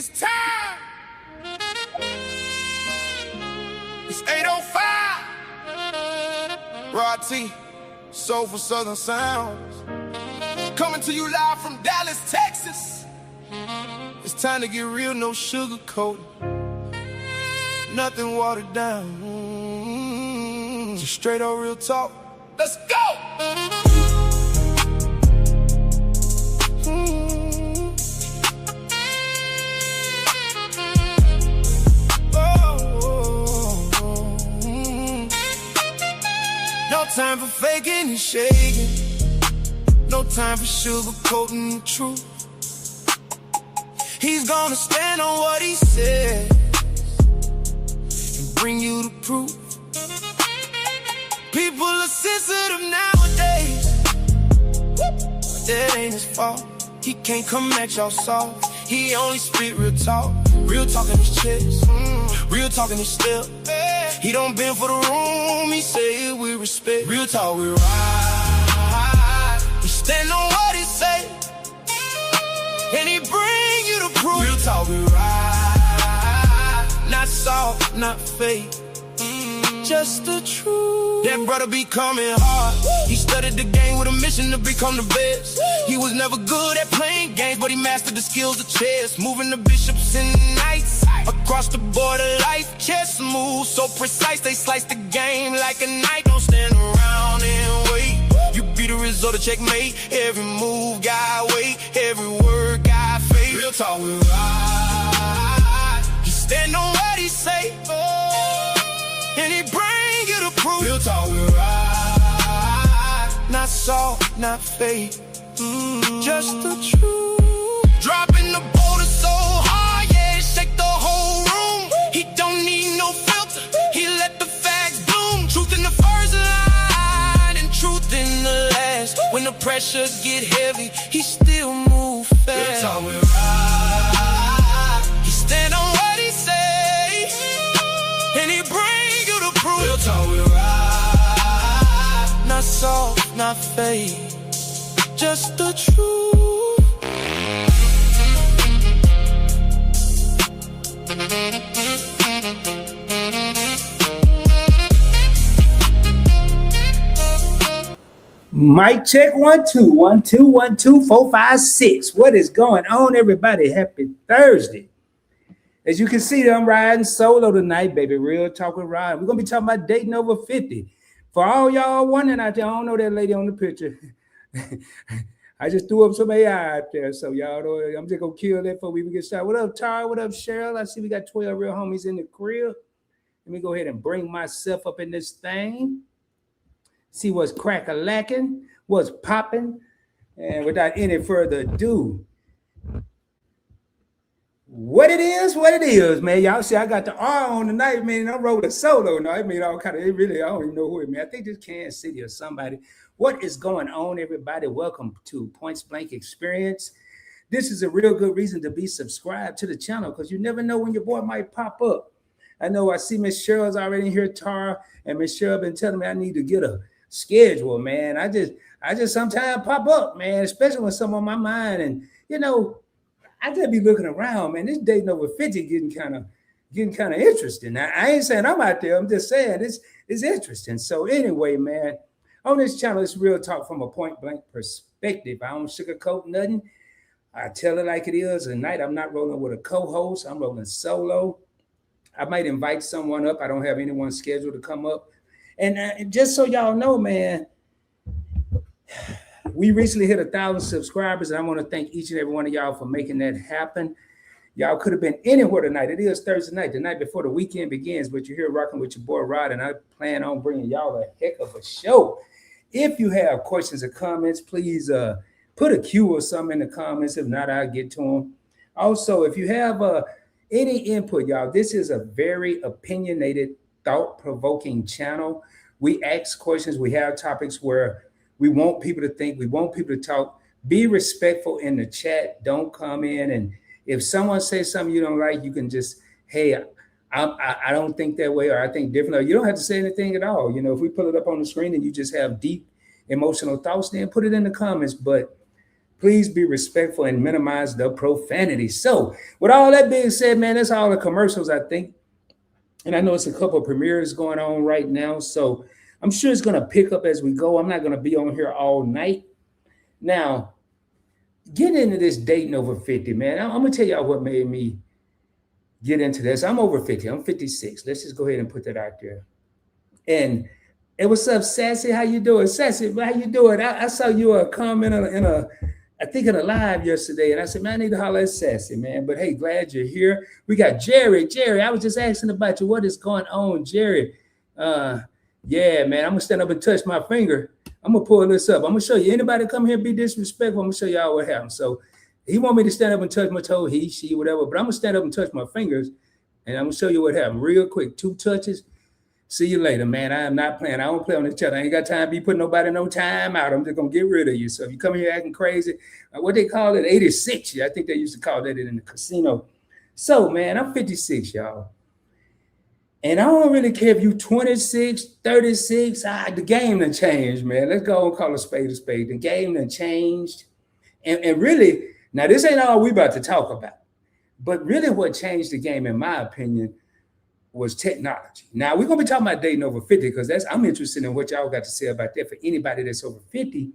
It's time. It's 8:05. Rod T, Soulful Southern Sounds. Coming to you live from Dallas, Texas. It's time to get real, no sugar coating. Nothing watered down. Just straight up real talk. Let's go! No time for faking and shaking. No time for sugarcoating the truth. He's gonna stand on what he said and bring you the proof. People are sensitive nowadays. That ain't his fault. He can't come at y'all soft. He only spit real talk. Real talk in his chest. Real talk in his step. He don't bend for the room. He say it with respect. Real talk, we ride. He stand on what he say, and he bring you the proof. Real talk, we ride. Not soft, not fake. Just the truth. That brother be coming hard. He studied the game with a mission to become the best. He was never good at playing games, but he mastered the skills of chess. Moving the bishops and the knights across the border, life chess moves so precise. They slice the game like a knife. Don't stand around and wait. You be the result of checkmate. Every move got weight, every word got faith. Real talk, we ride. He stand on what he say, and he bring you the proof. Real talk, we ride. Not soft, not fake. Just the truth. Dropping the boulder so hard, yeah, it shake the whole room. He don't need no filter. He let the facts bloom. Truth in the first line and truth in the last. When the pressure get heavy, he still move fast. Real talk, we ride. He stand on what he say, and he bring you the proof. Real talk, we ride. Not soft, not fake. Just the truth. Mic check 1 2 1 2 1 2 4 5 6. What is going on, everybody? Happy Thursday. As you can see, I'm riding solo tonight, baby. Real talk with Ryan. We're gonna be talking about dating over 50. For all y'all wondering out there, I don't know that lady on the picture. I just threw up some AI out there, so y'all know I'm just gonna kill that before we even get started. What up, Tara? What up, Cheryl? I see we got 12 real homies in the crib. Let me go ahead and bring myself up in this thing. See what's crack-a-lacking, what's popping, and without any further ado, what it is, man. Y'all see I got the R on tonight, man. I'm rolling solo now. I mean, all kind of, it really, I don't even know who it, man. I think this Kansas City or somebody. What is going on, everybody? Welcome to Points Blank Experience. This is a real good reason to be subscribed to the channel because you never know when your boy might pop up. I know I see Miss Cheryl's already in here, Tara, and Miss Cheryl been telling me I need to get a schedule, man. I just sometimes pop up, man, especially when something on my mind. And you know, I just be looking around, man. This dating over 50 getting kind of interesting. Now, I ain't saying I'm out there, I'm just saying it's interesting. So anyway, man, on this channel, it's real talk from a point blank perspective. I don't sugarcoat nothing. I tell it like it is. Tonight I'm not rolling with a co-host, I'm rolling solo. I might invite someone up. I don't have anyone scheduled to come up. And just so y'all know, man, we recently hit 1,000 subscribers, and I want to thank each and every one of y'all for making that happen. Y'all could have been anywhere tonight. It is Thursday night, the night before the weekend begins, but you're here rocking with your boy Rod, and I plan on bringing y'all a heck of a show. If you have questions or comments, please put a Q or something in the comments. If not, I'll get to them. Also, if you have any input, y'all, this is a very opinionated, thought-provoking channel. We ask questions. We have topics where we want people to think. We want people to talk. Be respectful in the chat. Don't come in. And if someone says something you don't like, you can just, hey, I don't think that way, or I think differently. You don't have to say anything at all. You know, if we pull it up on the screen and you just have deep emotional thoughts, then put it in the comments. But Please be respectful and minimize the profanity. So, with all that being said, man, that's all the commercials, I think. And I know it's a couple of premieres going on right now. So, I'm sure it's going to pick up as we go. I'm not going to be on here all night. Now, get into this dating over 50, man. I'm going to tell y'all what made me get into this. I'm over 50. I'm 56. Let's just go ahead and put that out there. And hey, what's up, Sassy? How you doing? Sassy, how you doing? I saw you comment I think in a live yesterday, and I said, man, I need to holler at Sassy, man. But hey, glad you're here. We got Jerry. Jerry, I was just asking about you. What is going on, Jerry? Yeah, man, I'm gonna stand up and touch my finger. I'm gonna pull this up. I'm gonna show you. Anybody come here and be disrespectful, I'm gonna show y'all what happened. So he want me to stand up and touch my toe, he, she, whatever, but I'm gonna stand up and touch my fingers, and I'm gonna show you what happened real quick. 2 touches. See you later, man. I am not playing. I don't play on the chat. I ain't got time to be putting nobody no time out. I'm just gonna get rid of you. So if you come here acting crazy, what they call it, 86. I think they used to call that in the casino. So man, I'm 56, y'all. And I don't really care if you 26, 36. The game done changed, man. Let's go and call a spade a spade. The game done changed. And really, now this ain't all we about to talk about. But really what changed the game, in my opinion, was technology. Now we're gonna be talking about dating over 50 because I'm interested in what y'all got to say about that for anybody that's over 50.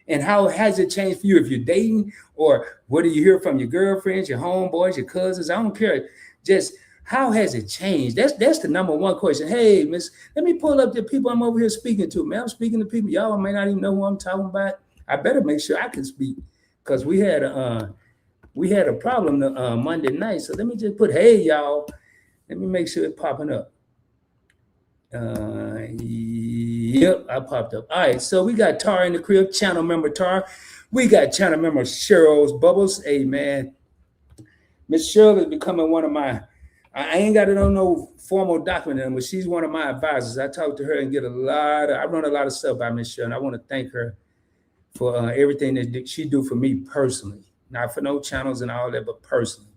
And how has it changed for you if you're dating, or what do you hear from your girlfriends, your homeboys, your cousins? I don't care. Just how has it changed? That's the number one question. Hey, miss, let me pull up the people I'm over here speaking to. Man, I'm speaking to people. Y'all may not even know who I'm talking about. I better make sure I can speak because we had a problem Monday night. So let me just put, hey, y'all. Let me make sure it's popping up. Yep, I popped up. All right, so we got Tar in the crib, channel member Tar. We got channel member Cheryl's Bubbles. Hey, man. Miss Cheryl is becoming one of my, I ain't got it on no formal document, but she's one of my advisors. I talk to her and get I run a lot of stuff by Miss Cheryl, and I want to thank her for everything that she do for me personally. Not for no channels and all that, but personally.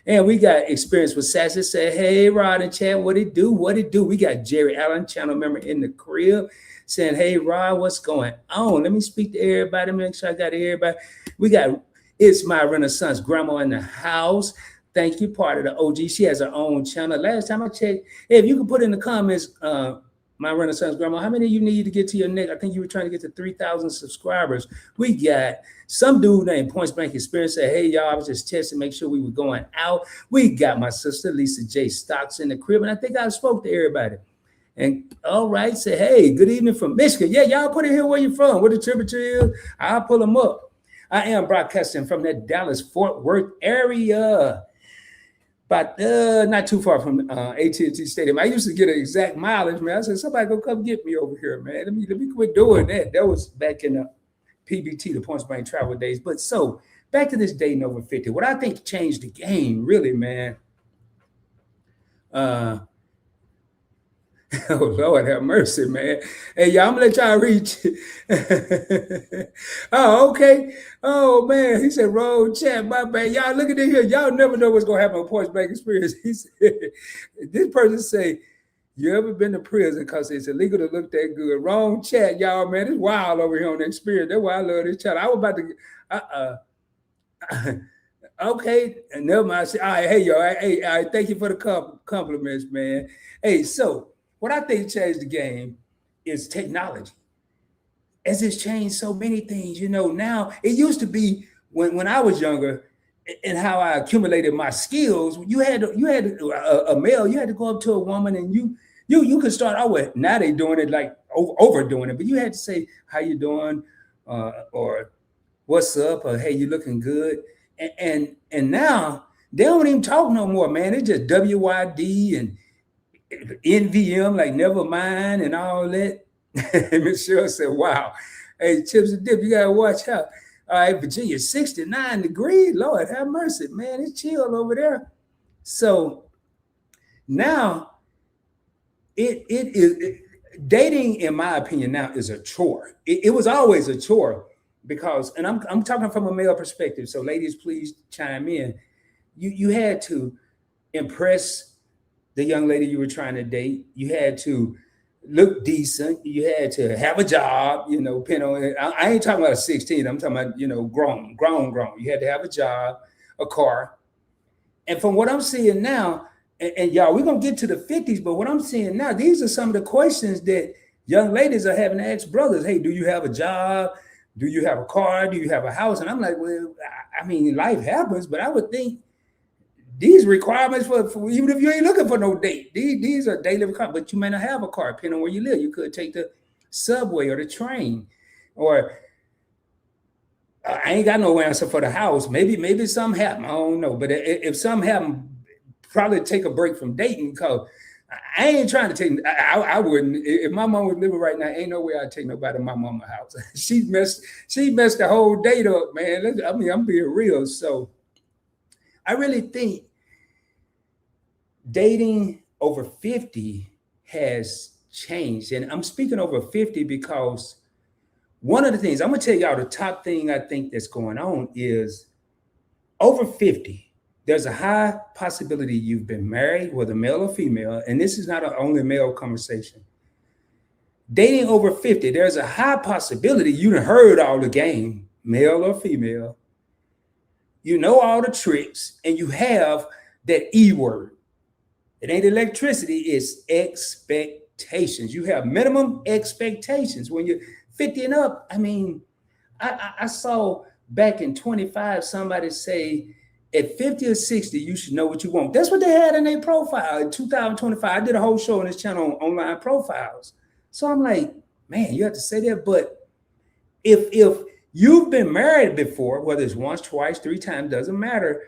And we got experience with Sassy. Say, hey, Rod and Chad, what it do? What it do? We got Jerry Allen, channel member in the crib, saying, hey, Rod, what's going on? Let me speak to everybody, make sure I got everybody. We got It's My Renaissance Grandma in the house. Thank you, part of the OG. She has her own channel. Last time I checked, hey, if you can put in the comments, My Renaissance Grandma, how many of you need to get to your neck? I think you were trying to get to 3,000 subscribers. We got some dude named Points Blank Experience said, hey, y'all, I was just testing, make sure we were going out. We got my sister, Lisa J. Stocks in the crib, and I think I spoke to everybody. And all right, say, hey, good evening from Michigan. Yeah, y'all put it here where you're from, what the temperature is. I'll pull them up. I am broadcasting from that Dallas-Fort Worth area. But not too far from AT&T Stadium. I used to get an exact mileage, man. I said, somebody go come get me over here, man. Let me quit doing that. That was back in the PBT, the Points Blank travel days. But so back to this dating over 50. What I think changed the game, really, man. Oh, Lord have mercy, man. Hey, y'all, I'm going to let y'all read. Oh, okay. Oh, man. He said, road chat, my bad. Y'all look at it here. Y'all never know what's going to happen on Points Blank Experience. He said, this person say, you ever been to prison because it's illegal to look that good? Wrong chat, y'all, man. It's wild over here on the Experience. That's why I love this chat. I was about to, okay. Never mind. All right, hey, y'all. Hey, all right, thank you for the compliments, man. Hey, so, what I think changed the game is technology. As it's changed so many things, now it used to be when I was younger and how I accumulated my skills, you had a male, you had to go up to a woman and you could start out with, now they doing it like overdoing it, but you had to say, how you doing? Or what's up? Or hey, you looking good? And now they don't even talk no more, man. It's just WYD and NVM, like never mind and all that. Michelle said, wow. Hey, Chips and Dip, you gotta watch out. All right, Virginia, 69 degrees. Lord have mercy, man. It's chill over there. So now dating, in my opinion, now is a chore. It was always a chore because, and I'm talking from a male perspective. So ladies, please chime in. You had to impress the young lady you were trying to date. You had to look decent. You had to have a job, depending on. I ain't talking about 16. I'm talking about, grown. You had to have a job, a car. And from what I'm seeing now, and y'all, we're gonna get to the 50s, but what I'm seeing now, these are some of the questions that young ladies are having to ask brothers. Hey, do you have a job? Do you have a car? Do you have a house? And I'm like, well, I mean, life happens, but I would think these requirements for even if you ain't looking for no date, these are daily requirements, but you may not have a car, depending on where you live. You could take the subway or the train, or I ain't got no answer for the house. Maybe something happened. I don't know. But if something happened, probably take a break from dating, because I ain't trying to take. I wouldn't. If my mom was living right now, ain't no way I'd take nobody to my mama's house. She messed the whole date up, man. I mean, I'm being real. So I really think dating over 50 has changed. And I'm speaking over 50 because one of the things, I'm going to tell y'all the top thing I think that's going on is over 50, there's a high possibility you've been married, whether male or female, and this is not an only male conversation. Dating over 50, there's a high possibility you done heard all the game, male or female. You know all the tricks, and you have that E word. It ain't electricity, it's expectations. You have minimum expectations. When you're 50 and up, I mean, I saw back in 25, somebody say at 50 or 60, you should know what you want. That's what they had in their profile in 2025. I did a whole show on this channel on online profiles. So I'm like, man, you have to say that. But if you've been married before, whether it's once, twice, 3 times, doesn't matter,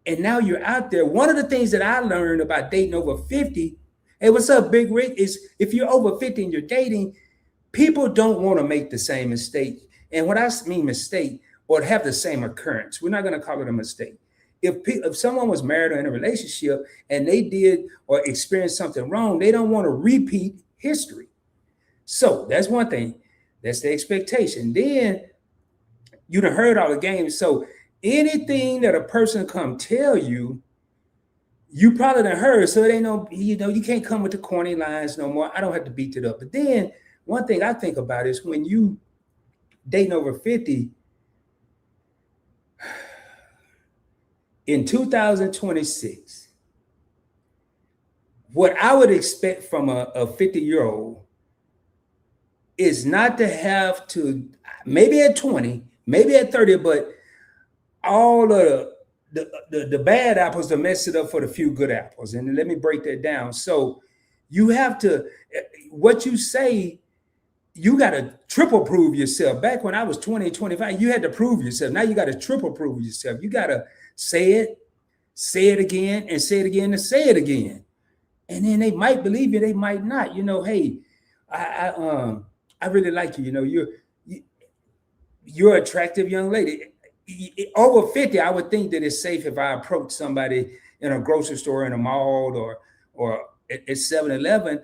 and now you're out there, one of the things that I learned about dating over 50, hey, what's up, Big Rick, is if you're over 50 and you're dating, people don't want to make the same mistake. And what I mean mistake, or have the same occurrence, we're not going to call it a mistake. If someone was married or in a relationship and they did or experienced something wrong, they don't want to repeat history. So that's one thing. That's the expectation. Then you done heard all the games. So anything that a person come tell you, you probably done heard. So it ain't no, you can't come with the corny lines no more. I don't have to beat it up. But then one thing I think about is when you dating over 50, in 2026, what I would expect from a 50-year-old is not to have to, maybe at 20, maybe at 30, but all of the bad apples to mess it up for the few good apples. And let me break that down. So you have to, what you say, you got to triple prove yourself. Back when I was 20, 25, you had to prove yourself. Now you got to triple prove yourself. You got to say it again, and say it again, and say it again. And then they might believe you, they might not. Hey, I really like you. You're an attractive young lady. Over 50, I would think that it's safe if I approach somebody in a grocery store, in a mall, or at 7-Eleven.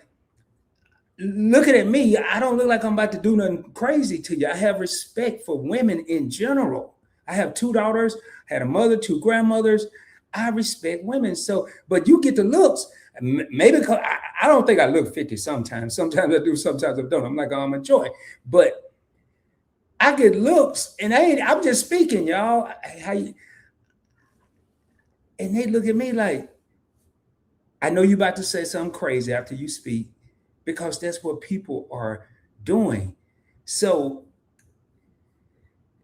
Looking at me, I don't look like I'm about to do nothing crazy to you. I have respect for women in general. I have 2 daughters, had a mother, 2 grandmothers. I respect women. So, but you get the looks. Maybe because I don't think I look 50 sometimes. Sometimes I do, sometimes I don't. I'm like, I'm enjoying. But I get looks, and I'm just speaking, y'all. And they look at me like, I know you about to say something crazy after you speak, because that's what people are doing. So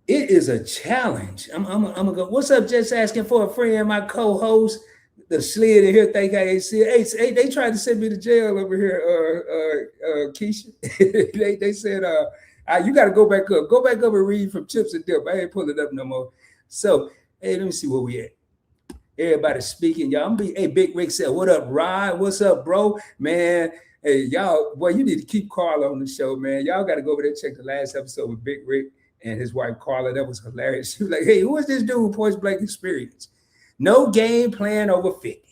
it is a challenge. I'm gonna go. What's up? Just asking for a friend. My co-host, the slid in here, think I ain't see it. Hey, they tried to send me to jail over here. Keisha, they said, you got to go back up. Go back up and read from Chips and Dip. I ain't pulling it up no more. So, hey, let me see where we at. Everybody speaking, y'all. Hey, Big Rick said, "What up, Rod? What's up, bro? Man, hey, y'all. Boy, you need to keep Carla on the show, man. Y'all got to go over there and check the last episode with Big Rick and his wife Carla. That was hilarious. She was like, "Hey, who is this dude? Point blank experience. No game plan over 50."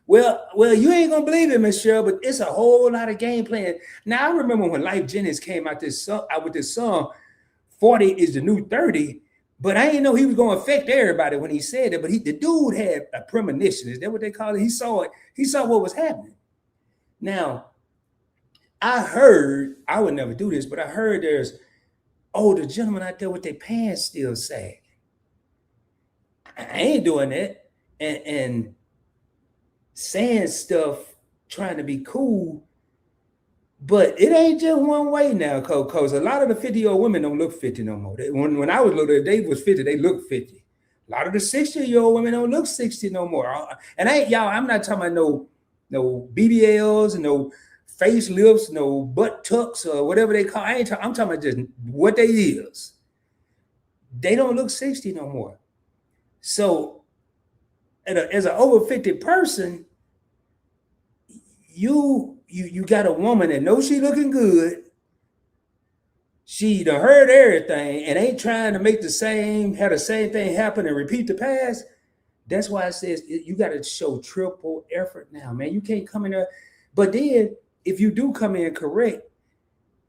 Well, you ain't gonna believe it, Miss Cheryl, but it's a whole lot of game plan. Now I remember when Life Jennings came out with this song, 40 is the new 30. But I didn't know he was going to affect everybody when he said it. But the dude had a premonition. Is that what they call it? He saw it. He saw what was happening. Now, I heard, I would never do this, but I heard there's older gentlemen out there with their pants still sagging. I ain't doing that. And saying stuff, trying to be cool, but it ain't just one way now, cause a lot of the 50-year-old women don't look 50 no more. When I was little, they was 50, they looked 50. A lot of the 60-year-old women don't look 60 no more. And I'm not talking about no BBLs and no facelifts, no butt tucks or whatever they call. I'm talking about just what they is. They don't look 60 no more. So as an over 50 person, you got a woman that knows she looking good. She done heard everything and ain't trying to have the same thing happen and repeat the past. That's why it says you got to show triple effort now, man. You can't come in there. But then if you do come in correct,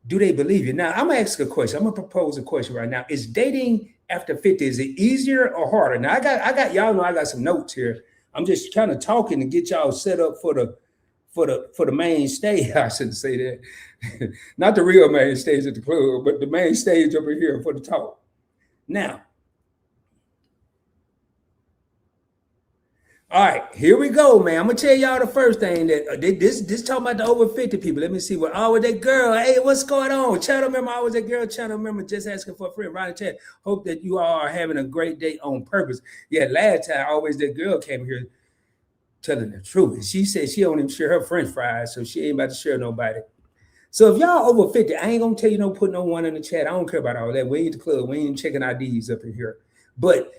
do they believe you? Now, I'm going to ask a question. I'm going to propose a question right now. Is dating after 50, is it easier or harder? Now, I got y'all know I got some notes here. I'm just kind of talking to get y'all set up for the main stage. I shouldn't say that. Not the real main stage at the club, but the main stage over here for the talk. Now, all right, here we go, man. I'm gonna tell y'all the first thing that this talking about the over 50 people. Let me see what. Oh, with that girl. Hey, what's going on? Channel member, always that girl. Channel member, just asking for a friend. Ronnie chat. Hope that you all are having a great day on purpose. Yeah, last time always that girl came here telling the truth, and she said she don't even share her French fries, so she ain't about to share nobody. So if y'all over 50, I ain't gonna tell you no put no one in the chat. I don't care about all that. We ain't the club. We ain't checking IDs up in here, but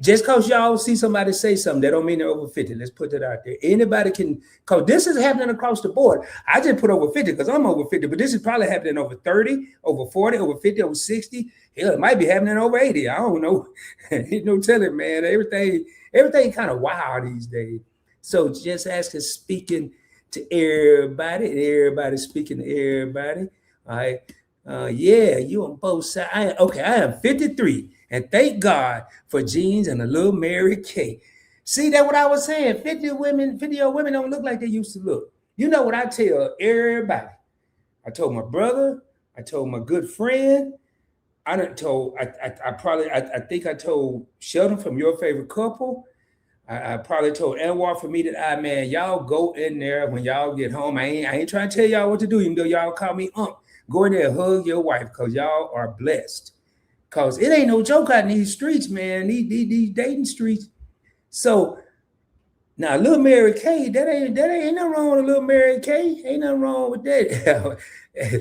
just because y'all see somebody say something, that don't mean they're over 50. Let's put that out there. Anybody can, because this is happening across the board. I just put over 50 because I'm over 50, but this is probably happening over 30, over 40, over 50, over 60. Hell, it might be happening over 80. I don't know. Ain't no telling, man. Everything kind of wild these days. So just asking, speaking to everybody, and everybody speaking to everybody. All right. Yeah, you on both sides. I am 53. And thank God for jeans and a little Mary Kay. See, that what I was saying. 50-year-old women don't look like they used to look. You know what I tell everybody? I told my brother, I told my good friend, I told Sheldon from Your Favorite Couple. I probably told Anwar for me that man, y'all go in there when y'all get home. I ain't trying to tell y'all what to do, even though y'all call me Go in there and hug your wife because y'all are blessed. Because it ain't no joke out in these streets, man. These dating streets. So now little Mary Kay, that ain't nothing wrong with a little Mary Kay. Ain't nothing wrong with that.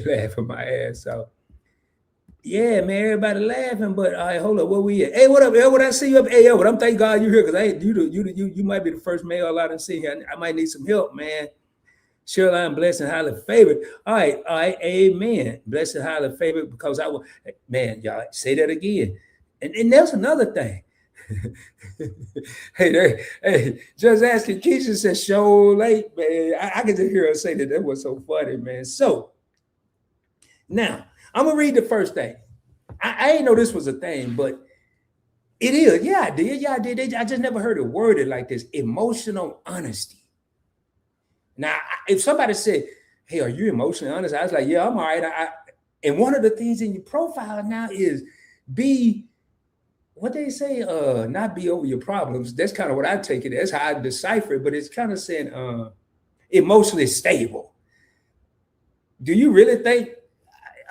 Laughing my ass off. Yeah, man, everybody laughing, but all right, hold up, where we at? Hey, what up, Elwood? I see you up. Hey, Elwood, I'm thank God you're here because you might be the first male I done see here. I might need some help, man. Surely I'm blessed and highly favored. All right, amen. Blessed and highly favored because I will, man, y'all say that again. And there's another thing. Hey, just asking, Keisha said, show late, man. I can just hear her say that. That was so funny, man. So now I'm gonna read the first thing. I ain't know this was a thing, but it is. Yeah, I did. Yeah, I did. I just never heard it worded like this. Emotional honesty. Now, if somebody said, hey, are you emotionally honest? I was like, yeah, I'm all right. And one of the things in your profile now is be, what they say, not be over your problems. That's kind of what I take it. That's how I decipher it. But it's kind of saying emotionally stable. Do you really think,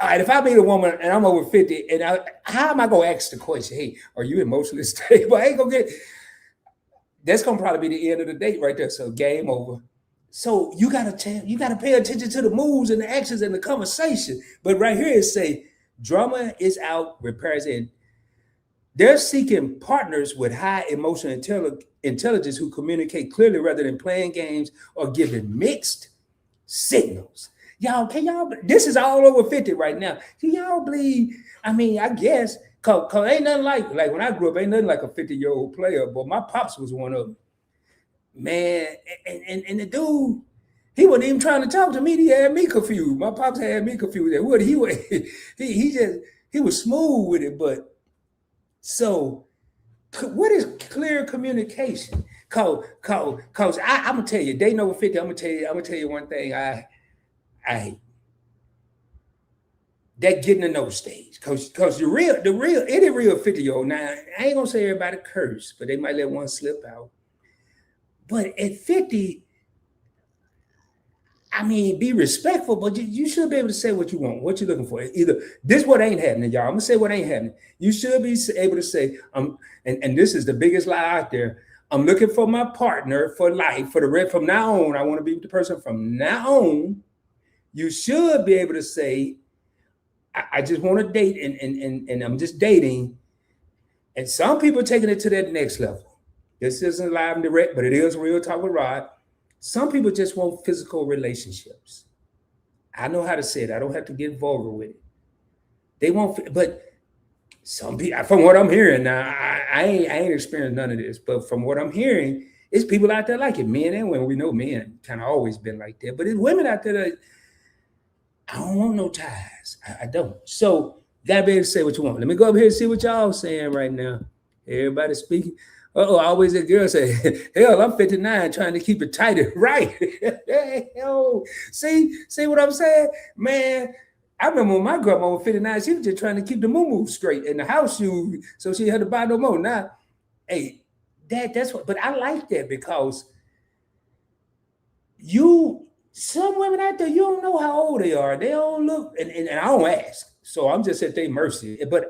all right, if I meet a woman and I'm over 50, and how am I going to ask the question, hey, are you emotionally stable? I ain't going to get, that's going to probably be the end of the date right there. So game over. So you gotta pay attention to the moves and the actions and the conversation. But right here it say drama is out, repairs in. They're seeking partners with high emotional intelligence who communicate clearly rather than playing games or giving mixed signals. Y'all, this is all over 50 right now. Can y'all believe? I mean, I guess, cause ain't nothing like when I grew up, ain't nothing like a 50-year-old player, but my pops was one of them. Man, and the dude, he wasn't even trying to talk to me. He had me confused. My pops had me confused. What he was smooth with it. But so, what is clear communication? Cause I'm gonna tell you, dating over 50. I'm gonna tell you one thing. I hate. that getting to know stage. Cause any real 50-year-old, now I ain't gonna say everybody curse, but they might let one slip out. But at 50, I mean, be respectful, but you should be able to say what you want, what you're looking for. Either this what ain't happening, y'all. I'm gonna say what ain't happening. You should be able to say, and this is the biggest lie out there. I'm looking for my partner for life, for the rest from now on. I want to be with the person from now on. You should be able to say, I just want to date and I'm just dating. And some people are taking it to that next level. This isn't live and direct, but it is real talk with Rod. Some people just want physical relationships. I know how to say it. I don't have to get vulgar with it. They want, but some people, from what I'm hearing now, I ain't experienced none of this, but from what I'm hearing, it's people out there like it, men and women. We know men kind of always been like that, but it's women out there that I don't want no ties. I don't. So gotta be able to say what you want. Let me go up here and see what y'all saying right now. Everybody speaking. I always that girl say, hell, I'm 59 trying to keep it tighter. Right. Hell, see what I'm saying? Man, I remember when my grandma was 59, she was just trying to keep the moo straight and the house shoes, so she had to buy no more. Now, hey, that's what, but I like that because some women out there, you don't know how old they are. They don't look, and I don't ask. So I'm just at their mercy. But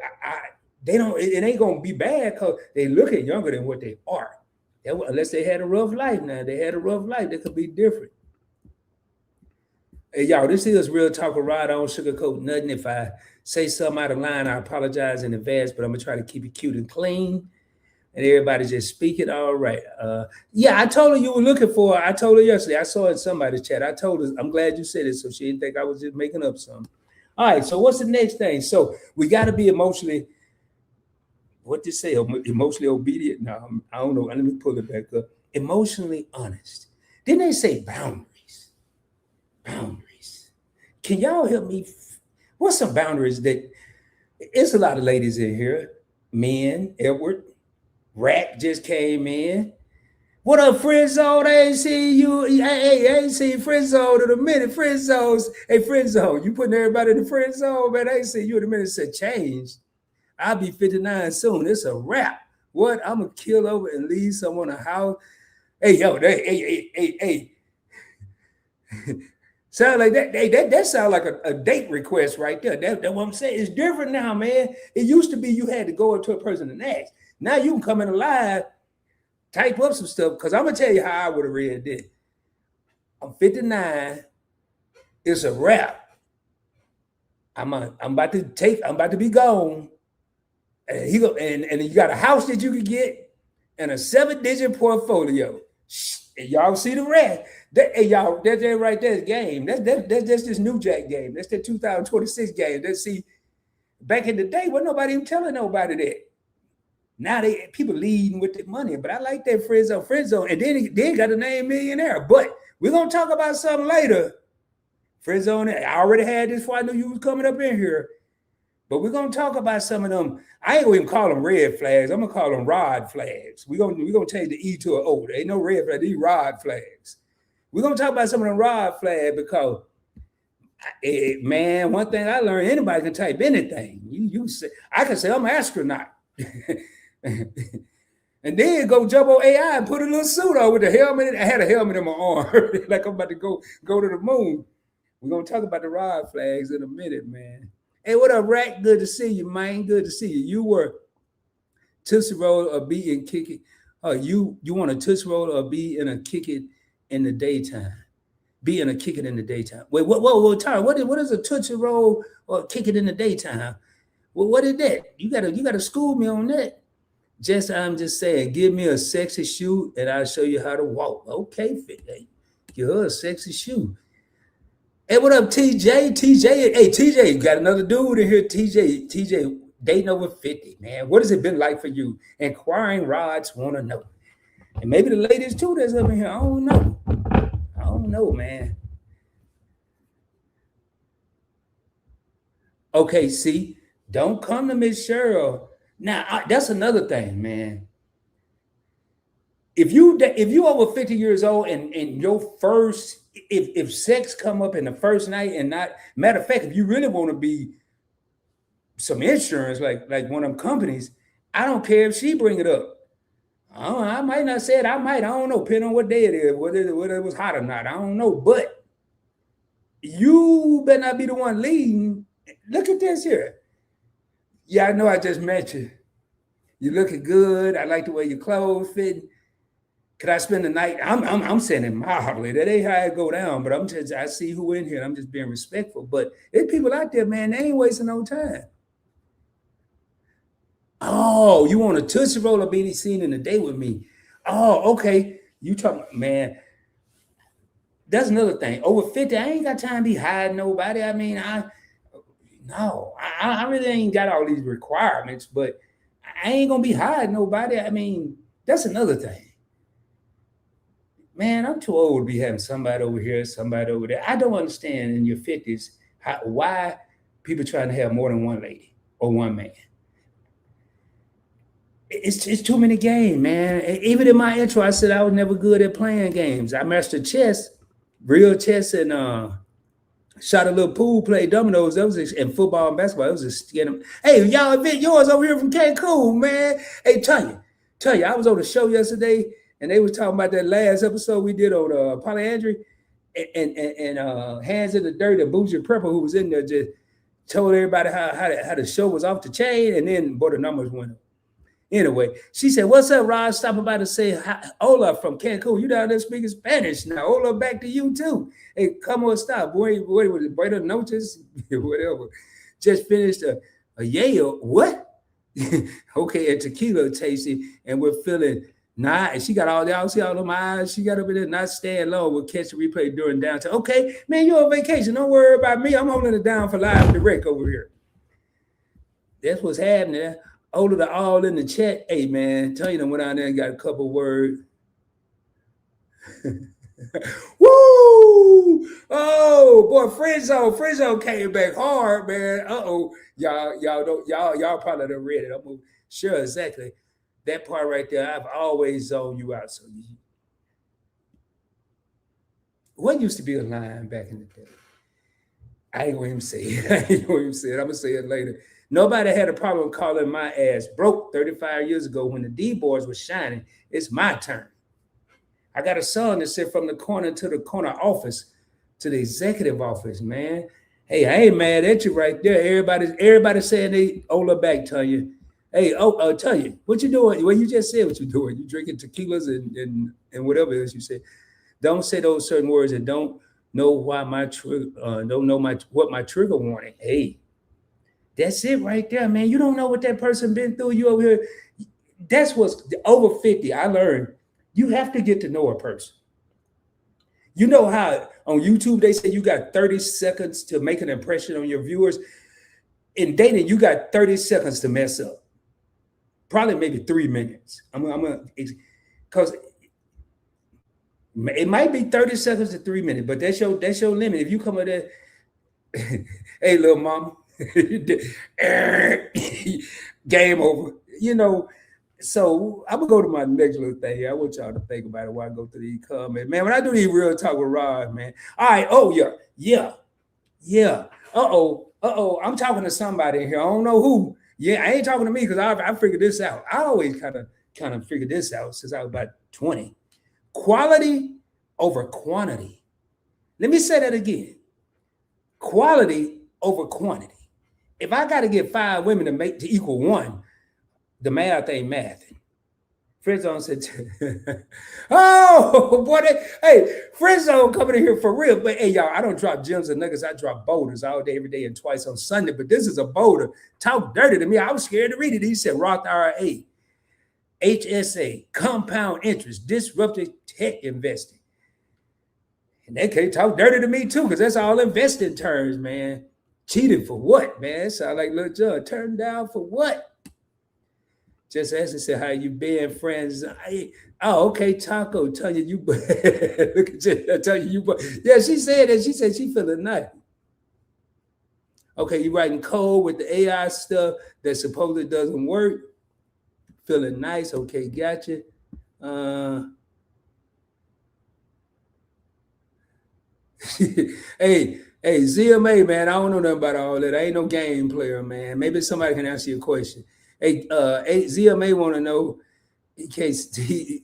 they don't, it ain't gonna be bad because they looking younger than what they are. Unless they had a rough life now. They had a rough life, they could be different. Hey, y'all, this is Real Talk with Rod. I don't sugarcoat nothing. If I say something out of line, I apologize in advance, but I'm gonna try to keep it cute and clean. And everybody just speaking. All right. Yeah, I told her you were looking for her. I told her yesterday. I saw it in somebody's chat. I told her, I'm glad you said it, so she didn't think I was just making up something. All right, so what's the next thing? So we got to be emotionally, what to say, emotionally obedient? No, I don't know. Let me pull it back up. Emotionally honest. Didn't they say boundaries? Boundaries. Can y'all help me? What's some boundaries that, it's a lot of ladies in here, men, Edward, Rat just came in. What up, friend zone? I ain't seen you. Hey, I ain't seen friend zone in a minute. Friend zones. Hey, friend zone. You putting everybody in the friend zone, man. I ain't seen you in a minute. Said change. I'll be 59 soon. It's a wrap. What? I'm gonna kill over and leave someone a house. Hey, yo, hey. Sound like that. That sound like a date request right there. That's what I'm saying. It's different now, man. It used to be you had to go up to a person and ask. Now you can come in alive, type up some stuff, because I'm gonna tell you how I would have read this. I'm 59. It's a wrap. I'm about to be gone. And and you got a house that you can get and a 7-digit portfolio. And y'all see the rest. Hey, y'all, that's right there game. That's this New Jack game. That's the 2026 game. Let's see. Back in the day, wasn't nobody even telling nobody that. Now people leading with the money, but I like that friend zone. And then got the name millionaire. But we're gonna talk about something later. Friend zone. I already had this before I knew you was coming up in here. But we're gonna talk about some of them. I ain't gonna even call them red flags. I'm gonna call them rod flags. We're gonna change the E to an O. There ain't no red flag, these rod flags. We're gonna talk about some of them rod flags because man, one thing I learned, anybody can type anything. You say, I can say I'm an astronaut. And then go jump on AI and put a little suit on with a helmet. I had a helmet in my arm, like I'm about to go to the moon. We're gonna talk about the rod flags in a minute, man. Hey, what up, Rack? Good to see you, man. Good to see you. You were Tootsie Roll or be in kick it. You want a Tootsie Roll or be in a kick it in the daytime? Be in a kick it in the daytime. Wait, Tyler, what is a Tootsie Roll or kick it in the daytime? Well, what is that? You gotta school me on that. I'm just saying, give me a sexy shoe and I'll show you how to walk. Okay, give her a sexy shoe. Hey, what up, TJ? Hey, TJ, got another dude in here. TJ, dating over 50, man. What has it been like for you? Inquiring rods want to know. And maybe the ladies too that's up in here. I don't know, man. Okay, see, don't come to Miss Cheryl. Now, that's another thing, man. If you over 50 years old and your first, if sex come up in the first night and not, matter of fact, if you really want to be some insurance, like one of them companies, I don't care if she bring it up. I might not say it. I might. I don't know. Depending on what day it is, whether it was hot or not. I don't know. But you better not be the one leading. Look at this here. Yeah, I know. I just met you. You looking good. I like the way your clothes fit. Could I spend the night? I'm saying it mildly. That ain't how it go down. But I see who in here. I'm just being respectful. But there's people out there, man. They ain't wasting no time. Oh, you want a Tootsie Roll or be seen in the day with me? Oh, okay. You talking, man. That's another thing. Over 50, I ain't got time to be hiding nobody. I mean, I really ain't got all these requirements, but I ain't gonna be hiding nobody. I mean, that's another thing. Man, I'm too old to be having somebody over here, somebody over there. I don't understand in your 50s why people trying to have more than one lady or one man. It's too many games, man. Even in my intro, I said I was never good at playing games. I mastered chess, real chess, and shot a little pool, played dominoes. That was and football and basketball. That was just getting. Hey, y'all, event yours over here from Cancun, man. Hey, tell you, I was on the show yesterday, and they was talking about that last episode we did on polyandry, and Hands in the Dirt and Bougie Prepper, who was in there, just told everybody how the show was off the chain, and then boy, the numbers went up. Anyway, she said, "What's up, Rod? Stopping by to say hola from Cancun. You down there speaking Spanish now? Hola back to you too. Hey, come on, stop. Boy, buenas noches, whatever. Just finished a Yale. What? Okay, and tequila tasting, and we're feeling nice. She got all the see all them eyes. She got up in there, not staying long. We'll catch the replay during downtime. Okay, man, you're on vacation. Don't worry about me. I'm holding it down for live direct over here. That's what's happening. Older to all in the chat. Hey man, tell you them went out there and got a couple words. Woo! Oh boy, Frizzo came back hard, man. Y'all probably done read it. I'm sure exactly that part right there. I've always zoned you out. So what used to be a line back in the day? I ain't gonna even say it. I'm gonna say it later. Nobody had a problem calling my ass broke 35 years ago when the D-boards were shining. It's my turn. I got a son that said from the corner to the corner office to the executive office, man. Hey, I ain't mad at you right there. Everybody saying they Ola back, Tanya. Hey, Tanya, what you doing? Well, you just said what you doing. You drinking tequilas and whatever else you said. Don't say those certain words and don't know why don't know what my trigger warning. Hey, that's it right there, man. You don't know what that person been through. You over here. That's what's over 50. I learned you have to get to know a person. You know how on YouTube they say you got 30 seconds to make an impression on your viewers. In dating, you got 30 seconds to mess up. Probably maybe 3 minutes. Because it might be 30 seconds to 3 minutes, but that's your limit. If you come up there, hey, little mama. Game over. You know, so I'm gonna go to my next little thing here. I want y'all to think about it while I go through these comments. Man, when I do these real talk with Rod, man. All right, yeah. I'm talking to somebody in here. I don't know who. Yeah, I ain't talking to me because I figured this out. I always kind of figured this out since I was about 20. Quality over quantity. Let me say that again. Quality over quantity. If I got to get 5 women to equal 1, the math ain't mathing. Friendzone said, "Oh boy, hey, Friendzone coming in here for real." But hey, y'all, I don't drop gems and nuggets. I drop boulders all day, every day, and twice on Sunday. But this is a boulder. Talk dirty to me. I was scared to read it. He said, "Roth IRA, HSA, compound interest, disruptive tech investing." And they can't talk dirty to me too, because that's all investing terms, man. Cheated for what, man? Sound like Lil John. Turned down for what? Just as I said, how you been, friends? Okay, Taco, tell you look at you, I tell you yeah, she said that. She said she feeling nice. Okay, you writing code with the AI stuff that supposedly doesn't work. Feeling nice. Okay, gotcha. Hey, Hey, ZMA, man, I don't know nothing about all that. I ain't no game player, man. Maybe somebody can answer your question. Hey, ZMA want to know in case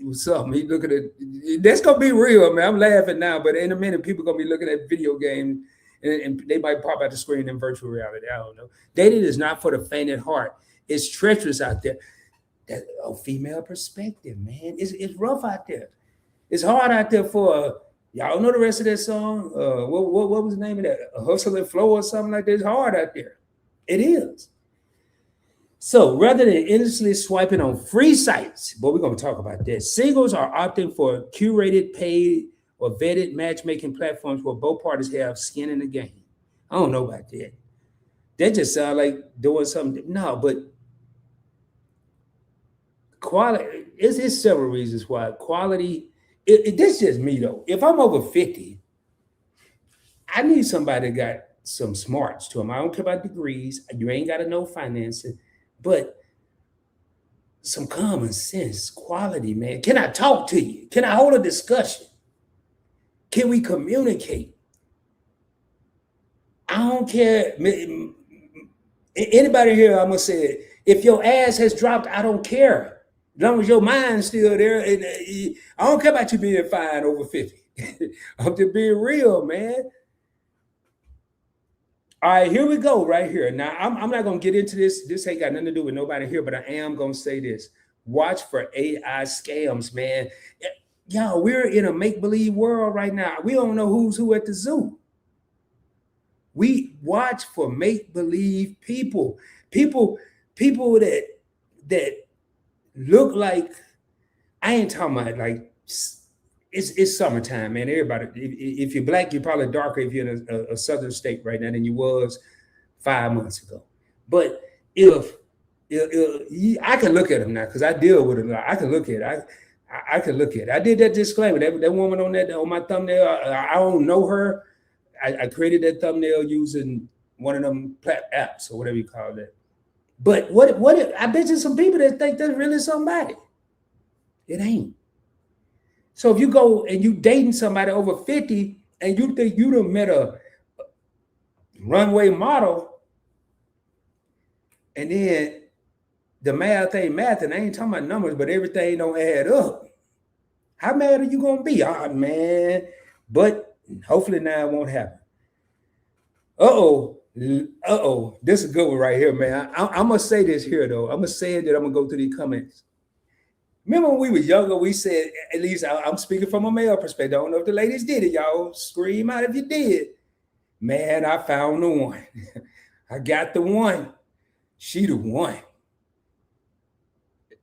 what's up. He looking at that's gonna be real, man. I'm laughing now, but in a minute, people gonna be looking at video games and they might pop out the screen in virtual reality. I don't know. Dating is not for the faint at heart. It's treacherous out there. That female perspective, man. It's rough out there. It's hard out there for y'all know the rest of that song. What was the name of that? A Hustle and Flow or something like that. It's hard out there. It is. So rather than endlessly swiping on free sites, but we're going to talk about that. Singles are opting for curated, paid, or vetted matchmaking platforms where both parties have skin in the game. I don't know about that. That just sounds like doing something. No, but quality. It's several reasons why quality. This is just me though. If I'm over 50, I need somebody that got some smarts to them. I don't care about degrees. You ain't got to know financing. But some common sense, quality, man. Can I talk to you? Can I hold a discussion? Can we communicate? I don't care. Anybody here, I'm going to say it. If your ass has dropped, I don't care. As long as your mind's still there. And I don't care about you being fine over 50. I'm just being real, man. All right, here we go right here. Now, I'm not going to get into this. This ain't got nothing to do with nobody here, but I am going to say this. Watch for AI scams, man. Y'all, we're in a make-believe world right now. We don't know who's who at the zoo. We watch for make-believe people. People that look like, I ain't talking about like, it's summertime, man. Everybody, if you're black, you're probably darker if you're in a southern state right now than you was 5 months ago. But if I can look at them now because I deal with it. I can look at it. I can look at it. I did that disclaimer. That woman on my thumbnail, I don't know her. I created that thumbnail using one of them apps or whatever you call that. But what I bet you some people that think that's really somebody. It ain't. So if you go and you dating somebody over 50 and you think you done met a runway model, and then the math ain't math, and I ain't talking about numbers, but everything don't add up. How mad are you gonna be? Oh man, but hopefully now it won't happen. This is a good one right here, man. I'm gonna say this here though. I'm gonna say it that I'm gonna go through these comments. Remember when we were younger, we said, at least I'm speaking from a male perspective. I don't know if the ladies did it, y'all. Scream out if you did. Man, I found the one. I got the one. She the one.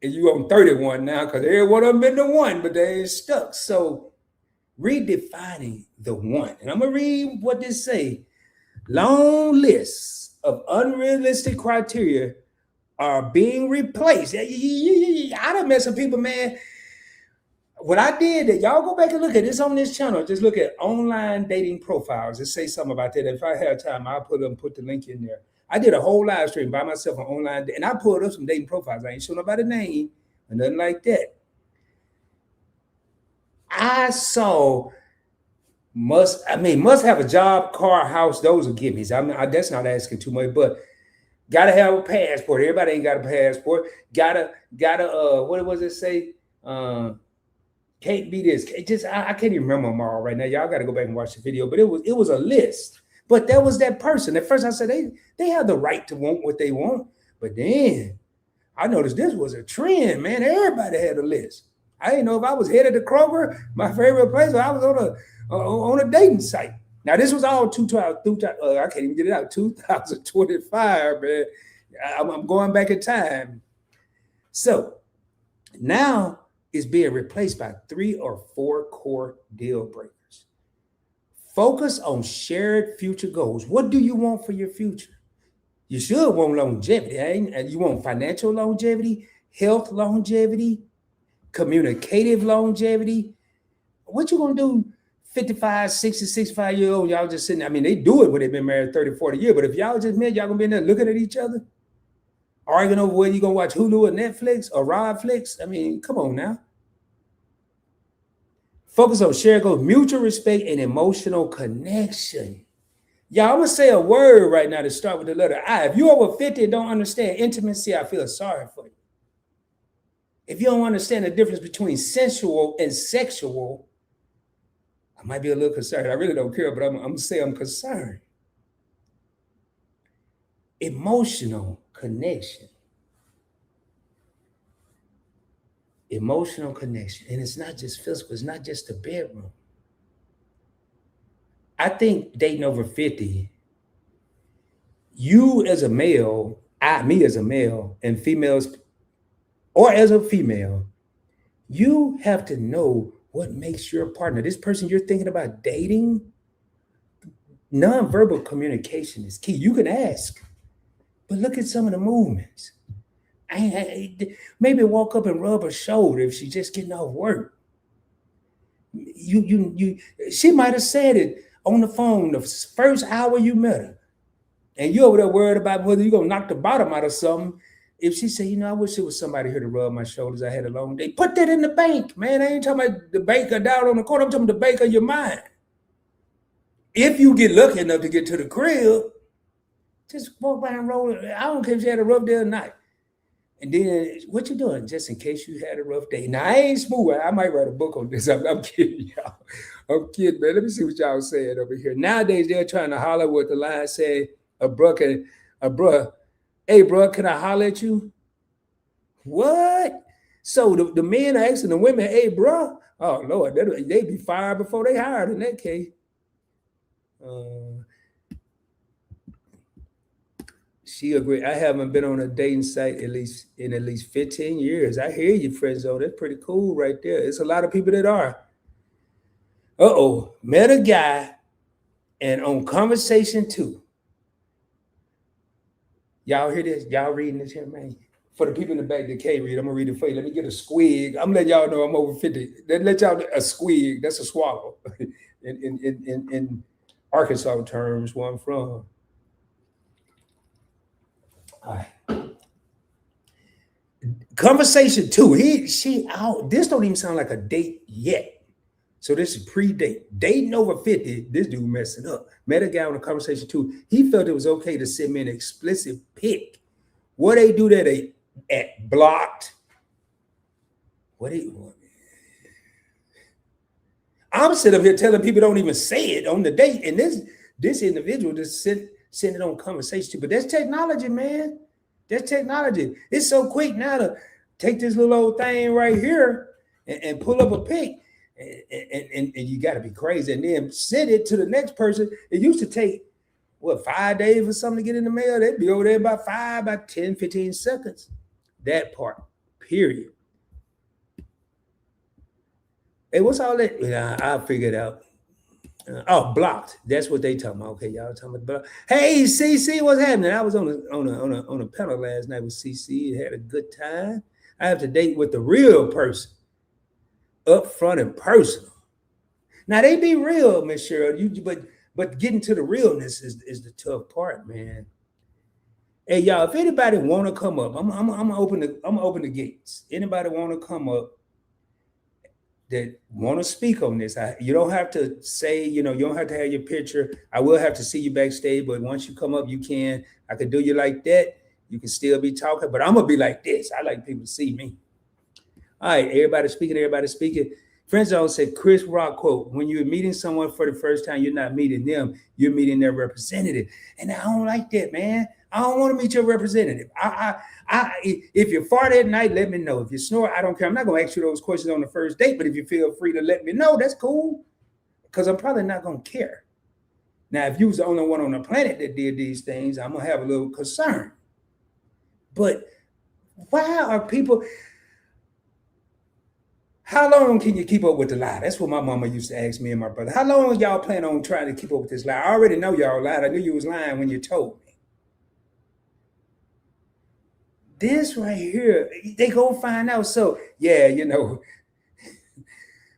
And you on 31 now because every one of them been the one, but they ain't stuck. So redefining the one. And I'm going to read what this say. Long lists of unrealistic criteria are being replaced. I done met some people, man. What I did, that y'all go back and look at this on this channel. Just look at online dating profiles. Just say something about that. If I have time, I'll put the link in there. I did a whole live stream by myself on online, and I pulled up some dating profiles. I ain't showing nobody name or nothing like that. I saw must have a job, car, house. Those are gimmies. That's not asking too much, but gotta have a passport. Everybody ain't got a passport. Gotta what was it say? Can't be this. I can't even remember them all right now. Y'all got to go back and watch the video. But it was a list. But that was that person. At first I said they have the right to want what they want. But then I noticed this was a trend, man. Everybody had a list. I didn't know if I was headed to Kroger, my favorite place, or I was on a dating site. Now this was all I can't even get it out. 2025, man. I'm going back in time. So now it's being replaced by 3 or 4 core deal breakers. Focus on shared future goals. What do you want for your future? You should want longevity. And you want financial longevity, health longevity, communicative longevity. What you gonna do 55, 60, 65 year old, y'all just sitting there? I mean, they do it when they've been married 30, 40 years, but if y'all just met, y'all gonna be in there looking at each other, arguing over whether you gonna watch Hulu or Netflix or Rodflix. I mean, come on now. Focus on shared goals, mutual respect, and emotional connection. Y'all, I'm gonna say a word right now to start with the letter I. If you over 50 and don't understand intimacy, I feel sorry for you. If you don't understand the difference between sensual and sexual, I might be a little concerned. I really don't care, but I'm gonna say I'm concerned. Emotional connection. Emotional connection. And it's not just physical, it's not just the bedroom. I think dating over 50, you as a male, me as a male, and females, or as a female, you have to know what makes your partner, this person you're thinking about dating, nonverbal communication is key. You can ask, but look at some of the movements. Maybe walk up and rub her shoulder if she's just getting off work. She might have said it on the phone the first hour you met her, and you over there worried about whether you're gonna knock the bottom out of something. If she say, I wish there was somebody here to rub my shoulders, I had a long day. Put that in the bank, man. I ain't talking about the banker down on the corner. I'm talking about the bank of your mind. If you get lucky enough to get to the crib, just walk by and roll it. I don't care if you had a rough day or not. And then, what you doing? Just in case you had a rough day. Now, I ain't smooth. I might write a book on this. I'm kidding, y'all. I'm kidding, man. Let me see what y'all saying over here. Nowadays, they're trying to holler with the line saying, hey, bro, can I holler at you? What? So the men are asking the women, hey, bro. Oh, Lord, they'd be fired before they hired in that case. She agreed. I haven't been on a dating site in at least 15 years. I hear you, friend zone. That's pretty cool right there. It's a lot of people that are. Met a guy, and on conversation 2. Y'all hear this? Y'all reading this here, man? For the people in the back that can't read, I'm gonna read it for you. Let me get a squig. I'm gonna let y'all know I'm over 50. Let y'all a squig. That's a swallow in Arkansas terms, where I'm from. All right. Conversation 2. She out. This don't even sound like a date yet. So this is pre-date. Dating over 50, this dude messing up. Met a guy on a conversation 2. He felt it was okay to send me an explicit pic. What they do that at blocked? I'm sitting up here telling people don't even say it on the date. And this individual just send it on conversation 2. But that's technology, man. That's technology. It's so quick now to take this little old thing right here and pull up a pic. And you got to be crazy and then send it to the next person. It used to take 5 days for something to get in the mail. They'd be over there about 10, 15 seconds. That part, period. Hey, what's all that? I'll figure it out. Blocked. That's what they talking about. Okay, y'all talking about blocked. Hey, CC, what's happening? I was on a panel last night with CC. Had a good time. I have to date with the real person. Upfront and personal. Now they be real, Miss Cheryl. But getting to the realness is the tough part, man. Hey, y'all, if anybody want to come up, I'm gonna open the gates. Anybody want to come up that want to speak on this? You don't have to say, you don't have to have your picture. I will have to see you backstage, but once you come up, you can. I could do you like that. You can still be talking, but I'm gonna be like this. I like people to see me. All right, everybody speaking. Friend Zone said, Chris Rock quote, when you're meeting someone for the first time, you're not meeting them, you're meeting their representative. And I don't like that, man. I don't want to meet your representative. If you fart at night, let me know. If you snore, I don't care. I'm not going to ask you those questions on the first date, but if you feel free to let me know, that's cool. Because I'm probably not going to care. Now, if you was the only one on the planet that did these things, I'm going to have a little concern. But why are people... How long can you keep up with the lie? That's what my mama used to ask me and my brother. How long y'all plan on trying to keep up with this lie? I already know y'all lied. I knew you was lying when you told me. This right here, they gonna find out. So, yeah,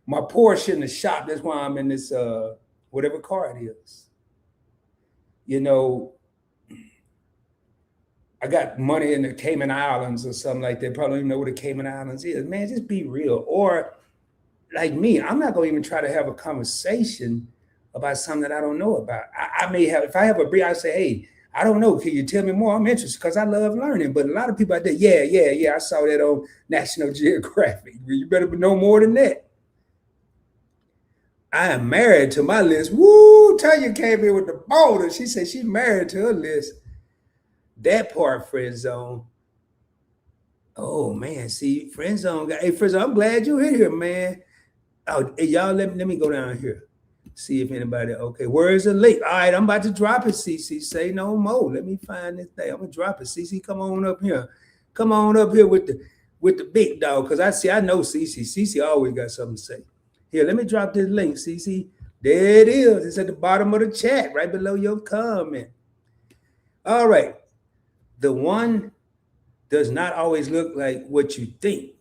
my Porsche in the shop, that's why I'm in this, whatever car it is. I got money in the Cayman Islands or something like that. Probably don't even know what the Cayman Islands is. Man, just be real. Or like me, I'm not going to even try to have a conversation about something that I don't know about. I may have, if I have a brief, I say, hey, I don't know. Can you tell me more? I'm interested because I love learning. But a lot of people out there, yeah. I saw that on National Geographic. You better know more than that. I am married to my list. Woo! Tanya came in with the boulder. She said she's married to her list. That part, friend zone. Oh man, see, friend zone. Hey, friend zone, I'm glad you're here, man. Oh, hey, y'all, let me go down here. See if anybody. Okay, where is the link? All right, I'm about to drop it. CC, say no more. Let me find this thing. I'm gonna drop it. CC, come on up here. Come on up here with the big dog, cause I know CC. CC always got something to say. Here, let me drop this link, CC. There it is. It's at the bottom of the chat, right below your comment. All right, the one does not always look like what you think.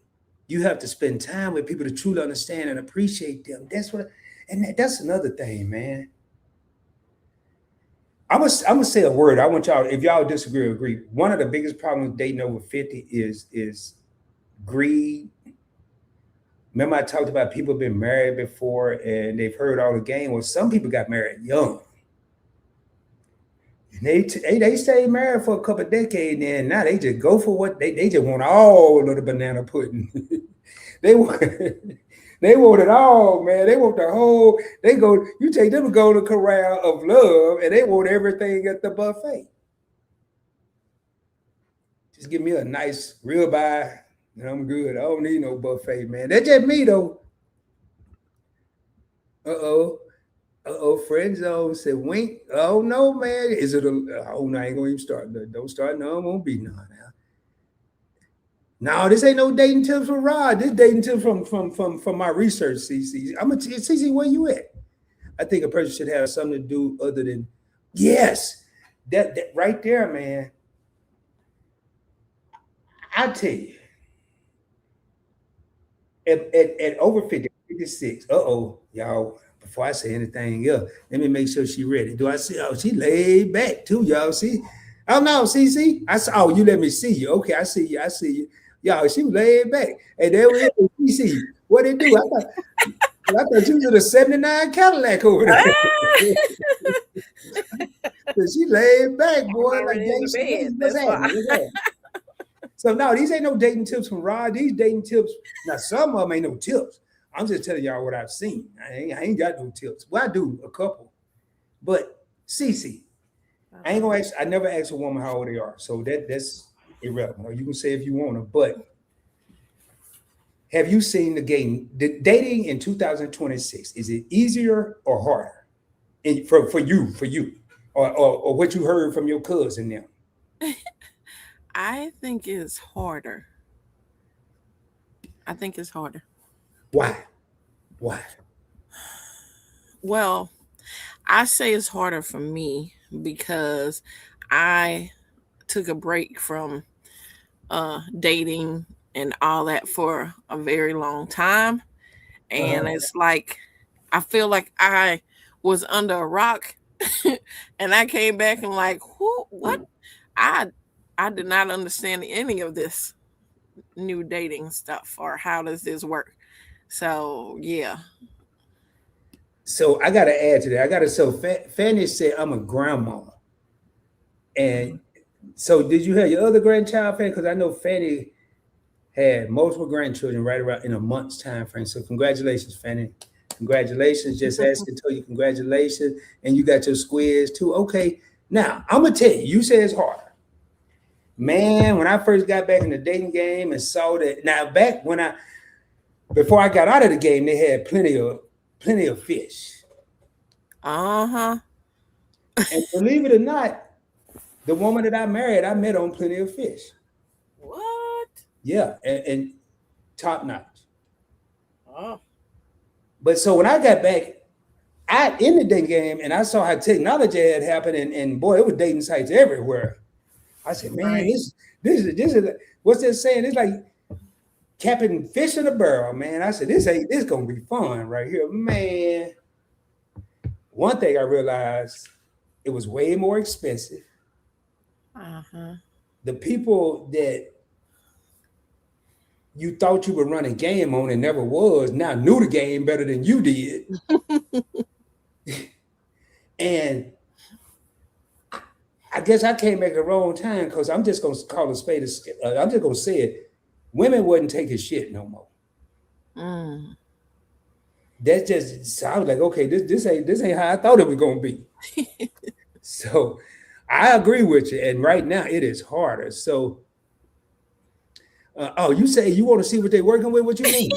You have to spend time with people to truly understand and appreciate them. That's another thing, man. I'm gonna say a word. I want y'all, if y'all disagree or agree, one of the biggest problems with dating over 50 is greed. Remember, I talked about people been married before and they've heard all the game. Well, some people got married young. And they stayed married for a couple of decades, and now they just go for what they just want all of the banana pudding. they want they want it all, man. They want the whole. They go. You take them to go to corral of love, and they want everything at the buffet. Just give me a nice ribeye, and I'm good. I don't need no buffet, man. That's just me though. Friend zone said wink. Oh no, man. Is it oh no, I ain't gonna even start. Don't start. No, it won't be none now. No, this ain't no dating tips from Rod. This dating tips from my research, CC. I'm gonna CC, where you at? I think a person should have something to do other than yes. That right there, man. I tell you, at over 50, 56, y'all. Before I say anything else, let me make sure she ready. Do I see? Oh, she laid back too, y'all. See? Oh no, see. I saw. Oh, you let me see you. Okay, I see you. Y'all, she was laid back. And there we go. See, what it do? I thought you was in a '79 Cadillac over there. She laid back, boy. Like what's happening? So no, these ain't no dating tips from Rod. These dating tips. Now some of them ain't no tips. I'm just telling y'all what I've seen. I ain't got no tips. Well, I do a couple. But Cece, I ain't gonna ask. I never ask a woman how old they are, so that's irrelevant. Or you can say if you want to. But have you seen the dating in 2026? Is it easier or harder? For you, or what you heard from your cousin now? I think it's harder. Why? Well, I say it's harder for me because I took a break from dating and all that for a very long time. And it's like I feel like I was under a rock and I came back and like, what? I did not understand any of this new dating stuff or how does this work. So yeah. So I got to add to that. So Fanny said I'm a grandma, and so did you have your other grandchild, Fanny? Because I know Fanny had multiple grandchildren right around in a month's time frame. So congratulations, Fanny. Congratulations. Just asking to tell you congratulations, and you got your squares too. Okay, now I'm gonna tell you. You said it's hard. Man, when I first got back in the dating game and saw that, now back before I got out of the game, they had plenty of fish. Uh-huh. And believe it or not, the woman that I married, I met on Plenty of Fish. What? Yeah, and top notch. Oh. But so when I got back, I in the dating game and I saw how technology had happened, and boy, it was dating sites everywhere. I said, man, Right. this is what's that saying? It's like capping fish in a barrel, man. I said, this gonna be fun right here, man. One thing I realized, it was way more expensive. Uh-huh. The people that you thought you were running game on and never was now knew the game better than you did. And I guess I came back at the wrong time because I'm just gonna call a spade. I'm just gonna say it. Women wouldn't take his shit no more. Mm. That's just. So I was like, okay, this ain't how I thought it was gonna be. So I agree with you. And right now it is harder. So oh, you say you want to see what they're working with? What you mean?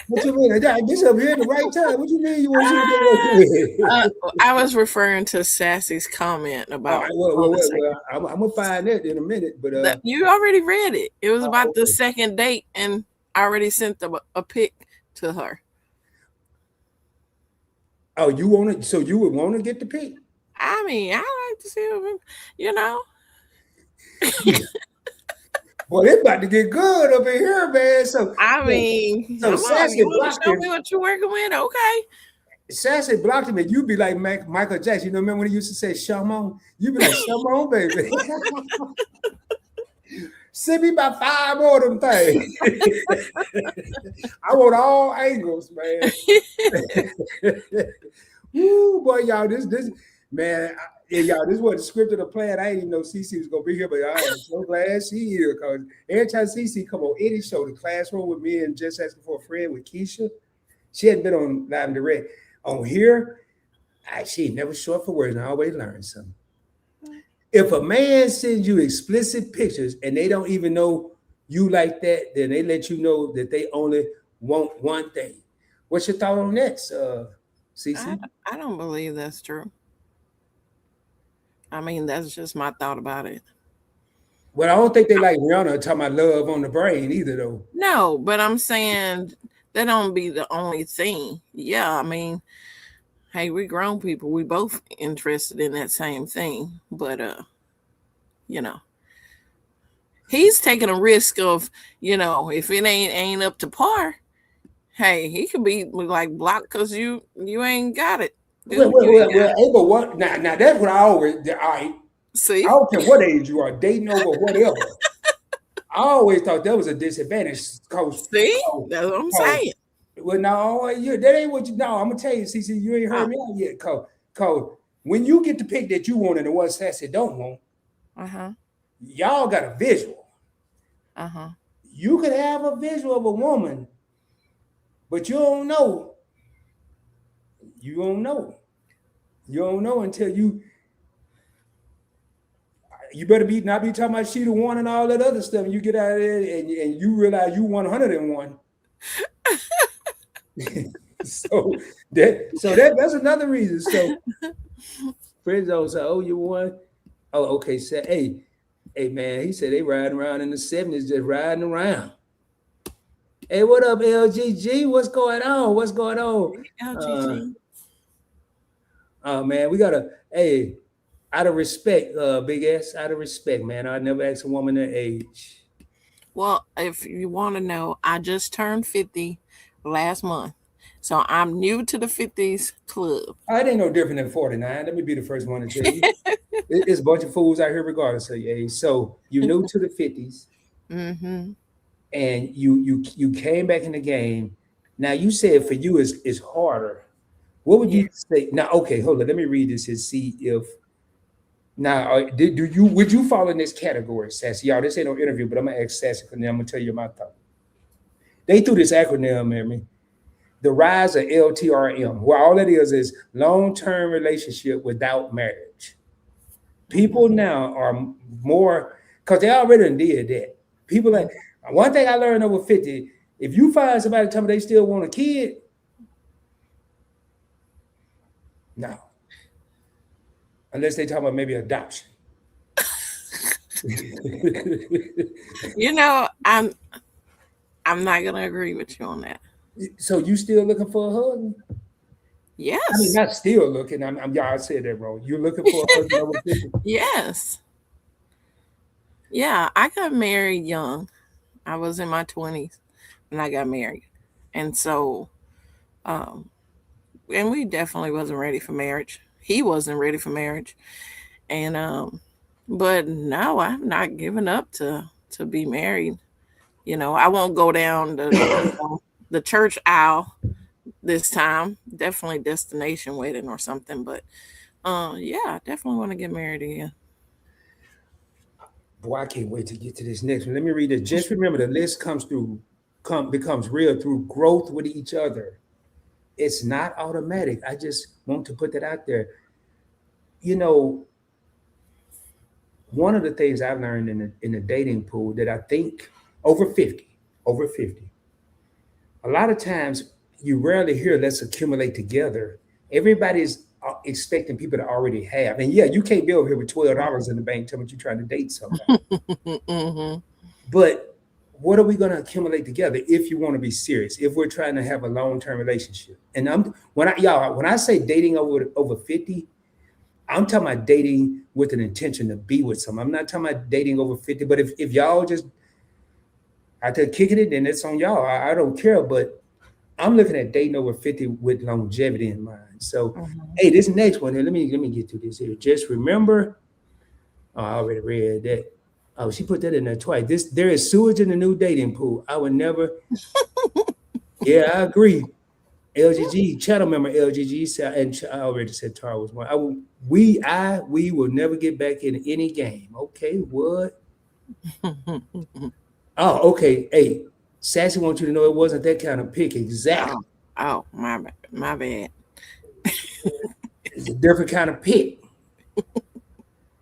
What you mean? This up here at the right time. What you mean you want to see what they're working with? I was referring to Sassy's comment All right, about on the second. I'm gonna find that in a minute. But You already read it. It was about the okay. second date, and I already sent a pic to her. Oh, you want to? So you would want to get the pic? I mean, I like to see him, you know. Boy, it's about to get good up in here, man. I mean, So come on, Sassy you want to blocked show him. me what you're working with? Okay. Sassy blocked him, and you be like Michael Jackson. You know, remember when he used to say "Shamon"? You be like "Shamon, baby." Send me about 5 more of them things. I want all angles, man. Woo, boy, y'all, this man, y'all, this wasn't scripted or planned. I didn't even know CC was gonna be here, but I am so glad she here because every time CC come on any show, the classroom with me and just asking for a friend with Keisha, she hadn't been on Live and Direct. On here, she never short for words and I always learn something. If a man sends you explicit pictures and they don't even know you like that, then they let you know that they only want one thing. What's your thought on that, CC? I don't believe that's true. I mean, that's just my thought about it. Well, I don't think they like Rihanna talking about love on the brain either, though. No, but I'm saying that don't be the only thing. Yeah, I mean, hey, we grown people. We both interested in that same thing. But you know, he's taking a risk of, if it ain't up to par, hey, he could be like blocked because you ain't got it. Dude, But what? Now that's what I always. I See, don't care what age you are, dating over whatever. I always thought that was a disadvantage. See, that's what I'm saying. Well, no, that ain't what you. No, I'm gonna tell you, CC, you ain't heard me out yet. Cause when you get the pick that you want and the one Sassy don't want, y'all got a visual. You could have a visual of a woman, but you don't know. You don't know. You don't know until you. You better not be talking about she the one and all that other stuff. And you get out of there and you realize you 101. so that's another reason. So friends always say, "Oh, you won." Oh, okay. So hey man, he said they riding around in the 70s, just riding around. Hey, what up, LGG? What's going on? What's going on? LGG. Man, we gotta out of respect, Big S, out of respect, man. I never asked a woman their age. Well, if you want to know, I just turned 50 last month. So I'm new to the 50s club. I ain't no different than 49. Let me be the first one to tell you. It's a bunch of fools out here regardless of your age. So you're new to the 50s. Mm-hmm. And you came back in the game. Now you said for you it's harder. What would you say? Now, okay, hold on. Let me read this and see if now would you fall in this category, Sassy? Y'all, this ain't no interview, but I'm gonna ask Sassy because then I'm gonna tell you my thought. They threw this acronym at me. The rise of LTRM, where all it is long-term relationship without marriage. People now are more because they already did that. People like one thing I learned over 50, if you find somebody tell me they still want a kid, no. Unless they talk about maybe adoption. I'm not gonna agree with you on that. So you still looking for a husband? Yes. I mean, not still looking. Y'all said that wrong. You're looking for a husband over 50? Yes. Yeah, I got married young. I was in my 20s when I got married. And so and we definitely wasn't ready for marriage. He wasn't ready for marriage. And but no, I'm not giving up to be married. I won't go down the church aisle this time. Definitely destination wedding or something. But Yeah, I definitely want to get married again. Boy, I can't wait to get to this next one. Let me read it. Just remember, the list becomes real through growth with each other. It's not automatic. I just want to put that out there. You know, one of the things I've learned in the dating pool that I think over 50, over 50, a lot of times you rarely hear let's accumulate together. Everybody's expecting people to already have. And yeah, you can't be over here with $12 in the bank telling me you're trying to date somebody. Mm-hmm. But what are we going to accumulate together if you want to be serious? If we're trying to have a long-term relationship, and when I say dating over 50, I'm talking about dating with an intention to be with someone. I'm not talking about dating over 50. But if y'all just out there kicking it, then it's on y'all. I don't care. But I'm looking at dating over 50 with longevity in mind. So, Mm-hmm. hey, this next one here, let me get to this here. Just remember, oh, I already read that. Oh, she put that in there twice. There is sewage in the new dating pool. I would never. Yeah, I agree. LGG channel member LGG said, and I already said Tara was one. We will never get back in any game. Okay, what? Oh, okay. Hey, Sassy wants you to know it wasn't that kind of pick. Exactly. Oh, oh, my bad. It's a different kind of pick.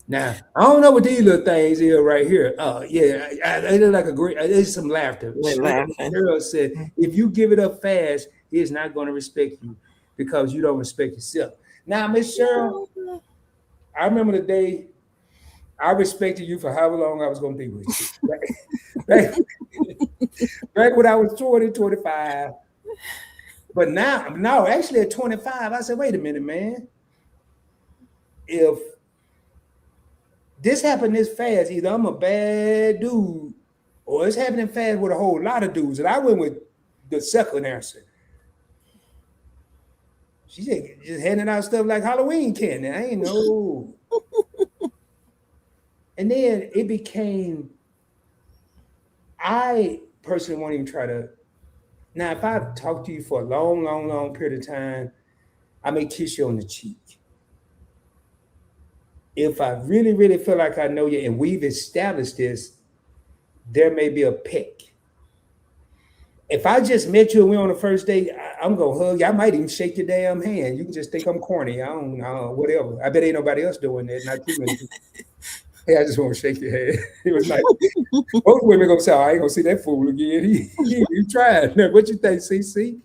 Now, I don't know what these little things here right here. Oh, yeah, I look like a great. There's some laughter. We're laughing. Cheryl said, if you give it up fast, he is not going to respect you because you don't respect yourself. Now, Miss Cheryl, I remember the day I respected you for however long I was going to be with you. Back, back when I was 20, 25. But now, actually at 25, I said, wait a minute, man. If this happened this fast, either I'm a bad dude or it's happening fast with a whole lot of dudes. And I went with the second answer. She said, just handing out stuff like Halloween candy. I ain't know. And then it became, I personally won't even try to. Now, if I talk to you for a long, long, long period of time, I may kiss you on the cheek. If I really, really feel like I know you and we've established this, there may be a peck. If I just met you and we're on the first date, I'm gonna hug you. I might even shake your damn hand. You can just think I'm corny. I don't know, whatever. I bet ain't nobody else doing that. Not too many people. Hey, I just want to shake your hand. It was like most women gonna say, oh, I ain't gonna see that fool again. He tried. What you think, CC?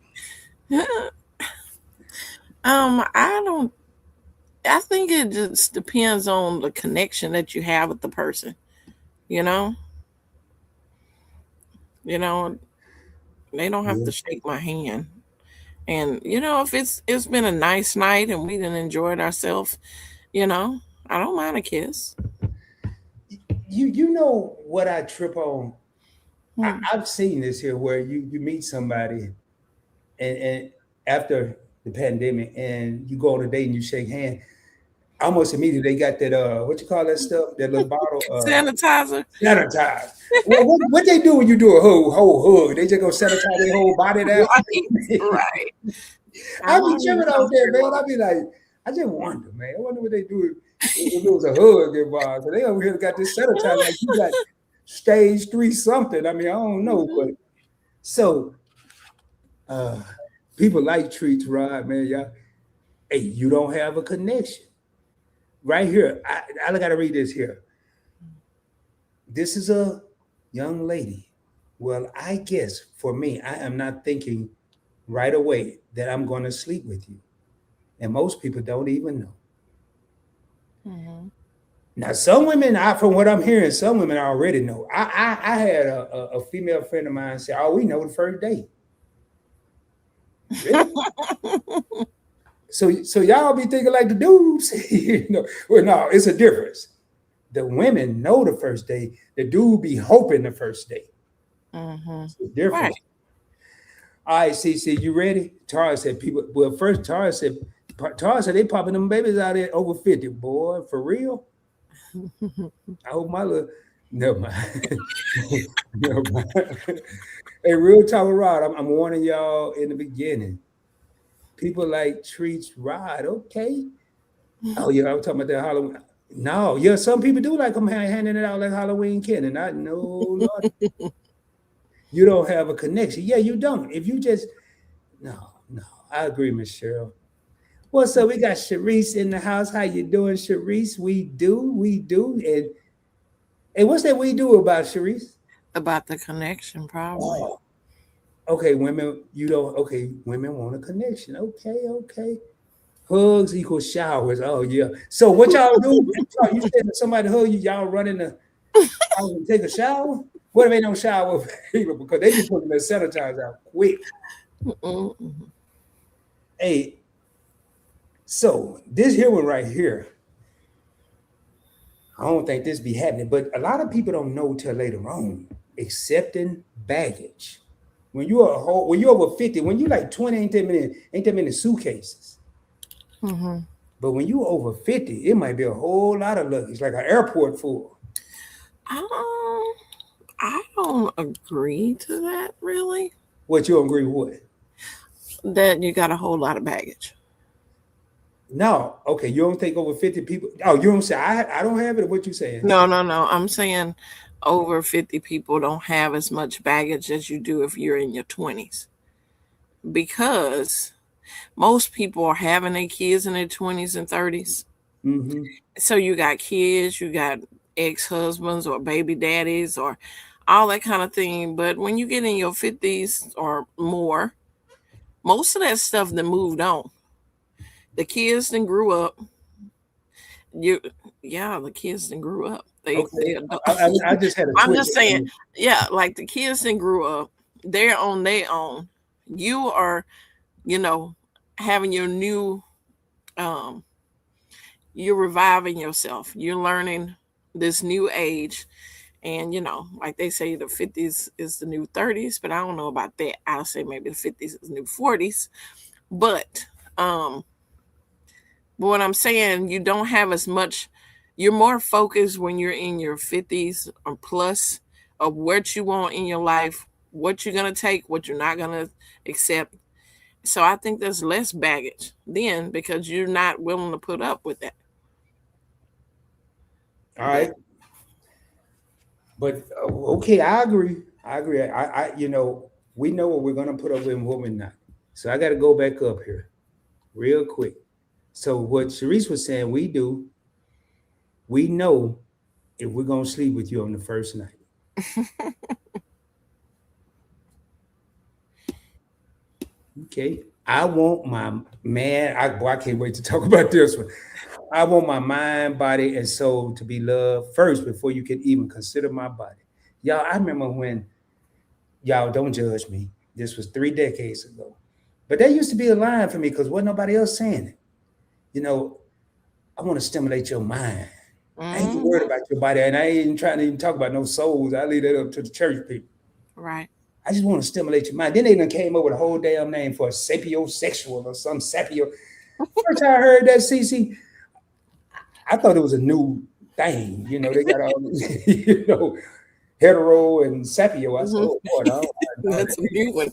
I don't. I think it just depends on the connection that you have with the person. You know, you know, they don't have Yeah. to shake my hand. And if it's been a nice night and we done enjoyed ourselves, you know, I don't mind a kiss. You know what I trip on? Hmm. I've seen this here where you meet somebody and after the pandemic and you go on a date and you shake hands, almost immediately they got that what you call that stuff, that little bottle Sanitizer. sanitize. Well, what they do when you do a whole hug? They just go sanitize their whole body down. Right, right. I I be don't even tripping know out there, man. what. I be like, I just wonder, man. I wonder what they do if it was a hug involved. So they over here got this sanitizer like you got stage 3 something. I mean, I don't know, but so uh people like treats, Rod, man. Y'all, hey, you don't have a connection. Right here, I gotta read this here. This is a young lady. Well, I guess for me, I am not thinking right away that I'm going to sleep with you. And most people don't even know. Mhm. Now, some women, from what I'm hearing, some women already know. I had a female friend of mine say, "Oh, we know the first date." Really? So y'all be thinking like the dudes, Well, no, it's a difference. The women know the first date. The dude be hoping the first date. Mhm. It's a difference. Right. All right, CC, you ready? Tara said people. Well, first Tara said they popping them babies out there over 50. Boy, for real. I hope my little. Never mind. Never mind. Hey, real talk, Rod. I'm warning y'all in the beginning. People like treats Rod. Okay. Oh yeah, I was talking about that Halloween. No, yeah, some people do like them handing it out like Halloween candy. Not no, Lord, you don't have a connection. Yeah, you don't. If you just no, no, I agree, Miss Cheryl. What's up? We got Sharice in the house. How you doing, Sharice? We do, and what's that we do about Sharice? About the connection, probably. Oh, okay, women, you don't. Okay, women want a connection. Okay, okay. Hugs equal showers. Oh yeah. So what y'all do? You said if somebody hug you, y'all run in the house and take a shower. What if they don't shower people because they be putting their sanitizer out quick? Mm-mm. Hey, so this here one right here, I don't think this be happening, but a lot of people don't know till later on. Accepting baggage. When you're over 50, when you like 20, ain't that many suitcases. Mm-hmm. But when you over 50, it might be a whole lot of luggage, like an airport full. Um, I don't agree to that really. What you agree with? That you got a whole lot of baggage. No, okay, you don't think over 50 people. Oh, you don't say I don't have it. Or what you saying? No, no, no. I'm saying over 50 people don't have as much baggage as you do if you're in your 20s. Because most people are having their kids in their 20s and 30s. Mm-hmm. So you got kids, you got ex-husbands or baby daddies or all that kind of thing. But when you get in your 50s or more, most of that stuff that moved on. The kids then grew up. You, yeah, the kids then grew up. They Okay, adult. I just had a I'm twist. just saying, yeah, like the kids then grew up. They're on their own. You are, you know, having your new, um, you're reviving yourself. You're learning this new age. And, like they say, the 50s is the new 30s, but I don't know about that. I'll say maybe the 50s is the new 40s. But, um, but what I'm saying, you don't have as much, you're more focused when you're in your 50s or plus of what you want in your life, what you're going to take, what you're not going to accept. So I think there's less baggage then because you're not willing to put up with that. All That right, but okay, I agree. I agree. We know what we're gonna put up with and what we're not. So I got to go back up here real quick. So what Sharice was saying, we know if we're gonna sleep with you on the first night. Okay. I want my man. I can't wait to talk about this one. I want my mind, body, and soul to be loved first before you can even consider my body. Y'all, I remember when y'all don't judge me. This was 3 decades ago. But that used to be a line for me because wasn't nobody else saying it. You know, I want to stimulate your mind. I ain't hmm worried about your body, and I ain't even trying to even talk about no souls. I leave that up to the church people. right. I just want to stimulate your mind. Then they done came up with a whole damn name for a sapiosexual or some sapio. First time I heard that, CC, I thought it was a new thing. They got all hetero and sapio. I said, hmm oh boy, no. That's a new one.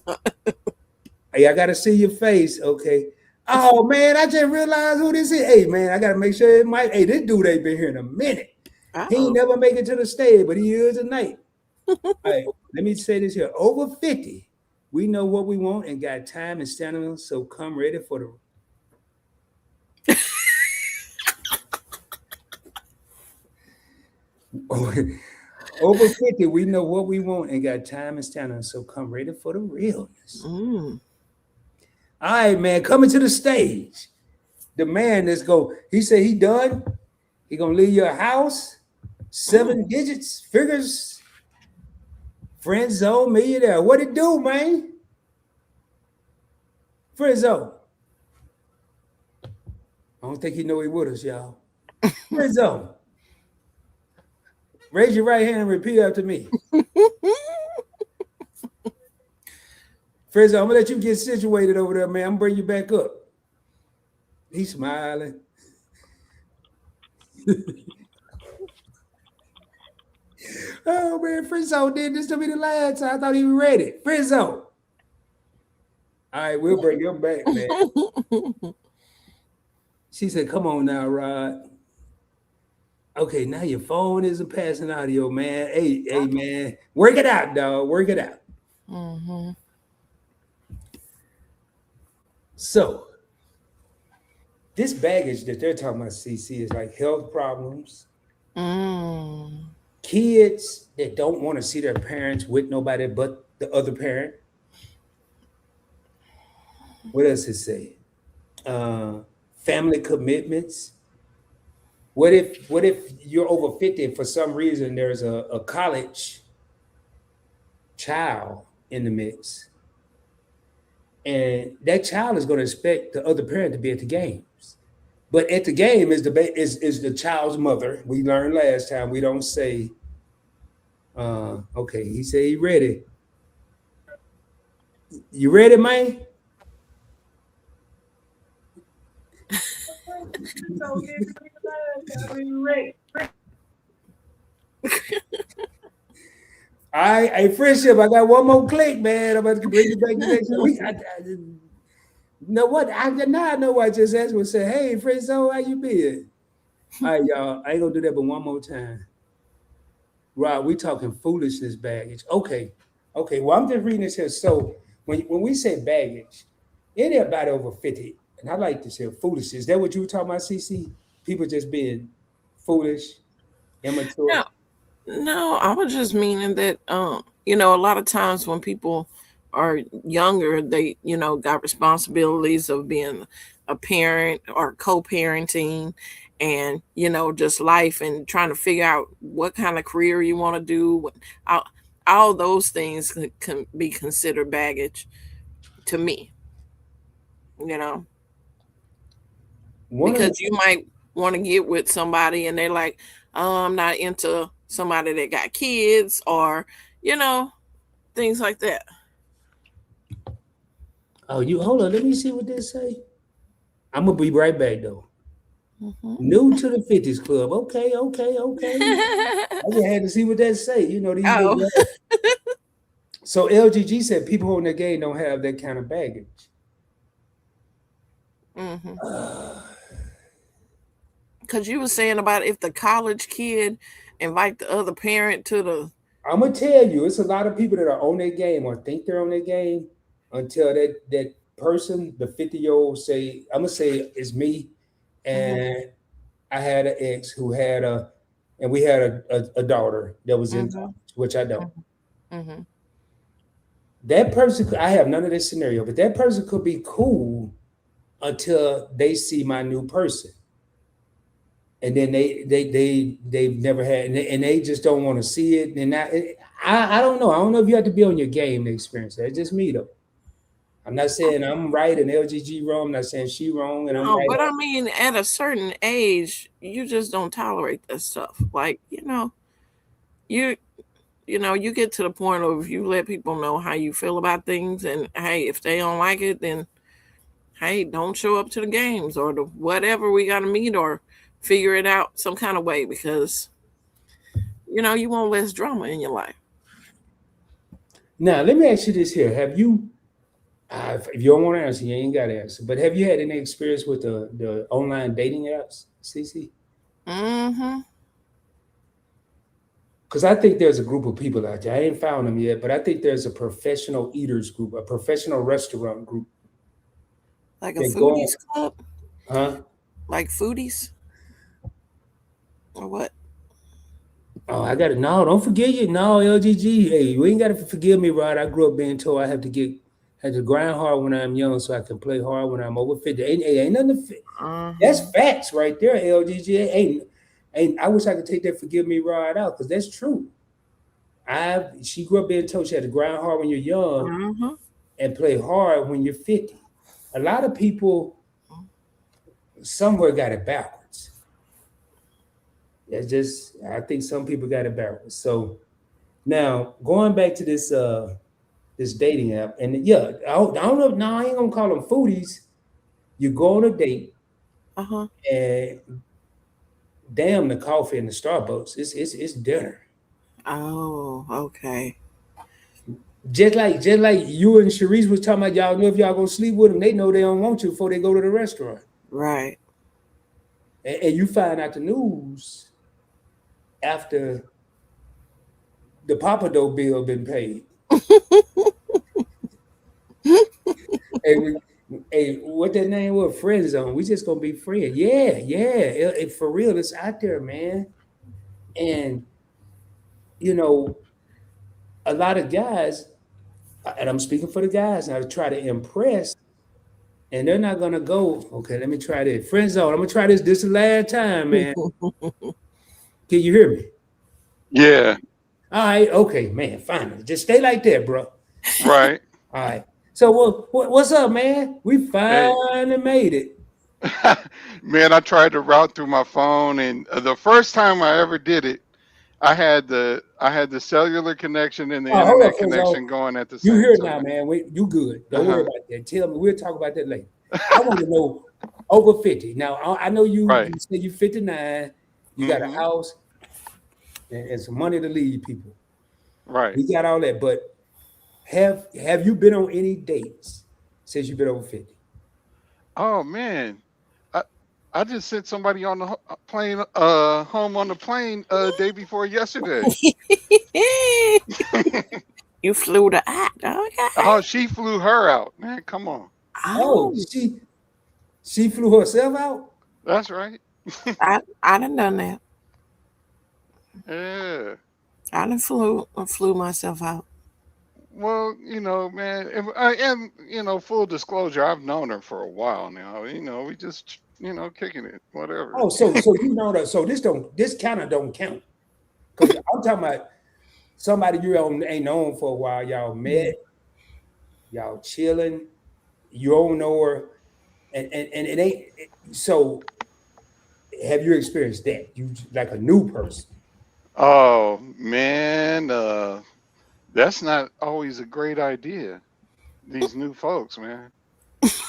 Hey, I gotta see your face, okay? Oh man, I just realized who this is. Hey man, I gotta make sure it might. Hey, this dude ain't been here in a minute. He ain't Oh. never make it to the stage, but he is tonight. All right, let me say this here. Over 50, we know what we want and got time and stamina, so come ready for the over 50, we know what we want and got time and stamina, so come ready for the realness. Mm. All right, man, coming to the stage. The man that's he said he done. He gonna leave your house, Mm. 7 digits, figures, friend zone, millionaire. What it do, man? Friend zone. I don't think he know he with us, y'all. Friend zone. Raise your right hand and repeat after me. Friend zone, I'm gonna let you get situated over there, man. I'm gonna bring you back up. He's smiling. Oh man, Frizzo did this to me the last time. I thought he was ready. Frizzo. All right, we'll bring him back, man. She said, "Come on now, Rod. Okay, now your phone isn't passing audio, man. Hey, man, work it out, dog. Work it out." Mm-hmm. So this baggage that they're talking about, CC, is like health problems, Mm. kids that don't want to see their parents with nobody but the other parent. What else it say? Uh, Family commitments. What if you're over 50 and for some reason there's a college child in the mix, and that child is going to expect the other parent to be at the games. But at the game is the child's mother. We learned last time we don't say, okay, he said he ready. You ready, man? I friendship. I got one more click, man. I'm about to bring you back to next week. You know what? Now I know why I just asked and say, "Hey, friend, so how you been?" All right, y'all. I ain't gonna do that, but one more time. Rob, we talking foolishness baggage. Okay. Well, I'm just reading this here. So when we say baggage, anybody over 50, and I like to say foolishness. Is that what you were talking about, CC? People just being foolish, immature. No, no, I was just meaning that a lot of times when people are younger, they, got responsibilities of being a parent or co-parenting and, just life and trying to figure out what kind of career you want to do. All, all those things can be considered baggage to me, you know, One of the because you might want to get with somebody and they're like, oh, I'm not into somebody that got kids or, you know, things like that. Oh, you hold on. Let me see what they say. I'm gonna be right back though. Mhm. New to the 50s club. Okay. I just had to see what that say. You know, these little Oh. guys. So LGG said people on the game don't have that kind of baggage. Mhm. Uh, Cause you were saying about if the college kid invite the other parent to the. I'm gonna tell you, it's a lot of people that are on their game or think they're on their game until that person, the 50-year-old, say, I'm gonna say it's me, Mhm. and I had an ex who had and we had a daughter that was in Mhm. college, which I don't. Mhm. Mhm. That person, I have none of this scenario, but that person could be cool until they see my new person, and then they've never had, and they just don't want to see it. And I don't know. I don't know if you have to be on your game to experience that. It's just me though. I'm not saying I'm right and LGG wrong. I'm not saying she wrong and I'm No, right. but I mean, at a certain age, you just don't tolerate that stuff. Like, you you get to the point of you let people know how you feel about things, and hey, if they don't like it, then hey, don't show up to the games or the whatever we got to meet or figure it out some kind of way because you want less drama in your life. Now let me ask you this here: Have you? If you don't want to answer, you ain't got to answer. But have you had any experience with the online dating apps, CC? Mm-hmm. Because I think there's a group of people out there. I ain't found them yet, but I think there's a professional eaters group, a professional restaurant group Like a that go, foodies club, huh? like foodies or what? Oh, I got it. No, don't forget you. No, LGG. Hey, you ain't got to forgive me, Rod. I grew up being told I have to had to grind hard when I'm young so I can play hard when I'm over 50. Ain't nothing to, that's Uh-huh. facts right there, LGG. Ain't I wish I could take that forgive me, Rod out because that's true. She grew up being told she had to grind hard when you're young Uh-huh. and play hard when you're 50. A lot of people somewhere got it backwards. That's just I think some people got it backwards. So now going back to this dating app, and yeah, I don't know. No, I ain't gonna call them foodies. You go on a date, Uh-huh. and damn, the coffee and the Starbucks, it's dinner. Oh, okay. Just like you and Sharice was talking about, y'all know if y'all gonna sleep with them, they know they don't want you before they go to the restaurant. Right. and you find out the news after the Papa Dough bill been paid. Hey, hey, what that name was? Friend zone. We just gonna be friends. Yeah, yeah. For real, it's out there, man. And you know, a lot of guys, and I'm speaking for the guys now, to try to impress, and they're not gonna go. Okay, let me try this. Friend zone. I'm gonna try this. This is the last time, man. Can you hear me? Yeah, All right. Okay, man. Finally, just stay like that, bro. right. All right. So what's up, man? We Hey, finally made it. man, I tried to route through my phone, and the first time I ever did it, I had the cellular connection and the Oh, hold up, internet friend zone. connection going at the You same here now, time. man. Wait, you good. Don't worry Uh-huh. about that. Tell me. We'll talk about that later. I want to know over 50. Now, I know you Right. say you 59, you got a Mm-hmm. house and some money to leave people. Right. We got all that, but have you been on any dates since you've been over 50? Oh man, I I just sent somebody on the plane, home on the plane, day before yesterday. You flew the act. Okay. Oh, she flew her out, man. Come on. Oh, Oh, she flew herself out? That's right. I done done that. Yeah. I done flew myself out. Well, man, and full disclosure, I've known her for a while now. We just, kicking it, whatever. Oh, so you know that. So this kind of don't count. Because I'm talking about somebody you ain't known for a while. Y'all met, y'all chilling, you don't know her, and it ain't so have you experienced that? You like a new person. Oh man, that's not always a great idea. These new folks, man.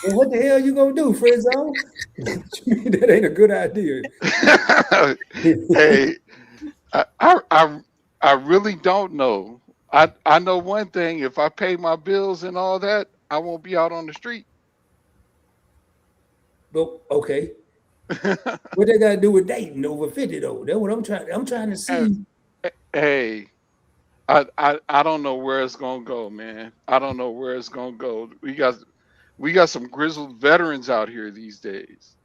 Well, what the hell you gonna do, friend zone? That ain't a good idea. Hey, I really don't know. I know one thing. If I pay my bills and all that, I won't be out on the street. But okay, what they got to do with dating over 50 though? That's what I'm trying to Uh, see. hey, I don't know where it's gonna go, man. I don't know where it's gonna go. We got some grizzled veterans out here these days.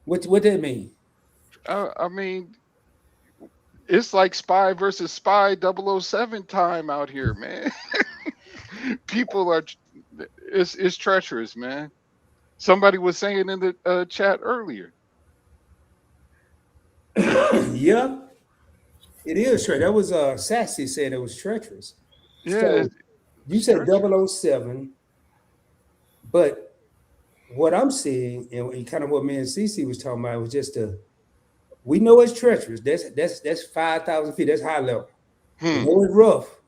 What that mean? I mean, it's like spy versus spy 007 time out here, man. People are it's treacherous, man. Somebody was saying in the chat earlier. Yeah, it is true. That was Sassy said it was treacherous. Yeah, So you it's said treacherous. 007, but what I'm seeing and kind of what me and Cece was talking about was just we know it's treacherous. That's 5,000 feet. That's high level. We Hmm. know it's rough,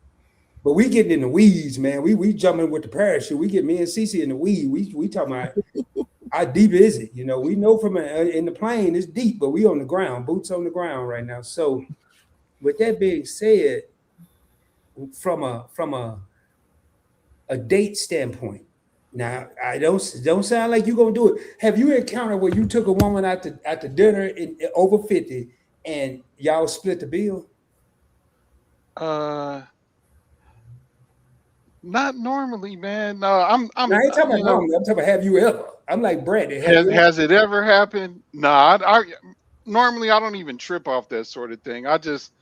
but we getting in the weeds, man. We jumping with the parachute. We get me and Cece in the weed. We talking about how deep is it? We know from in the plane it's deep, but we on the ground, boots on the ground right now. So with that being said, from a date standpoint, now I don't sound like you're gonna do it. Have you encountered where you took a woman out to dinner over 50 and y'all split the bill? Uh, Not normally, man. No, Now I ain't talking about you know, normally. I'm talking about have you ever? I'm like Brandon. Have has you ever? has it ever happened? No, normally I don't even trip off that sort of thing. I just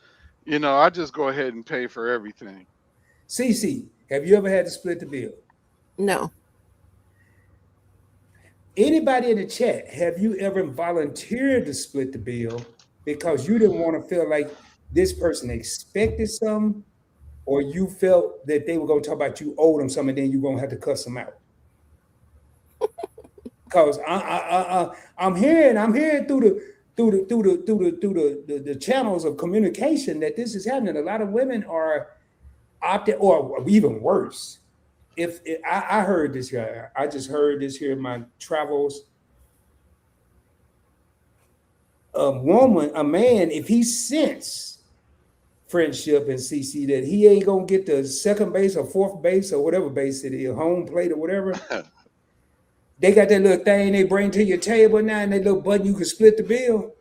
go ahead and pay for everything. CC, have you ever had to split the bill? No. Anybody in the chat, have you ever volunteered to split the bill because you didn't want to feel like this person expected something, or you felt that they were going to talk about you owed them something, and then you're going to have to cuss them out? Because I'm hearing through the channels of communication that this is happening. A lot of women are opted, or even worse. If I heard this here, I just heard this here in my travels. A man, if he sense friendship and CC that he ain't gonna get the second base or fourth base or whatever base it is, home plate or whatever, they got that little thing they bring to your table now, and that little button you can split the bill.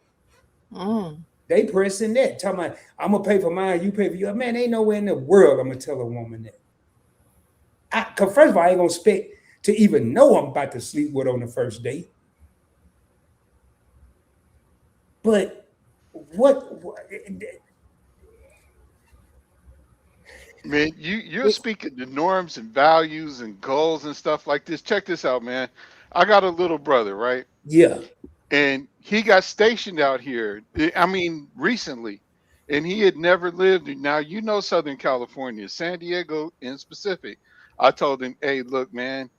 Mm. They pressing that, talking about I'm gonna pay for mine, you pay for yours. Man, ain't nowhere in the world I'm gonna tell a woman that. Cause first of all, I ain't gonna expect to even know I'm about to sleep with on the first date. But what Man, you're speaking the norms and values and goals and stuff like this. Check this out, man. I got a little brother, right? yeah, And he got stationed out here. I mean, recently, and he had never lived. Now you know Southern California, San Diego in specific. I told him, "Hey, look, man,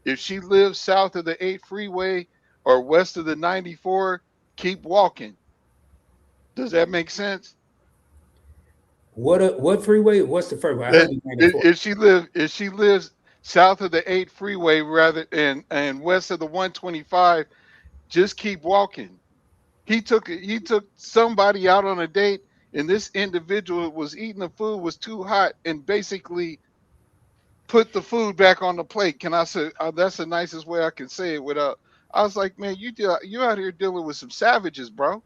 if she lives south of the 8 freeway or west of the 94, keep walking." Does that make sense? what freeway? What's the first one? I That heard the 94. if she lives south of the 8 freeway rather and west of the 125, just keep walking. He took somebody out on a date, and this individual was eating the food was too hot and basically put the food back on the plate. Can I say that's the nicest way I can say it without? I was like, man, you out here dealing with some savages, bro.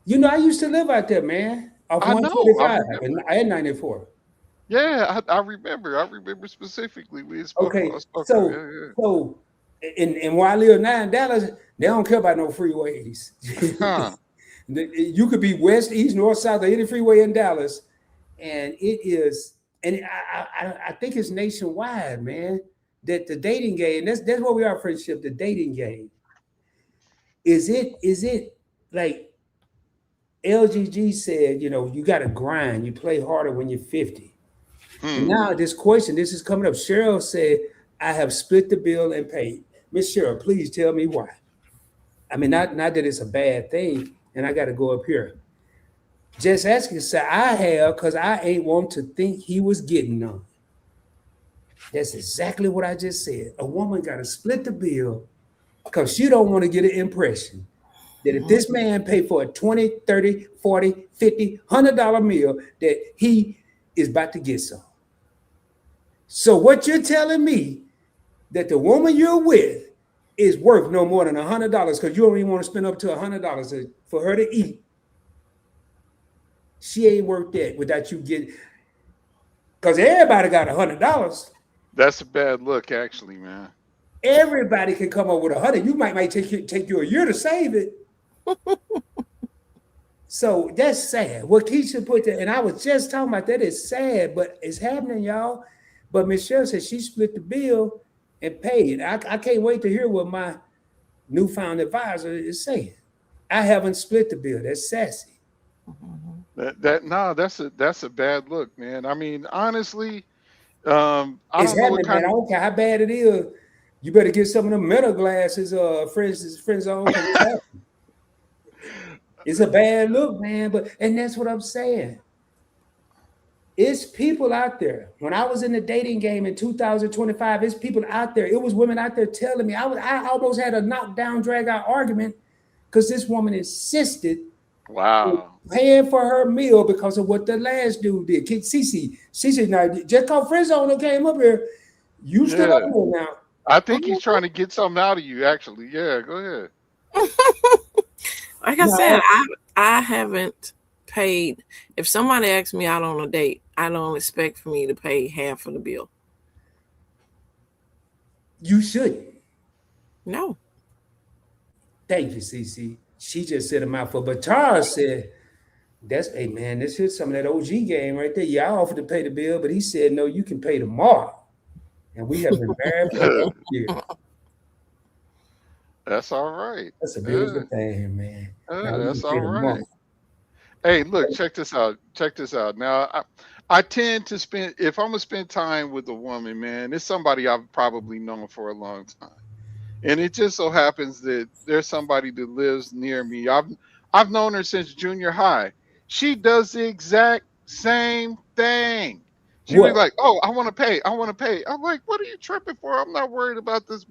You know, I used to live out there, man, off I know. I 125 and remember. I had 94. Yeah, I remember. I remember specifically we had Okay, spoke of. so Yeah, so in where I live now in Dallas, they don't care about no freeways. yeah. Huh. You could be west, east, north, south of any freeway in Dallas, and it is, and I think it's nationwide, man. That the dating game, that's what we are, friendship. The dating game is it like LGG said, you know, you got to grind. You play harder when you're 50. And Hmm. now this is coming up. Cheryl said, I have split the bill and paid. Miss Cheryl, please tell me why. I mean, not that it's a bad thing, and I got to go up here. Just asking, say I have, because I ain't want to think he was getting none. That's exactly what I just said. A woman got to split the bill because she don't want to get an impression that if this man pay for a 20, 30, 40, 50, $100 meal, that he is about to get some. So what you're telling me that the woman you're with is worth no more than $100 because you don't even want to spend up to $100 for her to eat. She ain't worth that without you getting, because everybody got $100. That's a bad look, actually, man. Everybody can come up with 100. You might take you a year to save it. So that's sad. What Keisha put there, and I was just talking about that is sad, but it's happening, y'all. But Michelle said she split the bill and paid. I can't wait to hear what my newfound advisor is saying. I haven't split the bill. That's sassy. That's a bad look, man. I mean, honestly, I It's don't know what happening, man. kind I of don't care how bad it is. You better get some of them metal glasses, friends on, because it's happening. It's a bad look, man. And that's what I'm saying. It's people out there. When I was in the dating game in 2025, it's people out there. It was women out there telling me. I almost had a knockdown, drag out argument because this woman insisted on wow. paying for her meal because of what the last dude did. Cece, now just cause friend zone came up here, you still up Yeah. here now. I think he's trying to get something out of you, actually. Yeah, go ahead. Like I said, No, I haven't paid. If somebody asks me out on a date, I don't expect for me to pay half of the bill. you shouldn't. No. Thank you, Cece. She just said a mouthful. But Tara said, that's, hey man, this is some of that OG game right there. Yeah, I offered to pay the bill, but he said, no, you can pay tomorrow. And we have been married for 8 years. That's all right. That's a beautiful thing, man. Now we can That's pay all right. tomorrow. Hey, look, check this out. Check this out. Now, I tend to spend if I'm gonna spend time with a woman, man, it's somebody I've probably known for a long time. And it just so happens that there's somebody that lives near me. I've known her since junior high. She does the exact same thing. She be What? like, "Oh, I want to pay. I want to pay." I'm like, "What are you tripping for? I'm not worried about this."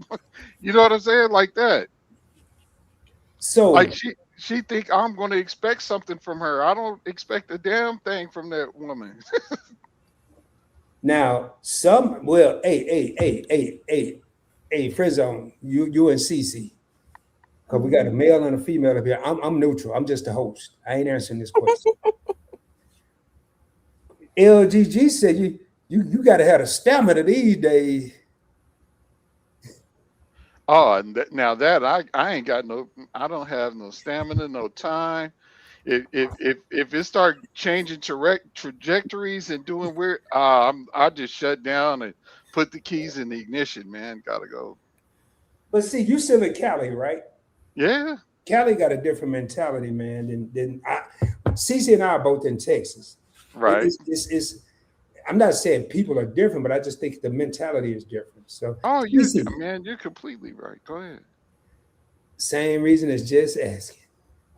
You know what I'm saying? Like that. Like So she think I'm going to expect something from her. I don't expect a damn thing from that woman. now hey, Frizzone, you and Cece. because we got a male and a female up here. I'm neutral. I'm just the host. I ain't answering this question. LGG said you got to have a stamina these days. Oh, and now that I ain't got no, I don't have no stamina, no time. If it start changing trajectories and doing weird, I just shut down and put the keys in the ignition. Man, gotta go. But see, you still in Cali, right? Yeah, Cali got a different mentality, man. Than I. Cece and I are both in Texas. right. It's I'm not saying people are different, but I just think the mentality is different. So, Oh, Cece, man, you're completely right. Go ahead. same reason as just asking.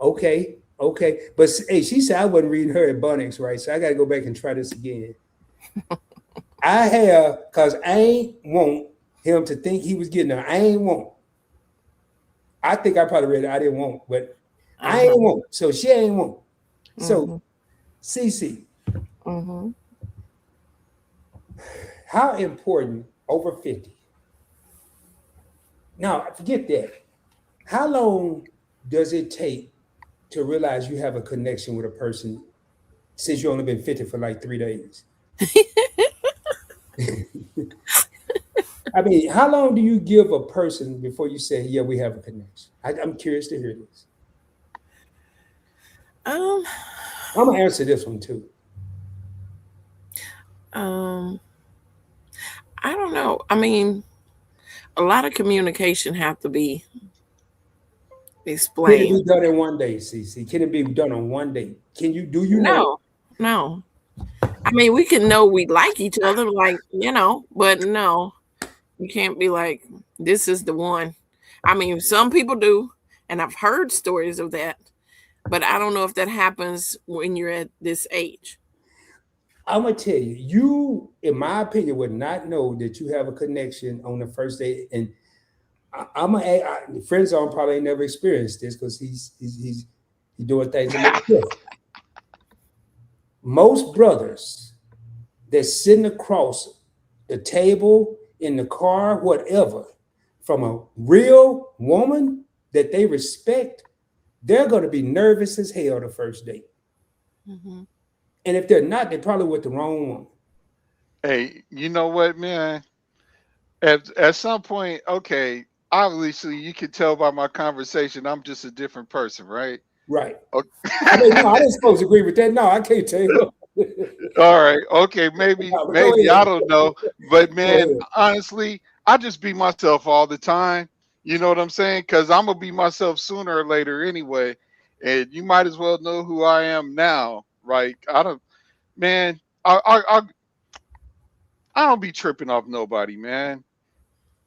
Okay, okay. But hey, she said I wasn't reading her at Bunnings, right? So I got to go back and try this again. I have, because I ain't want him to think he was getting her. I ain't want. I think I probably read it. I didn't want, but I ain't want. So she ain't want. So, Cece, how important over 50? Now, forget that. How long does it take to realize you have a connection with a person since you only been 50 for like 3 days? I mean, how long do you give a person before you say, yeah, we have a connection? I'm curious to hear this. Um, I'm gonna answer this one too. um, I don't know. I mean, a lot of communication have to be Can it explained. be done in one day, CC? Can it be done on one day? Can you do you know? No. I mean, we can know we like each other, like, but no, you can't be like, this is the one. I mean, some people do, and I've heard stories of that, but I don't know if that happens when you're at this age. I'm gonna tell you, you, in my opinion, would not know that you have a connection on the first day. And friends on probably ain't never experienced this because he's doing things a little different. Most brothers that's sitting across the table, in the car, whatever, from a real woman that they respect, they're going to be nervous as hell the first date. Mm-hmm. And if they're not, they're probably with the wrong woman. Hey, you know what, man? At some point, okay, obviously you can tell by my conversation, I'm just a different person, right? Right. Okay. I mean, no, I didn't supposed to agree with that. No, I can't tell you. All right. Okay. Maybe, No, but go maybe ahead. I don't know. But Go man, ahead. honestly, I just be myself all the time. You know what I'm saying? Because I'm gonna be myself sooner or later anyway. And you might as well know who I am now. Right. I don't, man. I don't be tripping off nobody, man.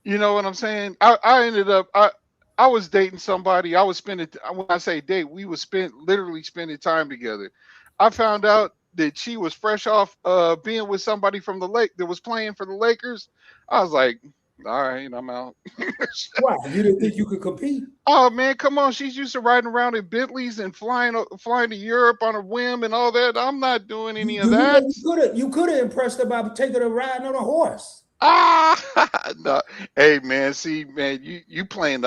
You know what I'm saying? I ended up I was dating somebody. I was spending, when I say date, we was literally spending time together. I found out that she was fresh off being with somebody from the lake that was playing for the Lakers. I was like, all right, I'm out. Why? You didn't think you could compete? Oh man, come on. She's used to riding around in Bentleys and flying to Europe on a whim and all that. I'm not doing any of Do you know that. you could have impressed her by taking a ride on a horse? Ah, no. Hey man, see man, you playing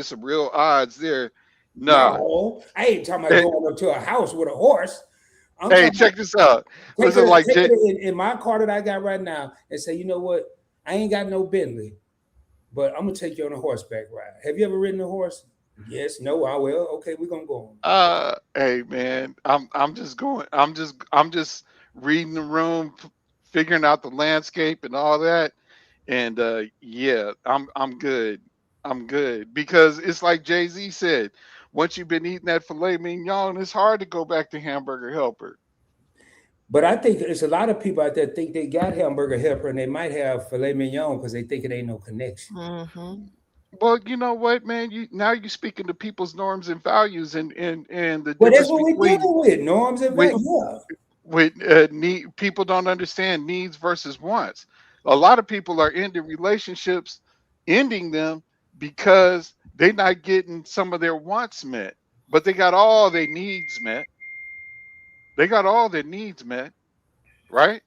some real odds there. No. No, I ain't talking about Hey, going up to a house with a horse. I'm hey, talking about check this out. take Was it her, like take J? her in my car that I got right now and say, you know what? I ain't got no Bentley, but I'm gonna take you on a horseback ride. Have you ever ridden a horse? Yes, no, I will. Okay, we're gonna go on. Hey man, I'm just going. I'm just reading the room, figuring out the landscape and all that. And yeah, I'm good. I'm good because it's like Jay Z said. Once you've been eating that filet mignon, it's hard to go back to hamburger helper. But I think there's a lot of people out there think they got hamburger helper and they might have filet mignon because they think it ain't no connection. Mm-hmm. Well, you know what, man? You speaking to people's norms and values, and the Well, that's difference what we're dealing between with. Norms and with values. Yeah. need people don't understand needs versus wants. A lot of people are into relationships, ending them because they're not getting some of their wants met, but they got all their needs met. They got all their needs met, right?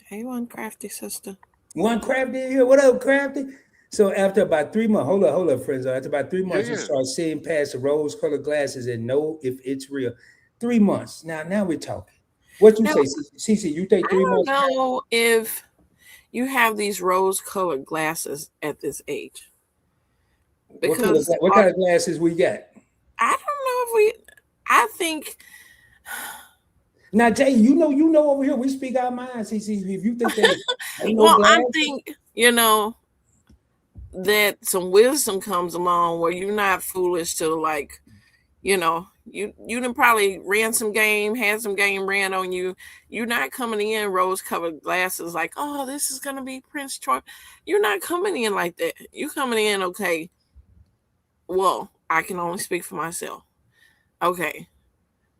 Hey, one crafty sister. One crafty in here. What up, crafty? So after about 3 months, hold up, friends. After about three Yeah, months, you yeah. start seeing past the rose-colored glasses and know if it's real. 3 months. Now we're talking. What you Now, say, Cece? You think I 3 months? don't know if you have these rose-colored glasses at this age because What kind of glasses we got? I don't know if we. I think. Now, Jay, you know over here we speak our minds. Cece, if you think that ain't no Well, I glass, think that some wisdom comes along where you're not foolish to like you done probably ran some game, had some game ran on you. You're not coming in rose colored glasses like, oh, this is gonna be Prince Troy. You're not coming in like that. You coming in, okay, well, I can only speak for myself. Okay,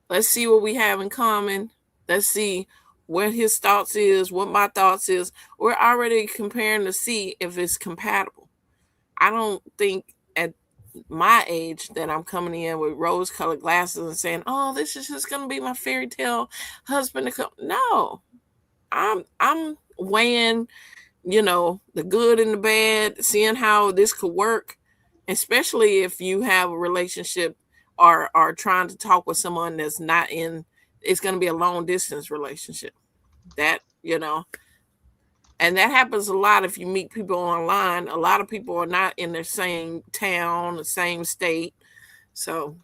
let's see what we have in common. Let's see what his thoughts is, what my thoughts is. We're already comparing to see if it's compatible. I don't think at my age that I'm coming in with rose colored glasses and saying, "Oh, this is just gonna be my fairy tale husband." No, I'm weighing, the good and the bad, seeing how this could work, especially if you have a relationship or are trying to talk with someone that's not in. It's going to be a long distance relationship. That and that happens a lot if you meet people online. A lot of people are not in the same town, the same state. So,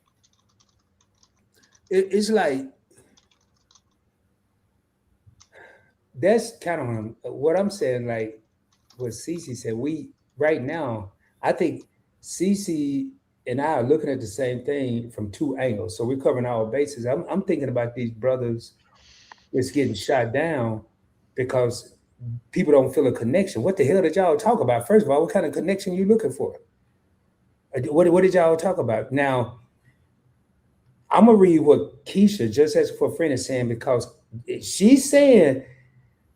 it's like that's kind of what I'm saying. Like what Cece said, we right now, I think Cece and I are looking at the same thing from two angles. So we're covering our bases. I'm thinking about these brothers that's getting shot down because people don't feel a connection. What the hell did y'all talk about? First of all, what kind of connection you looking for? What did y'all talk about? Now, I'm gonna read what Keisha just asked for a friend is saying because she's saying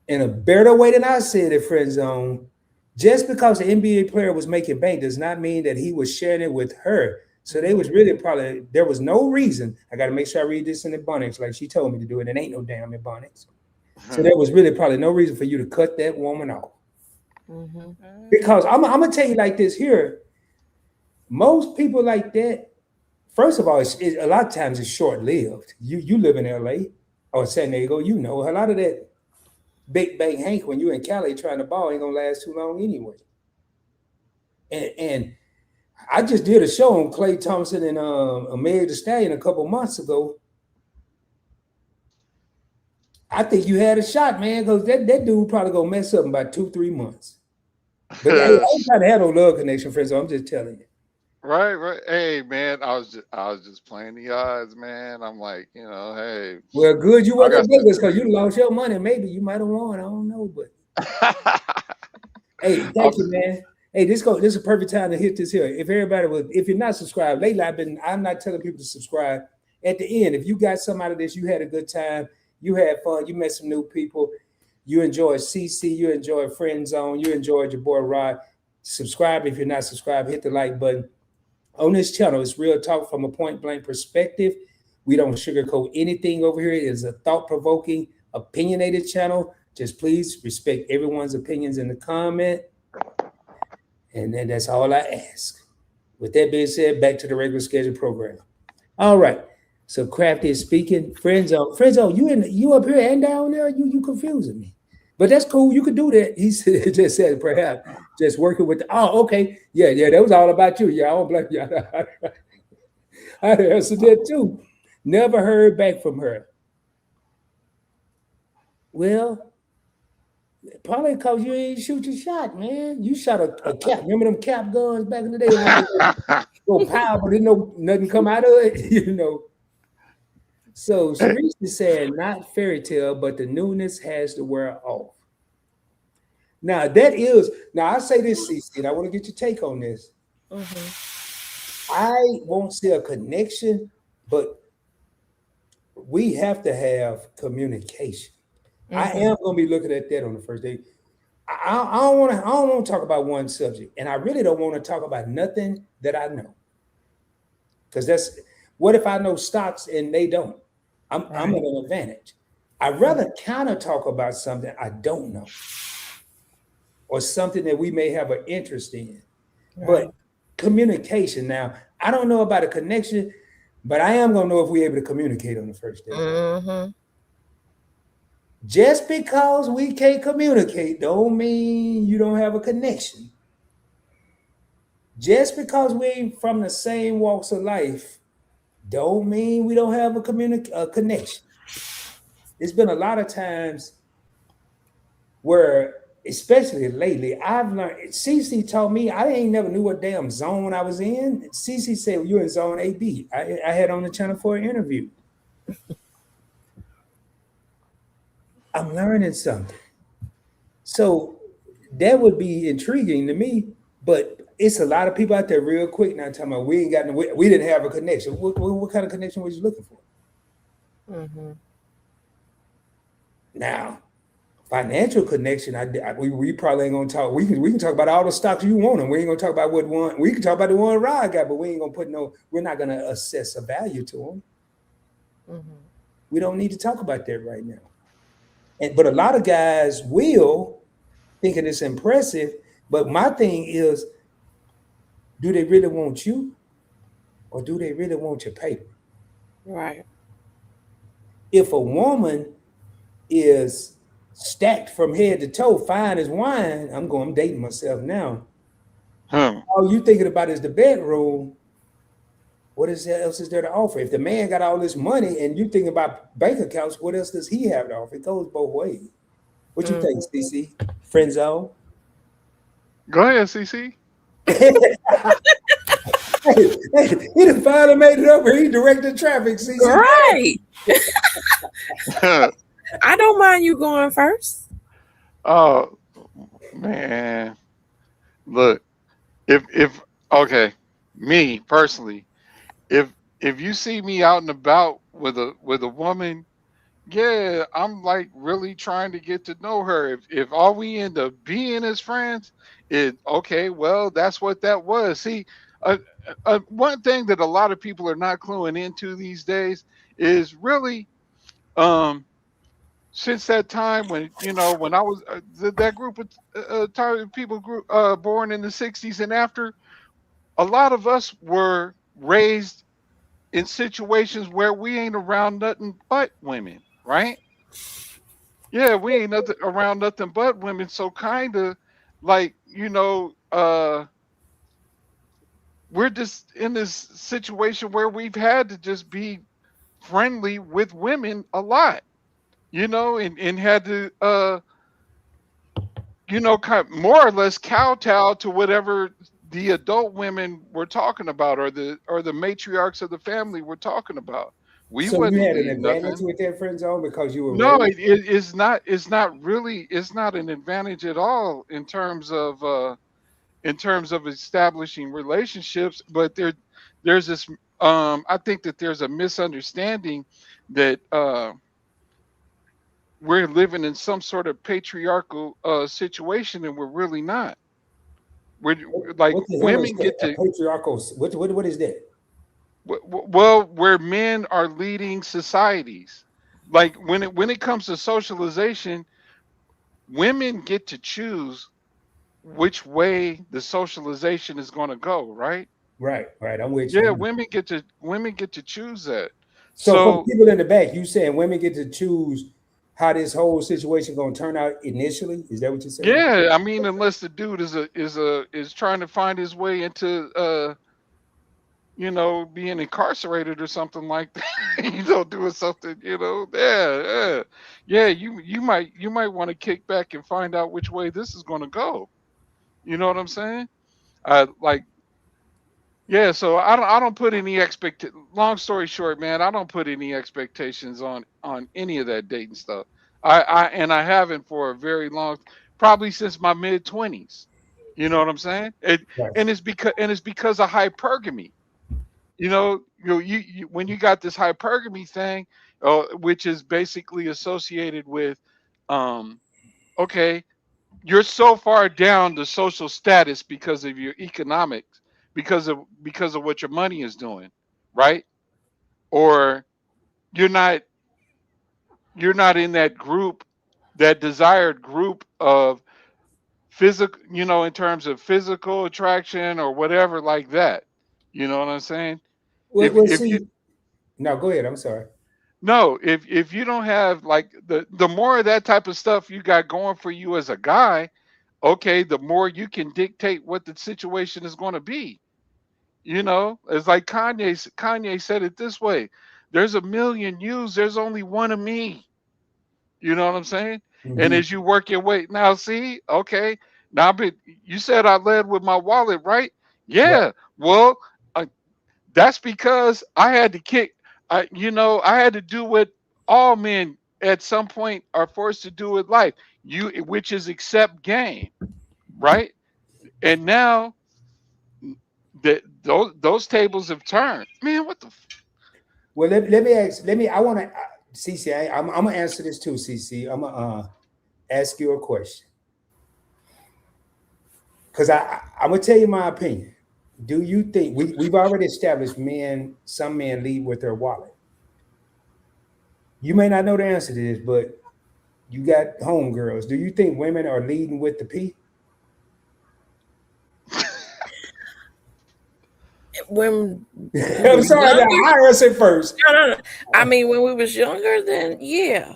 in a better way than I said it, friend zone. Just because the NBA player was making bank does not mean that he was sharing it with her. So they was really probably there was no reason. I got to make sure I read this in Ebonics like she told me to do it. It ain't no damn Ebonics. So there was really probably no reason for you to cut that woman off. mhm. Because I'm gonna tell you like this here. Most people like that. First of all, a lot of times it's short lived. You live in LA or San Diego, you know a lot of that big bang Hank when you're in Cali trying to ball ain't gonna last too long anyway. And I just did a show on Clay Thompson and Meg Thee Stallion a couple months ago. I think you had a shot, man, because that dude probably gonna mess up in about 2-3 months. But hey, I ain't trying to have no love connection, friends. So I'm just telling you. Right, right. Hey, man, I was just playing the odds, man. I'm like, hey, Well, good you I were got at something Vegas for because you. you lost your money. Maybe you might have won. I don't know, but hey, I'm, thank you, man. Hey, this is a perfect time to hit this here. If you're not subscribed, lately I'm not telling people to subscribe. At the end, if you got some out of this, you had a good time, you had fun, you met some new people, you enjoyed CC, you enjoyed Friend Zone, you enjoyed your boy Rod. Subscribe if you're not subscribed, hit the like button. On this channel, it's real talk from a point blank perspective. We don't sugarcoat anything over here. It is a thought provoking, opinionated channel. Just please respect everyone's opinions in the comment. And then that's all I ask. With that being said, back to the regular scheduled program. All right. So Crafty is speaking. Friend zone, you up here and down there? You confusing me. But that's cool. You could do that. He said, just said perhaps just working with okay. Yeah, that was all about you. Yeah, I don't blame you. I answered that too. Never heard back from her. Well, probably because you ain't shoot your shot, man. You shot a cap. Remember them cap guns back in the day? Go pow, but didn't know nothing come out of it, So Sharice is saying not fairy tale, but the newness has to wear off. Now I say this, CC, and I want to get your take on this. I won't say a connection, but we have to have communication. I am going to be looking at that on the first day. I don't want to talk about one subject, and I really don't want to talk about nothing that I know, because that's what if I know stocks and they don't. I'm at an advantage. I'd rather kind of talk about something I don't know. or something that we may have an interest in. But Right. communication now, I don't know about a connection, but I am gonna know if we're able to communicate on the first date. Mm-hmm. Just because we can't communicate don't mean you don't have a connection. Just because we ain't from the same walks of life don't mean we don't have a connection. There's been a lot of times where, especially lately, I've learned. Cece told me I ain't never knew what damn zone I was in. Cece said, well, "You're in zone AB." I had on the channel for an interview. I'm learning something. So that would be intriguing to me. But it's a lot of people out there real quick now talking about we ain't got no, we didn't have a connection. What kind of connection was you looking for? Mm-hmm. Now, financial connection, we probably ain't gonna talk. We can talk about all the stocks you want, and we ain't gonna talk about what one. We can talk about the one Rod got, but we ain't gonna put no. We're not gonna assess a value to them. Mm-hmm. We don't need to talk about that right now. But a lot of guys will thinking it's impressive. But my thing is, do they really want you, or do they really want your paper? Right. If a woman is stacked from head to toe, fine as wine, I'm dating myself now. Hmm. All you thinking about is the bedroom. What else is there to offer? If the man got all this money and you thinking about bank accounts, what else does he have to offer? It goes both ways. What you think, Mm-hmm. CC? Friend zone? Go ahead, CC. He done finally made it up here. He directed traffic, CC. Right. I don't mind you going first. Oh man, look, if okay, me personally, if you see me out and about with a woman, yeah, I'm like really trying to get to know her. If all we end up being as friends, it okay, well, that's what that was. See, one thing that a lot of people are not cluing into these days is really um since that time when when I was that group of targeted people group born in the 60s and after, a lot of us were raised in situations where we ain't around nothing but women, right? Yeah, we ain't nothing around nothing but women. So kind of like, we're just in this situation where we've had to just be friendly with women a lot, and had to kind of more or less kowtow to whatever the adult women were talking about, or the matriarchs of the family were talking about. We So you wouldn't had an leave advantage nothing. with that friend zone because you were No, raised. it's not. It's not an advantage at all in terms of establishing relationships. But there's this. I think that there's a misunderstanding that we're living in some sort of patriarchal situation, and we're really not. We're like What the hell is women that? get A to patriarchal? What is that? well, where men are leading societies. Like when it comes to socialization, women get to choose which way the socialization is going to go, right? Right, right. I'm with you. Yeah, women get to choose that. So for the So people in the back, you saying women get to choose how this whole situation gonna turn out initially? Is that what you're saying? yeah, I mean, unless the dude is trying to find his way into being incarcerated or something like that, doing something, yeah. You might want to kick back and find out which way this is going to go. You know what I'm saying? Like, yeah. So I don't put any expect. Long story short, man, I don't put any expectations on any of that dating stuff. I haven't for a very long, probably since my mid 20s. You know what I'm saying? Right. And it's because of hypergamy. When you got this hypergamy thing, which is basically associated with, um, okay, you're so far down the social status because of your economics, because of what your money is doing, right? Or you're not you're not in that group, that desired group of physical, in terms of physical attraction or whatever like that. You know what I'm saying? Well, If well, if you see, no, go ahead. I'm sorry. No, if you don't have like the more of that type of stuff you got going for you as a guy, okay, the more you can dictate what the situation is going to be. It's like Kanye said it this way: "There's a million yous, there's only one of me." You know what I'm saying? And Hmm. as you work your way, now see, okay, now but you said I led with my wallet, right? Right. Yeah. Well, uh, that's because I had to kick. I had to do what all men at some point are forced to do with life. Which is accept game, right? And now that those tables have turned. Man, what the? Well, let me ask. I want to, CC. I'm gonna answer this too, CC. I'm gonna ask you a question because I'm gonna tell you my opinion. Do you think we've already established some men lead with their wallet? You may not know the answer to this, but you got homegirls. Do you think women are leading with the P? When we I'm was sorry, younger, I answer first. no, no, no. I mean, when we was younger, then yeah.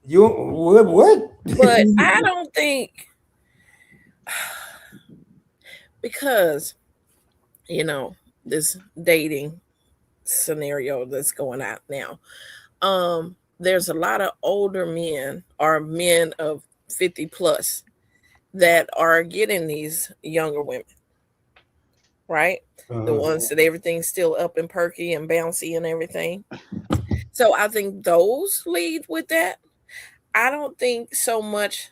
You what? But I don't think because this dating scenario that's going out now. There's a lot of older men or men of 50 plus that are getting these younger women, right? The Uh-huh. ones that everything's still up and perky and bouncy and everything. So I think those lead with that. I don't think so much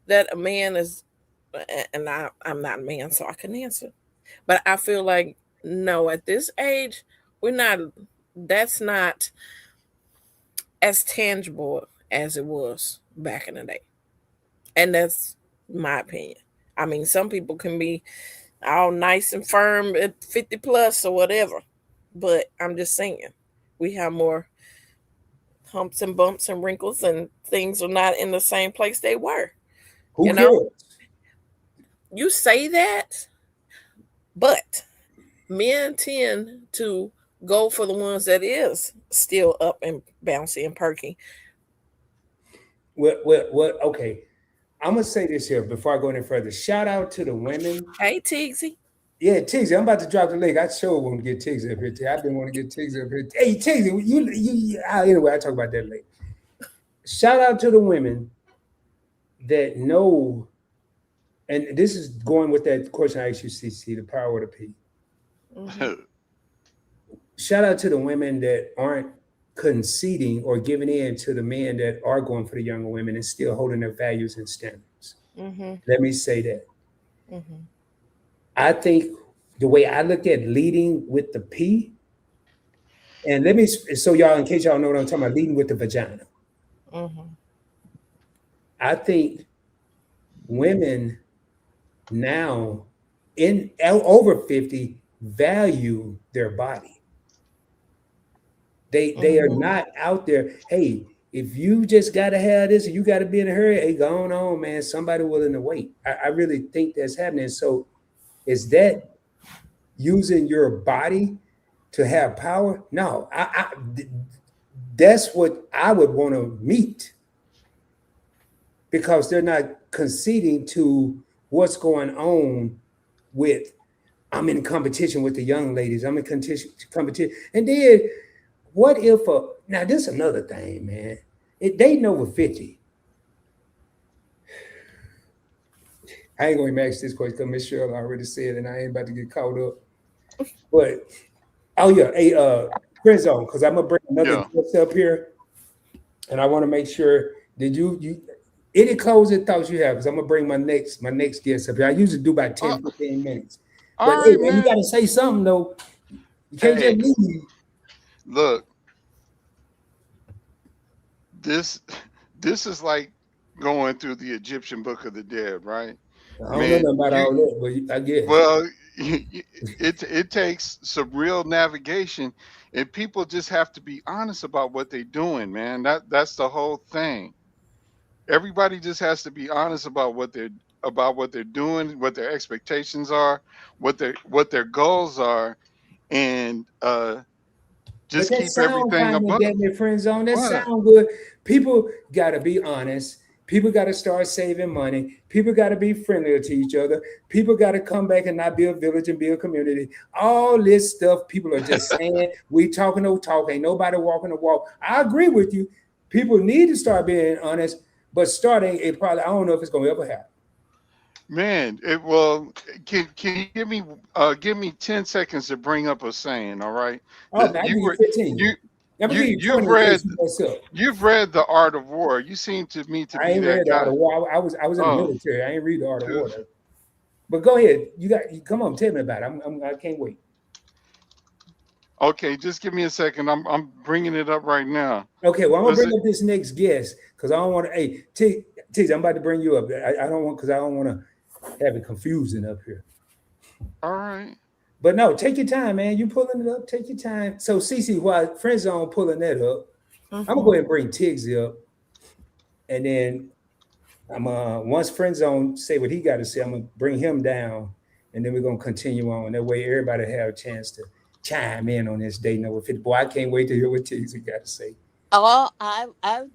that a man is, and I'm not a man, so I can answer. But I feel like no, at this age, we're not. That's not as tangible as it was back in the day, and that's my opinion. I mean, some people can be all nice and firm at 50 plus or whatever, but I'm just saying we have more humps and bumps and wrinkles, and things are not in the same place they were. Who You know, cares? you say that, but men tend to go for the ones that is still up and bouncy and perky. What? Okay, I'm gonna say this here before I go any further. Shout out to the women. Hey, Tigsy. Yeah, Tigsy, I'm about to drop the link. I sure want to get Tigsy up here. I've been wanting to get Tigsy up here. Hey, Tigsy, anyway, I'll talk about that later. Shout out to the women that know, and this is going with that question I asked you, CC, the power of the P. Mm-hmm. Shout out to the women that aren't conceding or giving in to the men that are going for the younger women and still holding their values and standards. Mm-hmm. Let me say that. Mm-hmm. I think the way I look at leading with the P, and let me, so y'all, in case y'all know what I'm talking about, leading with the vagina. Mm-hmm. I think women now in over 50 value their body. They are Mm-hmm. not out there. Hey, if you just gotta have this, you gotta be in a hurry. Hey, go on, man. Somebody willing to wait. I really think that's happening. So is that using your body to have power? No, that's what I would want to meet because they're not conceding to what's going on with. I'm in competition with the young ladies. I'm in competition, and then what if now this is another thing, man. Dating over 50. I ain't gonna even ask this question because Miss Cheryl already said, and I ain't about to get caught up. But oh yeah, hey, friend zone, because I'm gonna bring another Yeah. guest up here, and I want to make sure. Did you any closing thoughts you have? Because I'm gonna bring my next guest up here. I usually do about Uh, 10, 15 minutes. But all hey, right, man, you man. gotta say something though. You can't just Hey, leave. look, this this is like going through the Egyptian Book of the Dead, right? I don't know Man, nothing about you all that, but I guess. well, it takes some real navigation, and people just have to be honest about what they're doing, man. That's the whole thing. Everybody just has to be honest about what they're about what they're doing, what their expectations are, what their goals are, and But just that keep sound everything kind of above. damn near friend zone. That What? sound good. People got to be honest. People got to start saving money. People got to be friendlier to each other. People got to come back and not be a village and be a community. All this stuff, people are just saying. We talking no talk. Ain't nobody walking the walk. I agree with you. People need to start being honest, but starting it probably, I don't know if it's gonna ever happen. Man, can you give me 10 seconds to bring up a saying, all right? Oh, man, I give You you were 15. you I'm gonna give you you've 20 in read case you mess up. you've read The Art of War. You seem to me to I be ain't that read the Art guy. of War. I was in the Oh, military. I ain't read the Art of War phew. though. But go ahead. Come on, tell me about it. I can't wait. Okay, just give me a second. I'm bringing it up right now. Okay, well, I'm gonna Was bring it up this next guest because I don't want to. Hey, T, I'm about to bring you up. I don't want because I don't want to have it confusing up here. all right? But no, take your time, man. You pulling it up. Take your time. So, Cece, while friend zone pulling that up, I'm gonna go ahead and bring Tiggsy up, and then I'm once friend zone say what he got to say, I'm gonna bring him down, and then we're gonna continue on. That way, everybody have a chance to chime in on this day number 50. Boy, I can't wait to hear what Tiggsy got to say. Oh,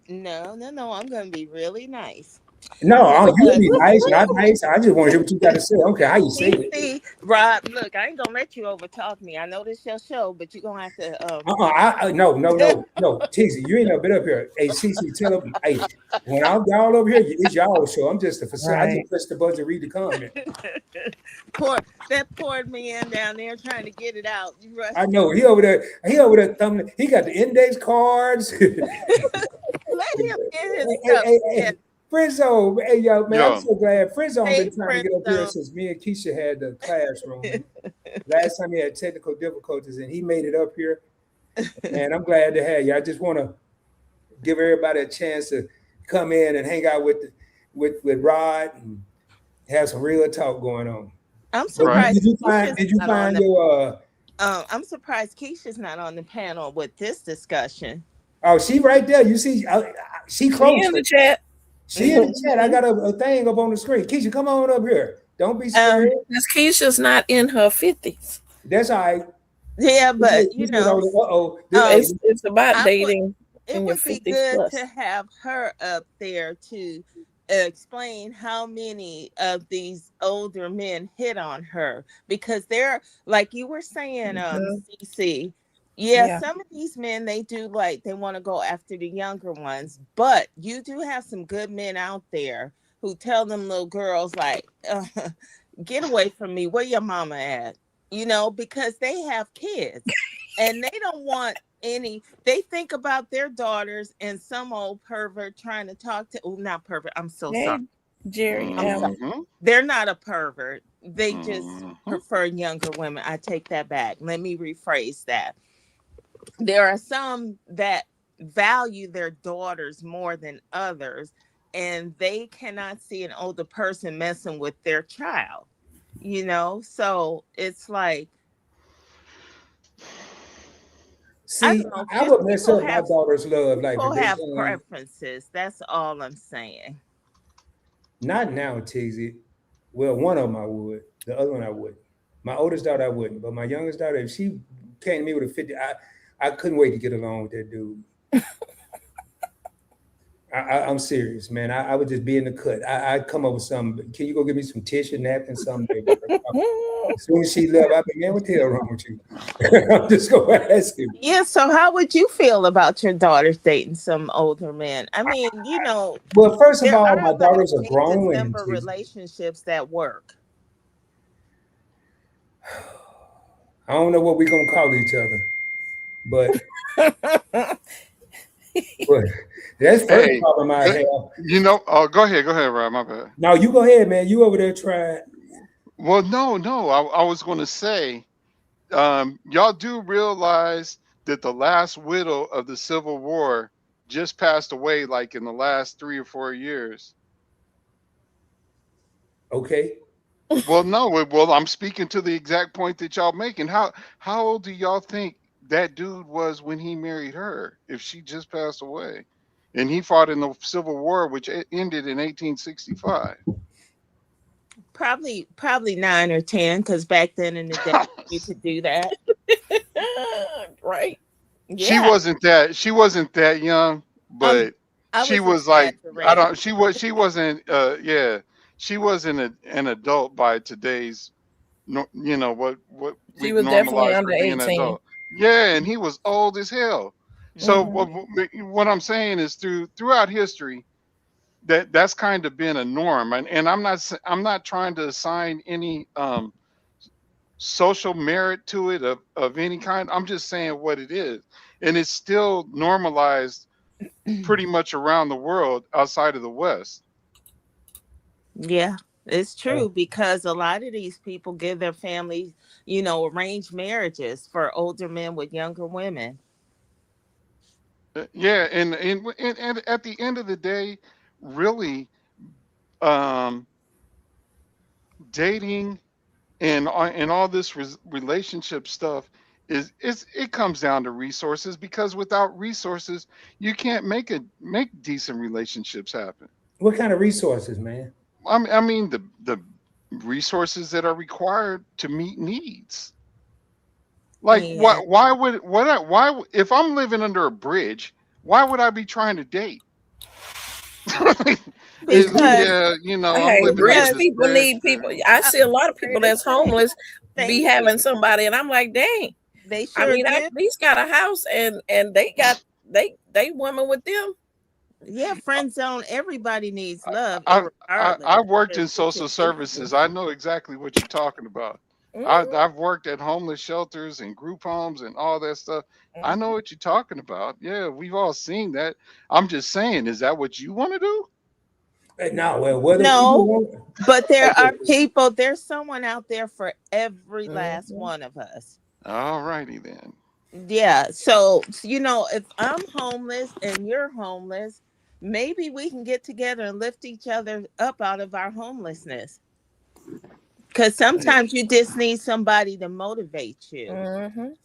no. I'm going to be really nice No, you because be nice, not nice. I just want to hear what you got to say. I don't care how you say it. see, Rob, look, I ain't gonna let you overtalk me. I know this your show, but you're gonna have to No, no, no, no. Tizzy, you ain't never been up here. Hey, Cece, tell them, hey, when I'm y'all over here, it's y'all show. I'm just a facility. I Right. just press the button to read the comment. pour that poured me in down there trying to get it out. You I rusty. know he over there. He over there thumbing. He got the index cards. Let him get his Hey, hey, stuff hey, together. hey, Frizzo, hey, yo, man, I'm Yo, so glad. Frizzo Hey, been trying to friend get up here zone. since me and Keisha had the classroom. And last time he had technical difficulties, and he made it up here. And I'm glad to have you. I just want to give everybody a chance to come in and hang out with Rod and have some real talk going on. I'm But right? surprised Keisha's did you not on find the. your I'm surprised Keisha's not on the panel with this discussion. oh, she right there. You see, she She in closer. the chat. She in the chat. I Mhm. got a thing up on the screen. Keisha, come on up here. Don't be scared. Um, Miss Keisha's not in her 50s. That's all right. yeah, but This is on the uh-oh. um, It's about I would. dating It in your would be 50s good to plus. have her up there to explain how many of these older men hit on her because they're like you were saying, Mhm. CC. Yeah, Yeah. some of these men they do like they want to go after the younger ones, but you do have some good men out there who tell them little girls like, "Get away from me. Where your mama at?" Because they have kids and they don't want any they think about their daughters and some old pervert trying to talk to not pervert, I'm so sorry. Hey, Jerry I'm sorry. Allen. Mm-hmm. They're not a pervert. They just Mm-hmm. prefer younger women. I take that back. Let me rephrase that. There are some that value their daughters more than others, and they cannot see an older person messing with their child. So it's like I See, don't know. I Just would mess up my daughter's love life if people they have saying preferences. That's all I'm saying. not now, Tizzy. Well, one of them I would. The other one I wouldn't. My oldest daughter I wouldn't, but my youngest daughter, if she came to me with a 50, I couldn't wait to get along with that dude. I'm serious, man. I would just be in the cut. I'd come up with something. Can you go get me some tissue, napkins, something, baby? As soon as she left, I'd be, man, what the hell wrong with you? I'm just going to ask him. Yeah, so how would you feel about your daughters dating some older men? I mean, Well, first of there all, are my a lot of daughters are age grown and women, number Tizzy. relationships that work. I don't know what we're going to call each other, but, but that's first Hey, problem I uh, have. oh, go ahead, Rob. My bad. Now, you go ahead, man. You over there trying. Well, no. I was going to say, y'all do realize that the last widow of the Civil War just passed away, like in the last 3 or 4 years. Okay. Well, no. Well, I'm speaking to the exact point that y'all making. How old do y'all think that dude was when he married her? If she just passed away, and he fought in the Civil War, which ended in 1865. Probably 9 or 10, because back then in the day you could do that. Right. Yeah, She wasn't that young, um, but I she was was like, I exaggerating. don't she wasn't yeah, she wasn't an adult by today's no, you know what She we've was definitely normalized for under being an 18. adult. Yeah, and he was old as hell. So Hmm. what I'm saying is throughout history that's kind of been a norm, and I'm not trying to assign any social merit to it of any kind. I'm just saying what it is, and it's still normalized pretty much around the world outside of the West. Yeah, it's Uh, true, because a lot of these people give their families, arranged marriages for older men with younger women. Yeah, and at the end of the day, really, um, dating and all this relationship stuff is it comes down to resources, because without resources you can't make decent relationships happen. what kind of resources, man? I mean the resources that are required to meet needs. Like Yeah, if I'm living under a bridge, why would I be trying to date? because Yeah, I'm Hey, living under rich because this people bridge. need people. I uh, see a lot of people Chris, that's homeless be thank you. having somebody, and I'm like, dang. They I sure mean, I do. at least got a house, and they women with them. Yeah, friend zone. Everybody needs love, I've irregardless I've of worked their in social situation. services. I know exactly what you're talking about. Mhm, I've worked at homeless shelters and group homes and all that stuff. I know mhm. what you're talking about. Yeah, we've all seen that. I'm just saying, is that what you want to do? No, well, whether people No, want. but there Okay. are people. There's someone out there for every last Mhm. one of us. All righty then. Yeah. So, if I'm homeless and you're homeless, maybe we can get together and lift each other up out of our homelessness. Because sometimes you just need somebody to motivate you. Mhm.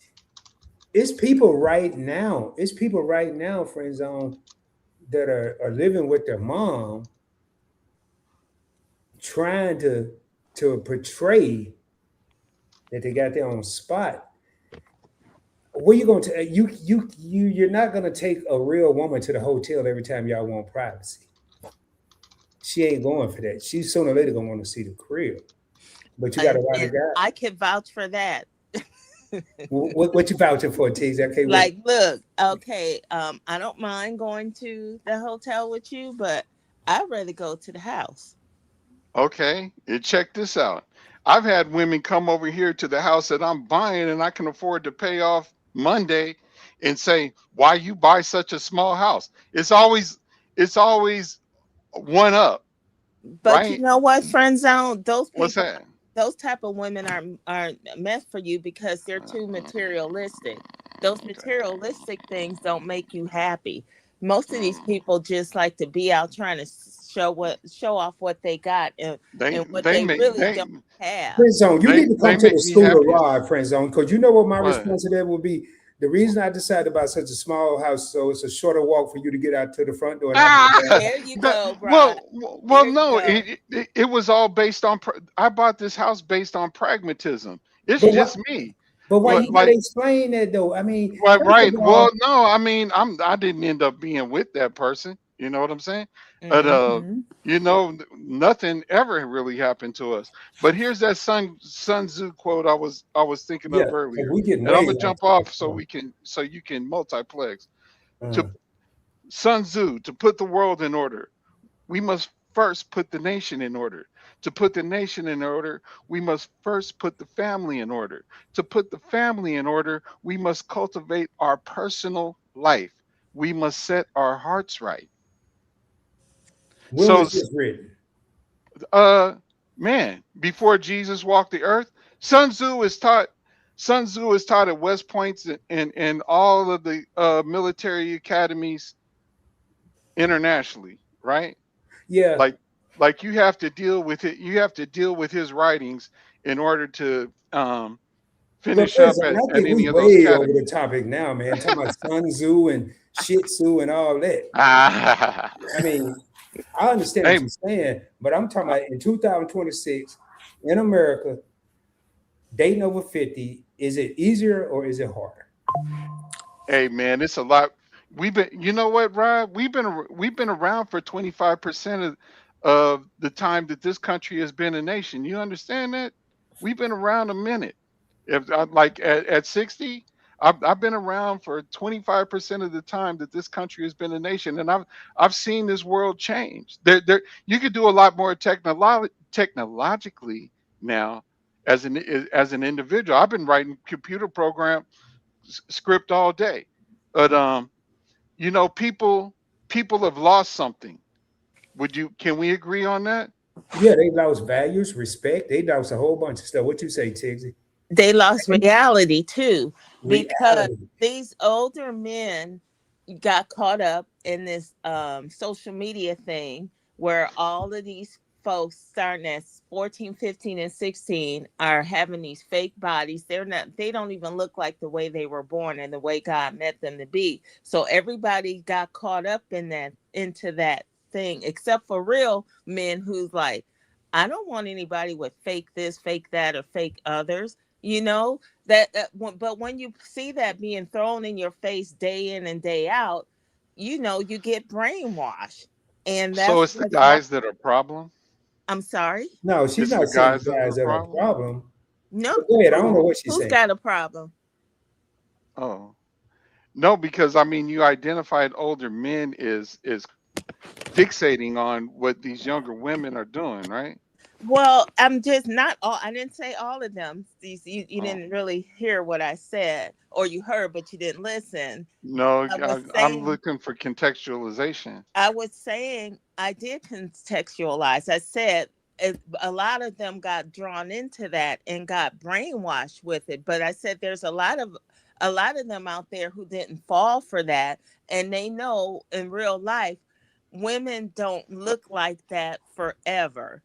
It's people right now. It's people right now, friend zone, that are living with their mom, trying to portray that they got their own spot. Where you going to you're not gonna take a real woman to the hotel every time y'all want privacy. She ain't going for that. She's sooner or later gonna want to see the crib. But you got a lot of And guys. I can vouch for that. What you vouching for, T's? Okay, what? Like, look, okay, I don't mind going to the hotel with you, but I'd rather go to the house. Okay, and check this out. I've had women come over here to the house that I'm buying and I can afford to pay off Monday and say, "Why you buy such a small house?" It's always one up, But you right? know what, friend zone, What's that? those type of women are meant for you because they're too Uh, materialistic. Those okay. materialistic things don't make you happy. Most of these Mm. people just like to be out trying to show off what they got, They and what they they make really they don't have. Friend zone, you need to they come to the make me school of happy. rod, friend zone, because you know what my What? response to that will be. The reason I decided about such a small house, so it's a shorter walk for you to get out to the front door and out to the back. There you go, Rod. Well, There you no, go. it was all based on. I bought this house based on pragmatism. It's But what? just me. But why you gotta Like, explain that though? I mean, right, first of right. Well, all, no, I mean, I didn't end up being with that person. You know what I'm saying? But Hmm. nothing ever really happened to us. But here's that Sun Tzu quote I was thinking yeah, of 'cause earlier, we getting and I'm way gonna off jump off topic. so you can multiplex. To Uh, Sun Tzu, to put the world in order, we must first put the nation in order. To put the nation in order, we must first put the family in order. To put the family in order, we must cultivate our personal life. We must set our hearts right. when So, was this written? uh, man, before Jesus walked the earth, Sun Tzu is taught. Sun Tzu is taught at West Points and all of the military academies internationally, right? Yeah, like you have to deal with it, you have to deal with his writings in order to but finish up Prince, I at think we any of those way over the academies. topic now, man. Talking about Sun Tzu and Shih Tzu and all that. Ah, I mean, I understand what Hey, you're saying, but I'm talking I- about in 2026 in America, dating over 50, is it easier or is it harder? hey, man, it's a lot. You know what, Rob? We've been around for 25% of the time that this country has been a nation. You understand that? We've been around a minute. If I, like at 60, I've been around for 25% of the time that this country has been a nation, and I've seen this world change. You could do a lot more technologically now as an individual. I've been writing computer program script all day, but people have lost something. Can we agree on that? Yeah, they lost values, respect. They lost a whole bunch of stuff. What you say, Tigsy? They lost reality too, because Reality. these older men got caught up in this social media thing where all of these folks starting at 14, 15, and 16 are having these fake bodies. They don't even look like the way they were born and the way God meant them to be. So everybody got caught up in that, into that thing, except for real men who's like, I don't want anybody with fake this, fake that, or fake others. You know but when you see that being thrown in your face day in and day out, you get brainwashed, and So that's it's the what's happening. guys that are problem. I'm sorry. No, she's It's not the saying guys that are guys the that are a problem. problem. No. But go ahead. I don't who, know what she's who's saying. got a problem? Oh no, because I mean you identified older men is fixating on what these younger women are doing, right? Well, I'm just not all. I didn't say all of them. You Oh didn't really hear what I said, or you heard but you didn't listen. no, I was I'm saying looking for contextualization. I did contextualize. I said a lot of them got drawn into that and got brainwashed with it. But I said there's a lot of them out there who didn't fall for that, and they know in real life women don't look like that forever.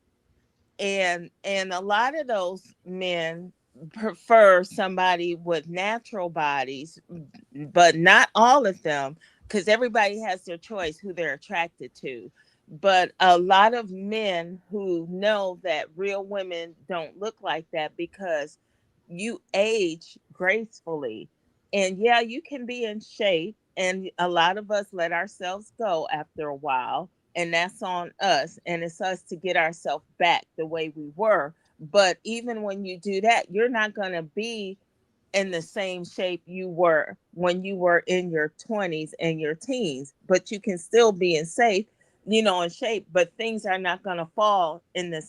And a lot of those men prefer somebody with natural bodies, but not all of them, because everybody has their choice who they're attracted to. But a lot of men who know that real women don't look like that because you age gracefully. And yeah, you can be in shape, and a lot of us let ourselves go after a while, and that's on us, and it's us to get ourselves back the way we were. But even when you do that, you're not going to be in the same shape you were when you were in your 20s and your teens, but you can still be in shape, but things are not going to fall in the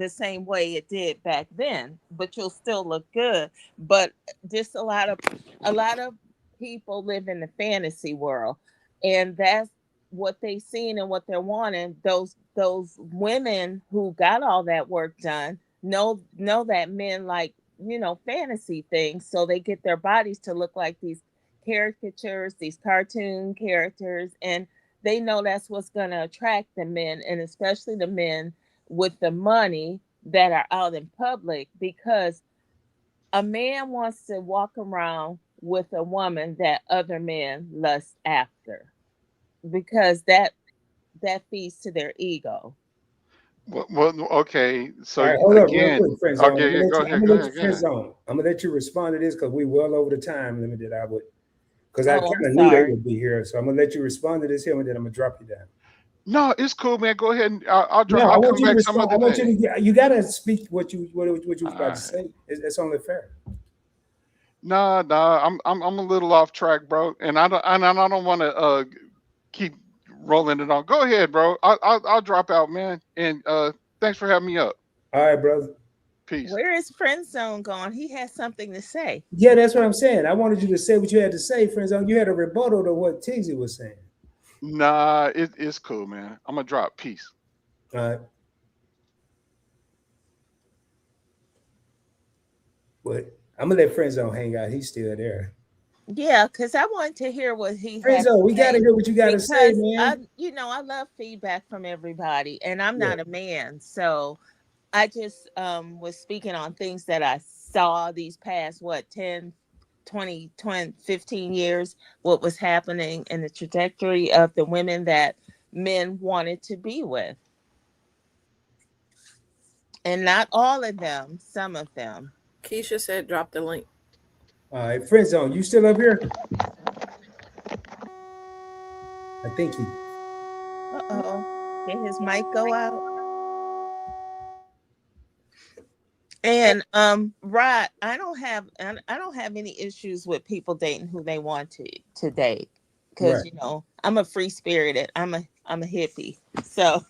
same way it did back then, but you'll still look good. But just a lot of people live in the fantasy world, and that's what they seen and what they're wanting. Those women who got all that work done know that men like fantasy things, so they get their bodies to look like these caricatures, these cartoon characters, and they know that's what's going to attract the men, and especially the men with the money that are out in public, because a man wants to walk around with a woman that other men lust after, because that feeds to their ego. Okay, All so right, hold up real again, quick, friend zone. okay, yeah, go I'm ahead, gonna go let you ahead, go friend ahead. zone. I'm gonna let you respond to this because we well over the time limit that I would. Because I Oh, I'm kind of knew they sorry. would be here, so I'm gonna let you respond to this here, and then I'm gonna drop you down. No, it's cool, man. Go ahead and No, I I'll want come you to back some respond. I other want you day. to. You gotta speak what you was All about to right. say. It's only fair. No, no, I'm a little off track, bro, and I don't want to keep rolling it on. Go ahead, bro. I'll drop out, man. And thanks for having me up. All right, brother. Peace. Where is friend zone going? He has something to say. Yeah, that's what I'm saying. I wanted you to say what you had to say, friend zone. You had a rebuttal to what Tigsy was saying. Nah, it's cool, man. I'm gonna drop. Peace. All right, but I'm gonna let friend zone hang out. He's still there. Yeah, because I want to hear what he Friend had to zone, we gotta say, hear what you gotta say, because I, man. I love feedback from everybody, and I'm Yeah. not a man, so I just was speaking on things that I saw these past 10, 20, 15 years, what was happening in the trajectory of the women that men wanted to be with. And not all of them, some of them. Keisha said drop the link. All right, friend zone, you still up here? I think he. Uh-oh. Did his mic go out? And Rod, I don't have any issues with people dating who they want to date. Because Right. I'm a free spirited. I'm a hippie. So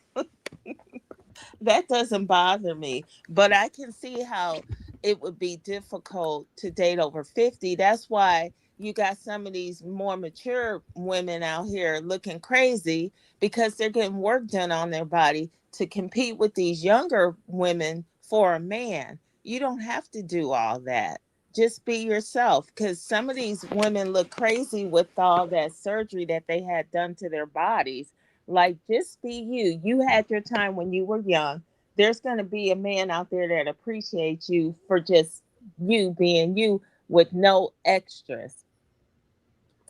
that doesn't bother me. But I can see how it would be difficult to date over 50. That's why you got some of these more mature women out here looking crazy because they're getting work done on their body to compete with these younger women for a man. You don't have to do all that. Just be yourself, because some of these women look crazy with all that surgery that they had done to their bodies. Like, just be you. You had your time when you were young. There's going to be a man out there that appreciates you for just you being you with no extras.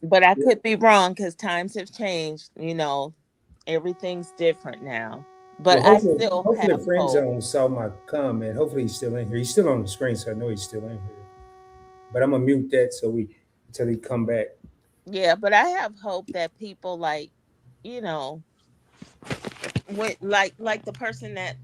But I could be wrong because times have changed. Everything's different now. But Well, I hopefully, still hopefully, have the friend hope. zone saw my comment. Hopefully, he's still in here. He's still on the screen, so I know he's still in here. But I'm gonna mute that so we until he come back. Yeah, but I have hope that people you know, when like the person that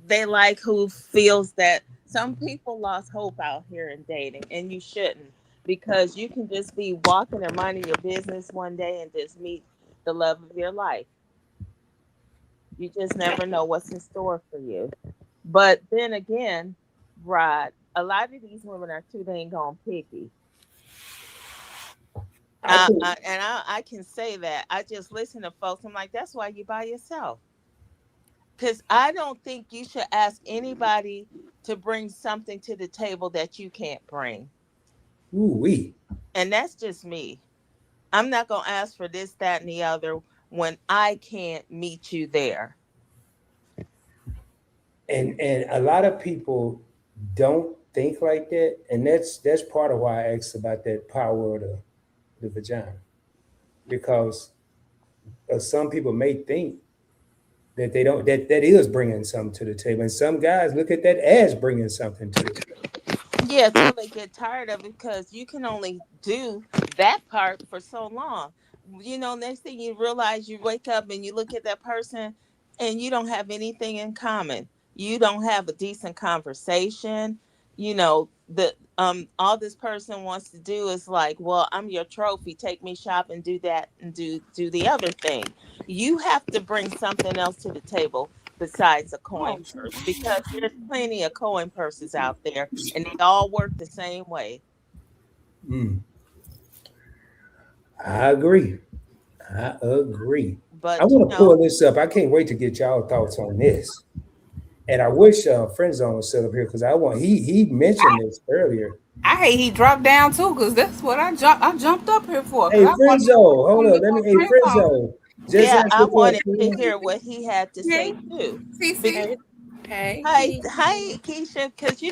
they like who feels that some people lost hope out here in dating, and you shouldn't, because you can just be walking and minding your business one day and just meet the love of your life. You just never know what's in store for you. But then again, Rod, a lot of these women are too dang on picky. I think. I can say that. I just listen to folks. I'm like, that's why you by yourself. Because I don't think you should ask anybody to bring something to the table that you can't bring. Ooh wee. And that's just me. I'm not going to ask for this, that, and the other when I can't meet you there. And a lot of people don't think like that, and that's part of why I asked about that power of the vagina, because some people may think that they don't that is bringing something to the table, and some guys look at that as bringing something to the table. Yeah, till they get tired of it, because you can only do that part for so long. Next thing you realize, you wake up and you look at that person and you don't have anything in common. You don't have a decent conversation. The all this person wants to do is like, well, I'm your trophy. Take me shopping, do that, and do the other thing. You have to bring something else to the table besides a coin Oh, shoot. purse, because there's plenty of coin purses out there and they all work the same way. Mm, I agree. I agree. I But want to pull this up. I can't wait to get y'all thoughts on this. And I wish Friend Zone was still up here because I want he mentioned this earlier. I hate he dropped down too, cause that's what I jumped up here for, cause Hey, I Friend Zone, hold want to up. get Let me. my Hey, friends Friend on. Zone, just yeah, answer I the wanted to question. hear what he had to say Hey, too. CC. Because Hey, hey, hi, Keisha. hi, Keisha. Because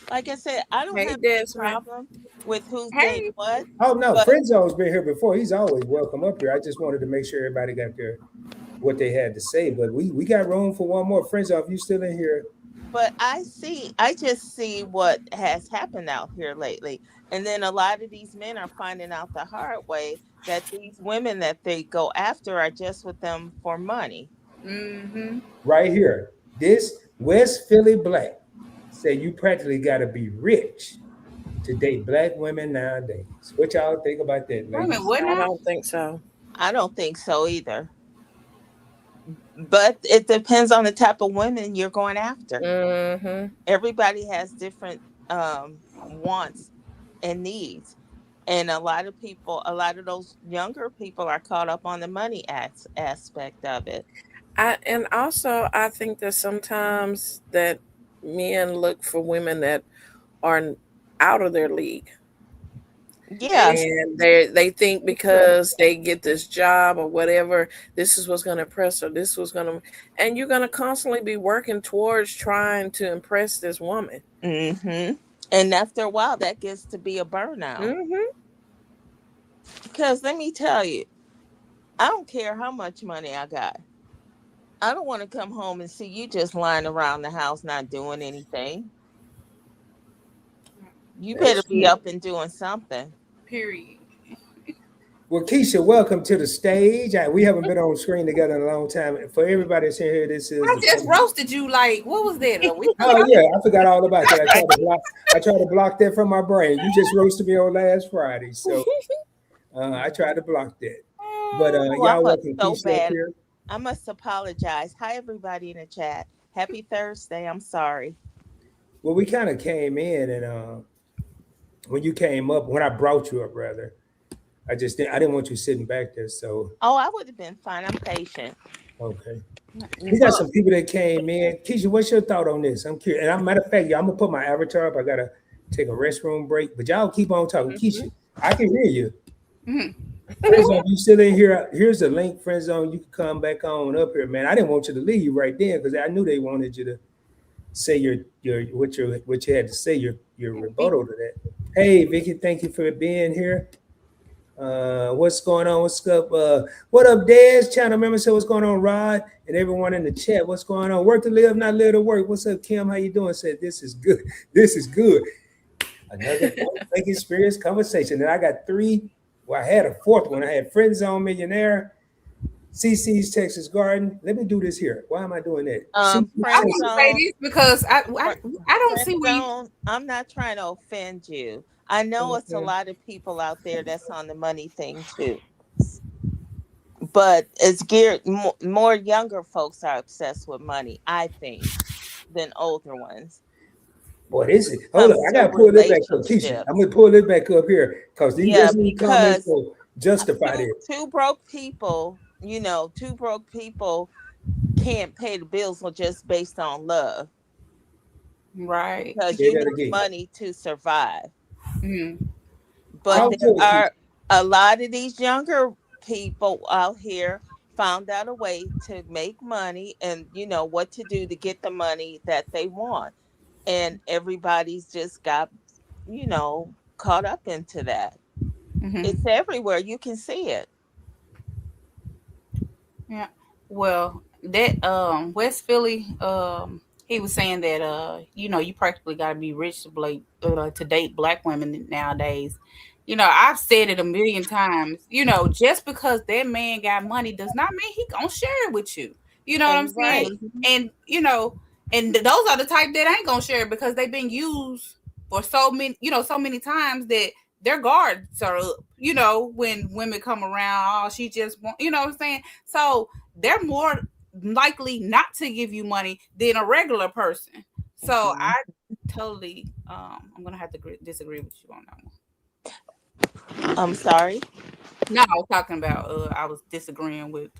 like I said, I don't Hey, have any Desmond. problem with who's dating Hey, what, Oh no, but Friend Zone's been here before. He's always welcome up here. I just wanted to make sure everybody got their what they had to say. But we got room for one more. Friend Zone, if you still in here, I just see what has happened out here lately. And then a lot of these men are finding out the hard way that these women that they go after are just with them for money. mm-hmm. right here, this West Philly Black said you practically got to be rich to date black women nowadays. What y'all think about that, Wait a minute, ladies? what I now? don't think so. I don't think so either. But it depends on the type of women you're going after. Mm-hmm. Everybody has different wants and needs. And a lot of those younger people are caught up on the money aspect of it. And also I think that sometimes that men look for women that are out of their league. Yeah, And they think because they get this job or whatever, this is what's going to impress her. This was going to, and you're going to constantly be working towards trying to impress this woman. hmm and after a while, that gets to be a burnout. Hmm. Because let me tell you, I don't care how much money I got. I don't want to come home and see you just lying around the house not doing anything. You better That's be true. up and doing something. Period. Well, Keisha, welcome to the stage. We haven't been on screen together in a long time. For everybody that's in here, this is I the just first. roasted you like what was that? A week Oh ago? yeah, I forgot all about that. I tried to block that from my brain. You just roasted me on last Friday, so I tried to block that. But Oh, I y'all must welcome so Keisha up bad. here. I must apologize. Hi, everybody in the chat. Happy Thursday. I'm sorry. Well, we kind of came in, and when you came up, when I brought you up, rather, I didn't want you sitting back there. So Oh, I would have been fine. I'm patient. okay, we got Mhm. some people that came in. Keisha, what's your thought on this? I'm curious. And matter of fact, I'm gonna put my avatar up. I gotta take a restroom break, but y'all keep on talking. Keisha, I can hear you. Mhm. Friend zone, you still in here? Here's the link, friend zone. You can come back on up here, man. I didn't want you to leave right then because I knew they wanted you to say what you had to say, your rebuttal to that. Hey, Vicky, thank you for being here. What's going on? What's up? What up, Des? Channel member said what's going on, Rod, and everyone in the chat. What's going on? Work to live, not live to work. What's up, Kim? How you doing? Said this is good. This is good. Another like experience conversation. And I got three. Well, I had a fourth one. I had Friend Zone Millionaire, CC's Texas Garden. Let me do this here. Why am I doing that? CC's I Friend want to Texas. say zone. this because I don't Friend see where you. zone. I'm not trying to offend you. I know it's a Okay. lot of people out there that's on the money thing too, but it's geared more younger folks are obsessed with money, I think, than older ones. Boy, this is hold up. Comes I to gotta pull this back up. Keisha, I'm relationships. gonna pull this back up here because Yeah, there's new comments because will justify two this. two broke people, two broke people can't pay the bills or just based on love Right. because Say you that need again. money to survive. Mhm. But Talk there to us, Keisha. are a lot of these younger people out here found out a way to make money and what to do to get the money that they want. And everybody's just got, caught up into that. Mhm. It's everywhere. You can see it. Yeah. Well, that West Philly he was saying that you practically got to be rich to date black women nowadays. I've said it a million times. Just because that man got money does not mean he gonna share it with you. You know what I'm And saying? right. Mhm. And those are the type that ain't gonna share it because they've been used for so many times that their guards are up. When women come around, oh, she just want, what I'm saying? So they're more likely not to give you money than a regular person. So Mhm. I totally, I'm gonna have to disagree with you on that one. I'm sorry. No, I was talking about, I was disagreeing with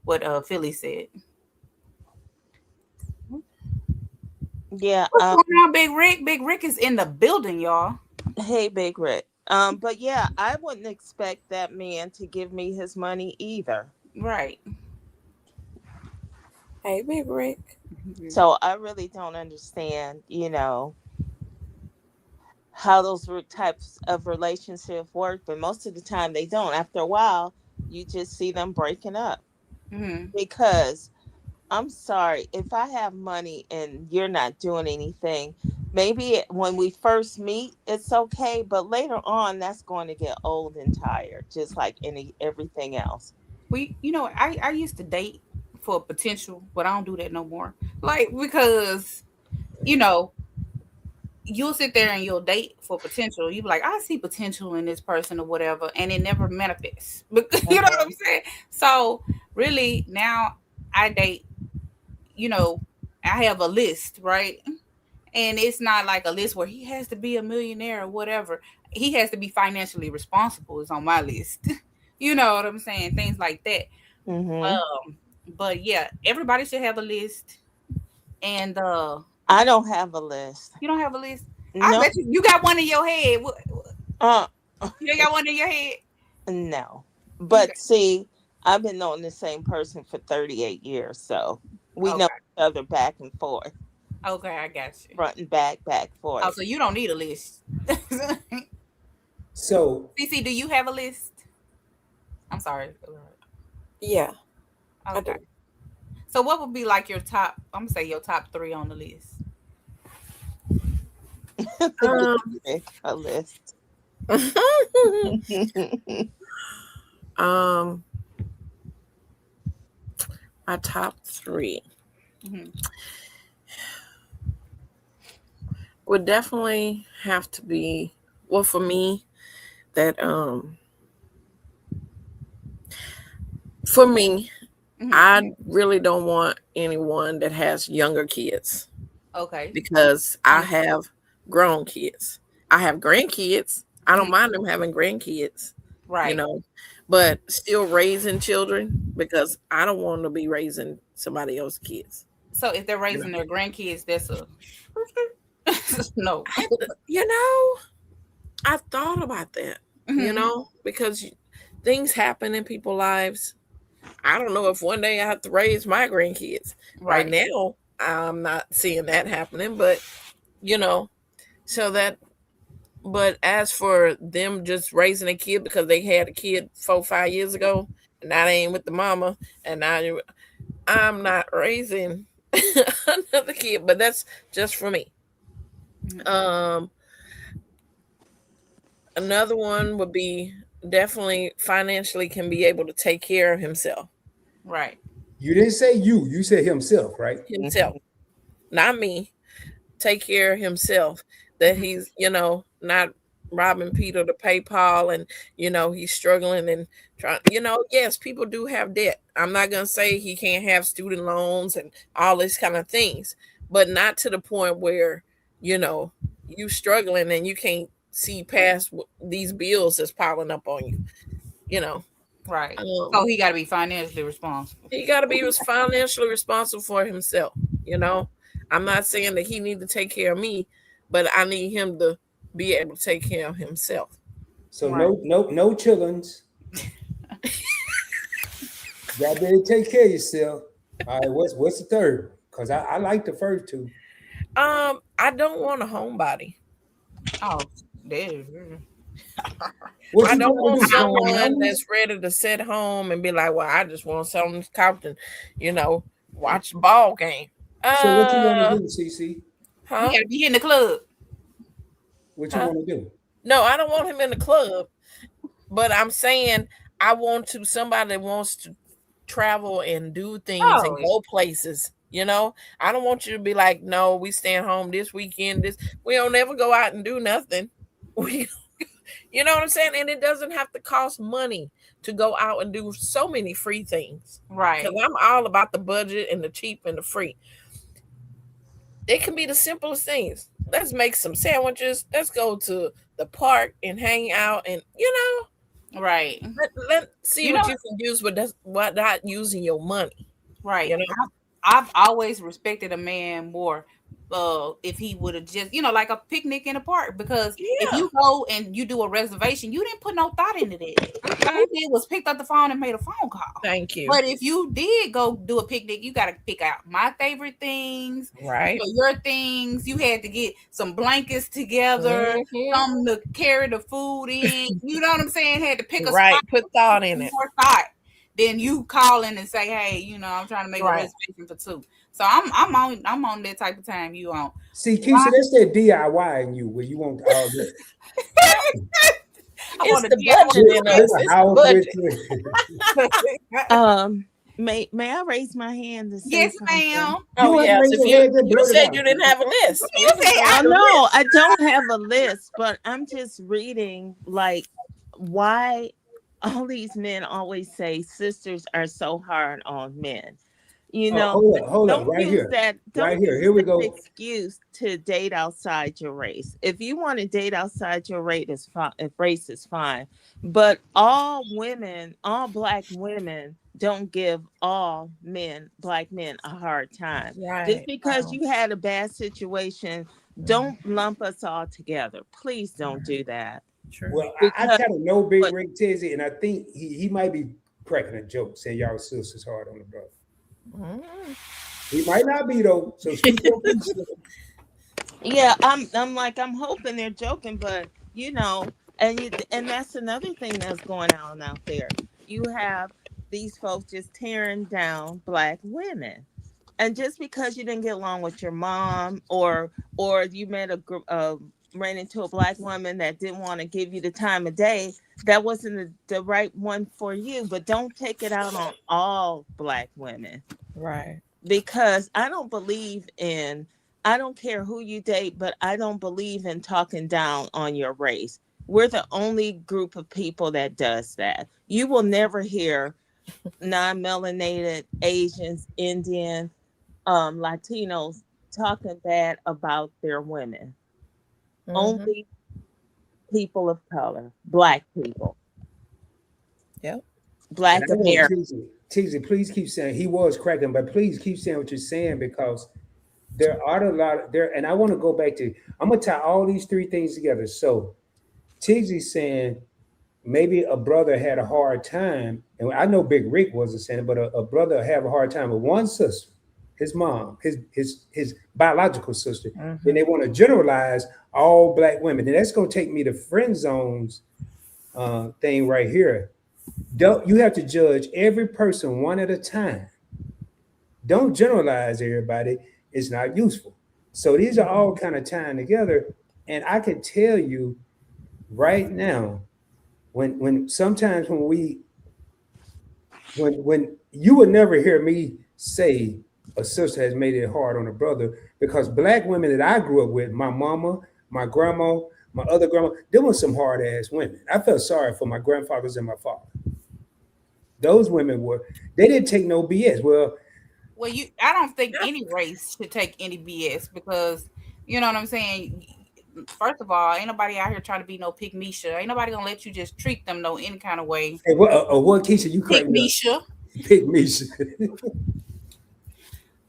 what Philly said. Yeah. What's going on, Big Rick? Big Rick is in the building, y'all. Hey, Big Rick. But yeah, I wouldn't expect that man to give me his money either. Right. Hey, Big Rick. So I really don't understand, how those types of relationships work. But most of the time they don't. After a while, you just see them breaking up Mm-hmm. because I'm sorry, if I have money and you're not doing anything, maybe when we first meet, it's okay, but later on, that's going to get old and tired, just like everything else. I used to date for potential, but I don't do that no more. Like because you know you'll sit there and you'll date for potential. You be like, I see potential in this person or whatever, and it never manifests. Because you know what I'm Hmm. saying. So really now I date. You know, I have a list, right? And it's not like a list where he has to be a millionaire or whatever. He has to be financially responsible. Is on my list. You know what I'm saying? Things like that. Hmm. But yeah, everybody should have a list. And I don't have a list. you don't have a list. I No. bet you got one in your head. Uh, You ain't got one in your head. no. Okay. But see, I've been knowing the same person for 38 years, so we know Okay. each other back and forth, Okay, I got you. front and back Oh, forth. so you don't need a list. So CC, do you have a list? I'm sorry. Yeah, I do. Okay. So what would be like your top? I'm gonna say your top three on the list. Um, A list. um, my top three Hmm. would definitely have to be, well, for me, that for me, Hmm. I really don't want anyone that has younger kids Okay. because I Understood. have grown kids. I have grandkids. I don't Mhm. mind them having grandkids, you Right. know, but still raising children because I don't want to be raising somebody else's kids. So if they're You know, raising their grandkids, that's a no. I, you know, I thought about that, Hmm. because things happen in people's lives. I don't know if one day I have to raise my grandkids. Right Right. now, I'm not seeing that happening, but you know, so that. But as for them just raising a kid because they had a kid 4, 5 years ago, and now they ain't with the mama, and now I'm not raising another kid. But that's just for me. Mhm. Um, Another one would be definitely financially can be able to take care of himself. Right. You didn't say you. You said himself, right? Himself, not me. Take care of himself. That Mhm. he's, not robbing Peter to pay Paul, and he's struggling and trying. Yes, people do have debt. I'm not gonna say he can't have student loans and all these kind of things, but not to the point where you know you struggling and you can't see past these bills that's piling up on you. You know, Right. So um, he got to be financially responsible. he got to be financially responsible for himself. You know, I'm not saying that he need to take care of me, but I need him to be able to take care of himself. So Right. no chillins. You gotta be able to take care of yourself. All right, what's the third? Because I like the first two. I don't want a homebody. Oh, there. What I you don't trying to want do? Join someone numbers? that's ready to sit home and be like, "Well, I just want to sit on this couch and, watch the ball game." So what you want to Uh, do, CC? He huh? got to be in the club. What you Huh? want to do? No, I don't want him in the club. But I'm saying I want to somebody that wants to travel and do things and Oh, go places. I don't want you to be like, no, we staying home this weekend. We don't ever go out and do nothing. We, you know what I'm saying? And it doesn't have to cost money to go out and do so many free things. Because right. I'm all about the budget and the cheap and the free. It can be the simplest things. Let's make some sandwiches. Let's go to the park and hang out, and Right. let see You what know, you can use with what not using your money. right. You know, I've always respected a man more if he would have just, like a picnic in a park, because if yeah. you go and you do a reservation, you didn't put no thought into that. All Mm-mm. you did was picked up the phone and made a phone call. Thank you. But if you did go do a picnic, you got to pick out my favorite things, Right. your things. You had to get some blankets together, Hmm. something to carry the food in. You know what I'm saying? Had to pick a spot, Right. Put thought in it. more thought than you calling and say, "Hey, I'm trying to make a Right. reservation for two." So I'm on that type of time you on. See, Why? Keisha, that's that DIY in you where you want all this. I It's want to the budget Build, in build us. a It's the house with budget. it. um, may I raise my hand to say Yes, something? ma'am. You Oh don't have to yes. raise If your you hand, just you blurt it said out. you didn't have a list, You we say can go I Oh with the no, list. I don't have a list, but I'm just reading like why all these men always say sisters are so hard on men. You Oh, know, hold up, don't right use here. that Right don't here. use Here we that go. excuse to date outside your race. If you want to date outside your race is fine, if race is fine. But all black women don't give all black men a hard time. Just Right. because No. you had a bad situation, don't lump us all together. Please don't Right. do that. True. Well, I Because kind of know Big what Ray Tizzy, and I think he might be cracking a joke saying y'all sisters hard on the brother. Mm. He might not be though. So speak your piece. yeah, I'm hoping they're joking, but and that's another thing that's going on out there. you have these folks just tearing down black women. And just because you didn't get along with your mom, or you met ran into a black woman that didn't want to give you the time of day, that wasn't the right one for you. But don't take it out on all black women, Right. because I don't care who you date, but I don't believe in talking down on your race. We're the only group of people that does that. You will never hear non-melanated Asians, Indian, Latinos talking bad about their women. Mm-hmm. Only people of color, black people, Yep. And black I want Americans. Teasy, please keep saying he was cracking, but please keep saying what you're saying because there are a lot there. And I want to go back to, I'm going to tie all these three things together. So Teasy saying maybe a brother had a hard time, and I know Big Rick wasn't saying it, but a brother have a hard time with one sister, his mom, his biological sister. Then Mm-hmm. they want to generalize all black women, and that's going to take me to friend zones thing right here. Don't you have to judge every person one at a time? Don't generalize everybody. It's not useful. So these are all kind of tying together, and I can tell you right now when sometimes when you would never hear me say a sister has made it hard on a brother, because black women that I grew up with, my mama, my grandma, my other grandma, there were some hard ass women. I felt sorry for my grandfathers and my father. Those women were, they didn't take no BS. Well, Well, I don't think any race should take any BS because you know what I'm saying. First of all, ain't nobody out here trying to be no pygmisha. Ain't nobody gonna let you just treat them no any kind of way. hey, what Keisha, you crack me up. Pygmisha. Pick me.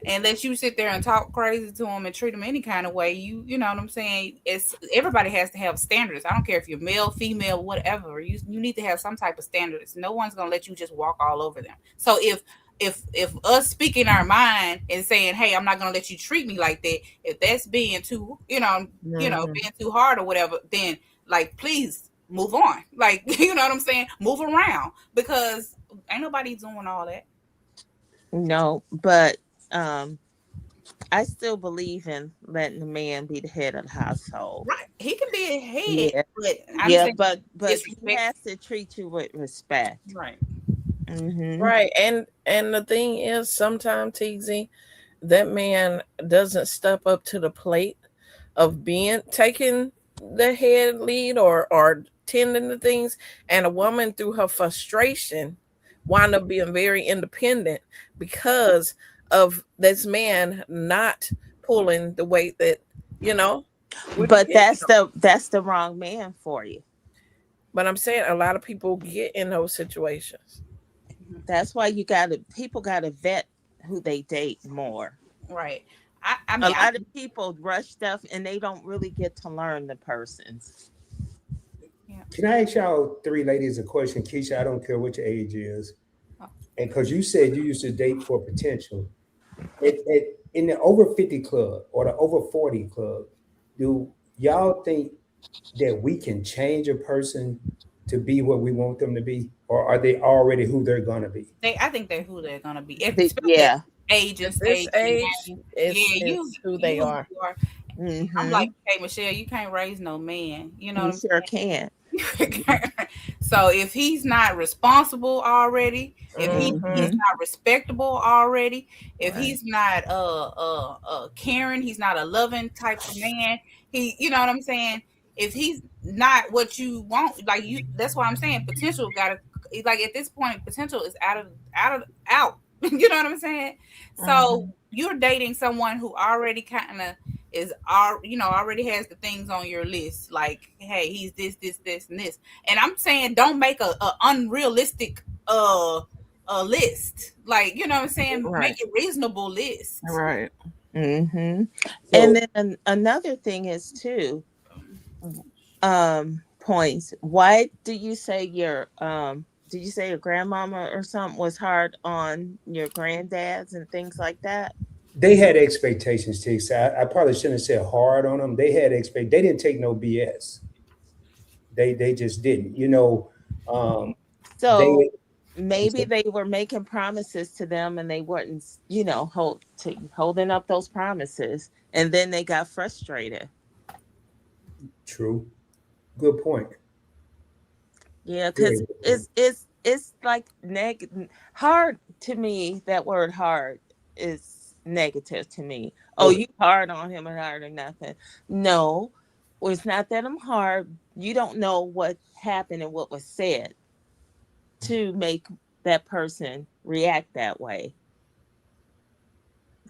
And let you sit there and talk crazy to them and treat them any kind of way. You know what I'm saying? It's everybody has to have standards. I don't care if you're male, female, whatever. You need to have some type of standards. No one's gonna let you just walk all over them. So if us speaking our mind and saying, hey, I'm not gonna let you treat me like that, if that's being too, Mm-hmm. being too hard or whatever, then like please move on. Like, you know what I'm saying? Move around because ain't nobody doing all that. No, but um, I still believe in letting the man be the head of the household. Right. He can be a head, Yeah, but I'm yeah, saying but he disrespect. has to treat you with respect. Right. Hmm. Right. And the thing is, sometimes TZ, that man doesn't step up to the plate of being taking the head lead or tending to things, and a woman through her frustration wind up being very independent because of this man not pulling the weight that you know would But get him. that's the wrong man for you. But I'm saying a lot of people get in those situations. That's why people gotta vet who they date more. Right. I A mean, I lot of people rush stuff and they don't really get to learn the persons. yeah. Can I ask y'all three ladies a question? Keisha, I don't care what your age is. Oh, And because you said you used to date for potential, in the over 50 club or the over 40 club, do y'all think that we can change a person to be what we want them to be? Or are they already who they're going to be? I think they're who they're gonna be, especially at Yeah. age and At this stage in the age, game. it's Yeah, it's who they you are. who you are. I'm Hmm. like, hey Michelle, you can't raise no man. You know You what I'm sure can. saying? So if he's not responsible already, if he's Mm-hmm. Hmm. not respectable already, if Right. he's not caring, he's not a loving type of man. You know what I'm saying? If he's not what you want, like you, that's why I'm saying potential got to, like at this point, potential is out. You know what I'm saying? So Mm-hmm. you're dating someone who already kind of already has the things on your list, like hey, he's this and this. And I'm saying don't make a unrealistic list. Like, you know what I'm saying? Make Right. a reasonable list. Right. Hmm. And So then another thing is too, points. Why do you say your did you say your grandmama or something was hard on your granddads and things like that? they had expectations, T. So I probably shouldn't have said hard on them. They had expect. They didn't take no BS. They just didn't. Um, they So maybe they were making promises to them and they weren't, holding up those promises, and then they got frustrated. True. Good point. Yeah, Very because good point. it's like hard to me. That word hard is negative to me. Oh, Okay. you hard on him and hard or nothing. No, well, it's not that I'm hard. You don't know what happened and what was said to make that person react that way.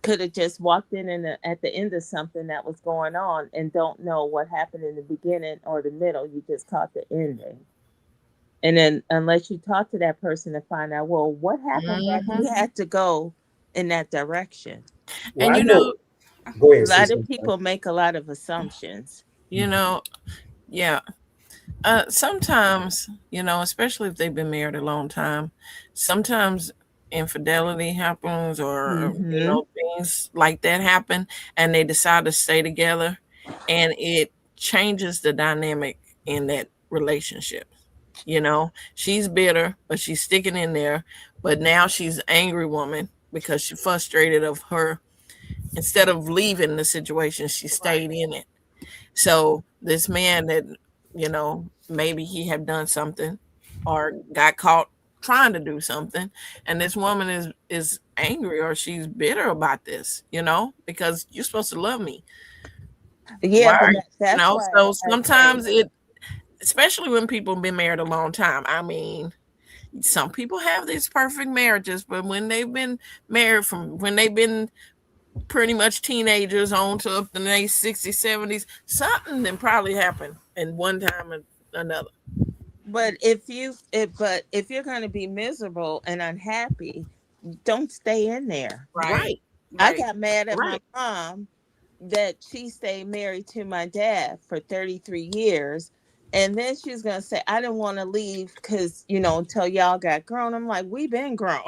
Could have just walked in at the end of something that was going on and don't know what happened in the beginning or the middle. You just caught the ending. And then unless you talk to that person to find out, well, what happened that Mhm. he had to go in that direction. Well, And I know. Go A ahead, lot sis. of people make a lot of assumptions. you know, yeah. Sometimes, especially if they've been married a long time, sometimes infidelity happens or, Mm-hmm. things like that happen and they decide to stay together and it changes the dynamic in that relationship. She's bitter, but she's sticking in there. But now she's an angry woman because she's frustrated of her. Instead of leaving the situation, she stayed in it. So this man that, maybe he had done something or got caught trying to do something, and this woman is angry or she's bitter about this, because you're supposed to love me. Yeah, Why but are that's why so I say, sometimes especially when people have been married a long time. I mean, some people have these perfect marriages, but when they've been married from when they've been pretty much teenagers on to up to the 60s, 70s, something then probably happened in one time or another. but if you're going to be miserable and unhappy, don't stay in there. Right. Right, I Right. got mad at my right. mom that she stayed married to my dad for 33 years. And then she was going to say, I didn't want to leave because, until y'all got grown. I'm like, we been grown.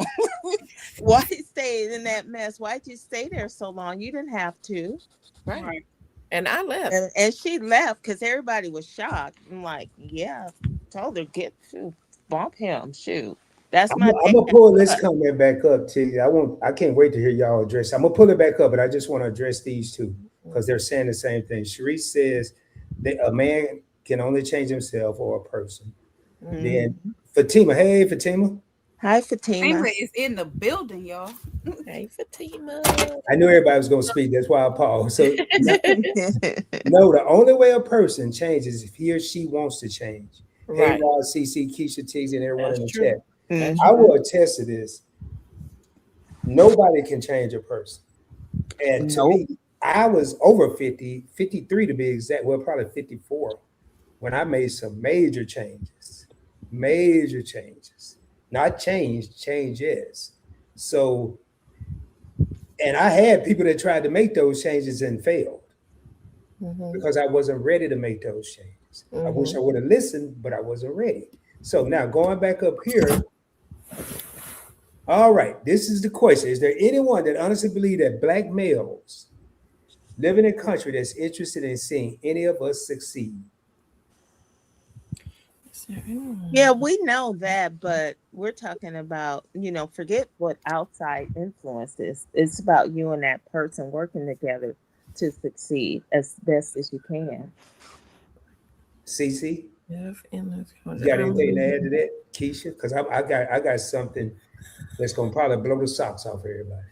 Why stay in that mess? Why'd you stay there so long? You didn't have to. Right. Right. And I left. And she left because everybody was shocked. I'm like, yeah, told her, get to bump him. Shoot. That's my I'm dad. gonna pull this comment back up to you. I can't wait to hear y'all address. I'm gonna pull it back up, but I just want to address these two because they're saying the same thing. Sharice says that a man can only change himself or a person. Then Mhm. Fatima, hey Fatima. Hi, Fatima. Fatima is in the building, y'all. Hey, Fatima. I knew everybody was gonna speak. That's why I paused. So no, the only way a person changes is if he or she wants to change. Hey Right. Rod, CC, Keisha, Tiggs, and everyone in That's the true. chat. That's I Mhm. true. will attest to this. Nobody can change a person. And to Nope. me, I was over 50, 53 to be exact, well, probably 54, when I made some major changes. Major changes. Not changes. So, and I had people that tried to make those changes and failed Mm-hmm. because I wasn't ready to make those changes. I wish Mm-hmm. I would have listened, but I wasn't ready. So now going back up here, all right, this is the question. Is there anyone that honestly believe that black males live in a country that's interested in seeing any of us succeed? Yeah, we know that, but we're talking about, forget what outside influence is. It's about you and that person working together to succeed as best as you can. CC, If in this you country, got anything to add to that, Keisha? Because I got something that's gonna probably blow the socks off everybody,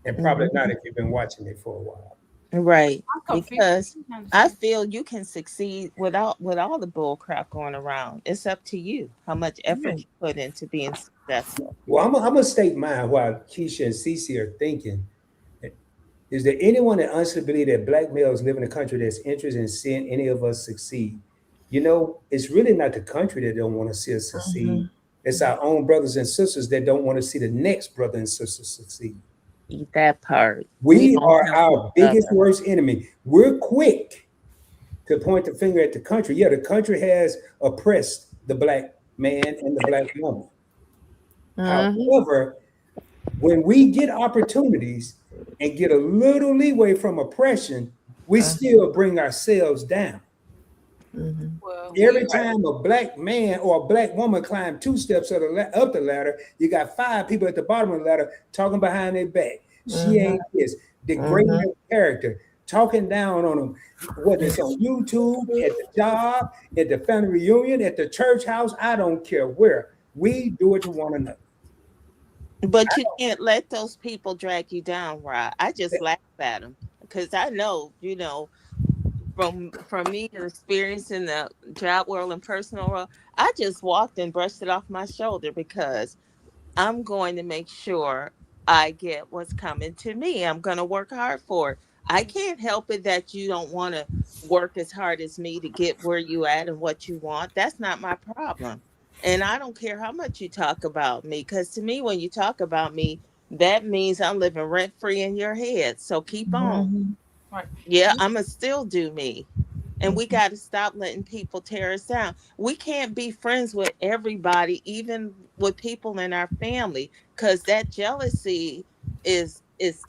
and probably not Mhm. if you've been watching it for a while. Right. I'm confused. Because I don't I understand. feel you can succeed without with all the bull crap going around. It's up to you how much effort right. you put into being successful. Well, I'm gonna state mine while Keisha and CC are thinking. Is there anyone that honestly believe that black males live in a country that's interested in seeing any of us succeed? It's really not the country that don't want to see us succeed. Mm-hmm. It's our own brothers and sisters that don't want to see the next brother and sister succeed. Eat that part. We We don't are help each our biggest other. worst enemy. We're quick to point the finger at the country. Yeah, the country has oppressed the black man and the black woman. Mm-hmm. However, when we get opportunities and get a little leeway from oppression, we Uh, still bring ourselves down. Well, Every time a black man or a black woman climb 2 steps up the ladder, you got 5 people at the bottom of the ladder talking behind their back. She ain't this, degrading their character, talking down on them, whether it's on YouTube, at the job, at the family reunion, at the church house, I don't care where. We do it to one another. But you can't let those people drag you down, Rod. I just laugh at them because I know, from me and experience in the job world and personal world, I just walked and brushed it off my shoulder because I'm going to make sure I get what's coming to me. I'm going to work hard for it. I can't help it that you don't want to work as hard as me to get where you at and what you want. That's not my problem. And I don't care how much you talk about me because to me, when you talk about me, that means I'm living rent free in your head. So keep on. right. Yeah, I'm going to still do me. And we got to stop letting people tear us down. We can't be friends with everybody, even with people in our family, because that jealousy is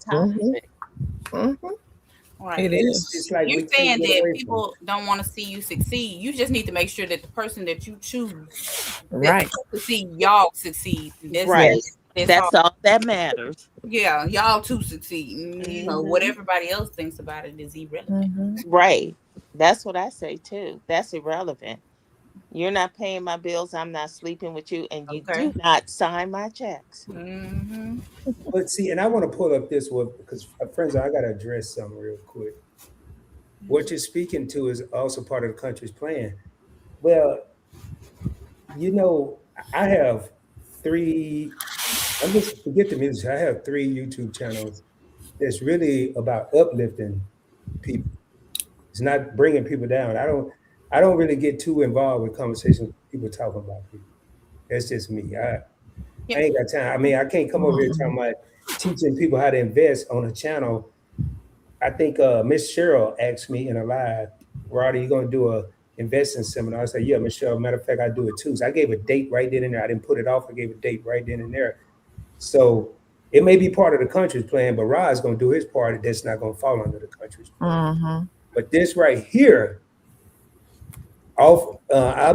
toxic. Right. It It's, is. it's like You're we can't saying get that away from it. people don't want to see you succeed. You just need to make sure that the person that you choose Right. to see y'all succeed. Right. That's all. That's all that matters. Yeah, y'all two succeed. What Mhm. everybody else thinks about it is irrelevant. Right. That's what I say too. That's irrelevant. You're not paying my bills. I'm not sleeping with you. And you Okay. do not sign my checks. Mm-hmm. But see, and I want to pull up this one because friends, I got to address something real quick. What you're speaking to is also part of the country's plan. Well, you know, I have three. I'm just forget the music. I have 3 YouTube channels that's really about uplifting people. It's not bringing people down. I don't really get too involved with conversations with people talking about people. That's just me. I Yep. ain't got time. I mean, I can't come over here talking about teaching people how to invest on a channel. I think Miss Cheryl asked me in a live, Rod, are you going to do a investing seminar? I said, yeah, Miss Cheryl. Matter of fact, I do it too. So I gave a date right then and there. I didn't put it off. I gave a date right then and there. So it may be part of the country's plan, but Rod's going to do his part. That's not going to fall under the country's plan. But this right here, I'll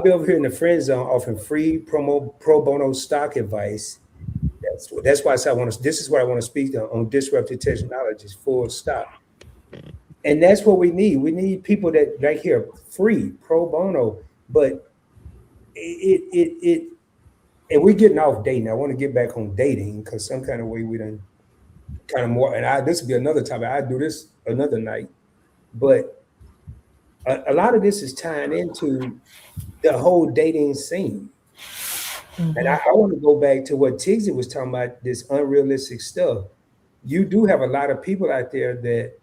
be over here in the friend zone offering free pro bono stock advice. That's why I said I want to. This is what I want to speak on disruptive technologies. Full stop. And that's what we need. We need people that right here free pro bono. But it and we're getting off dating. I want to get back on dating because some kind of way we done kind of more. And this will be another topic. I do this another night. But a lot of this is tying into the whole dating scene. And I want to go back to what Tigsy was talking about, this unrealistic stuff. You do have a lot of people out there that,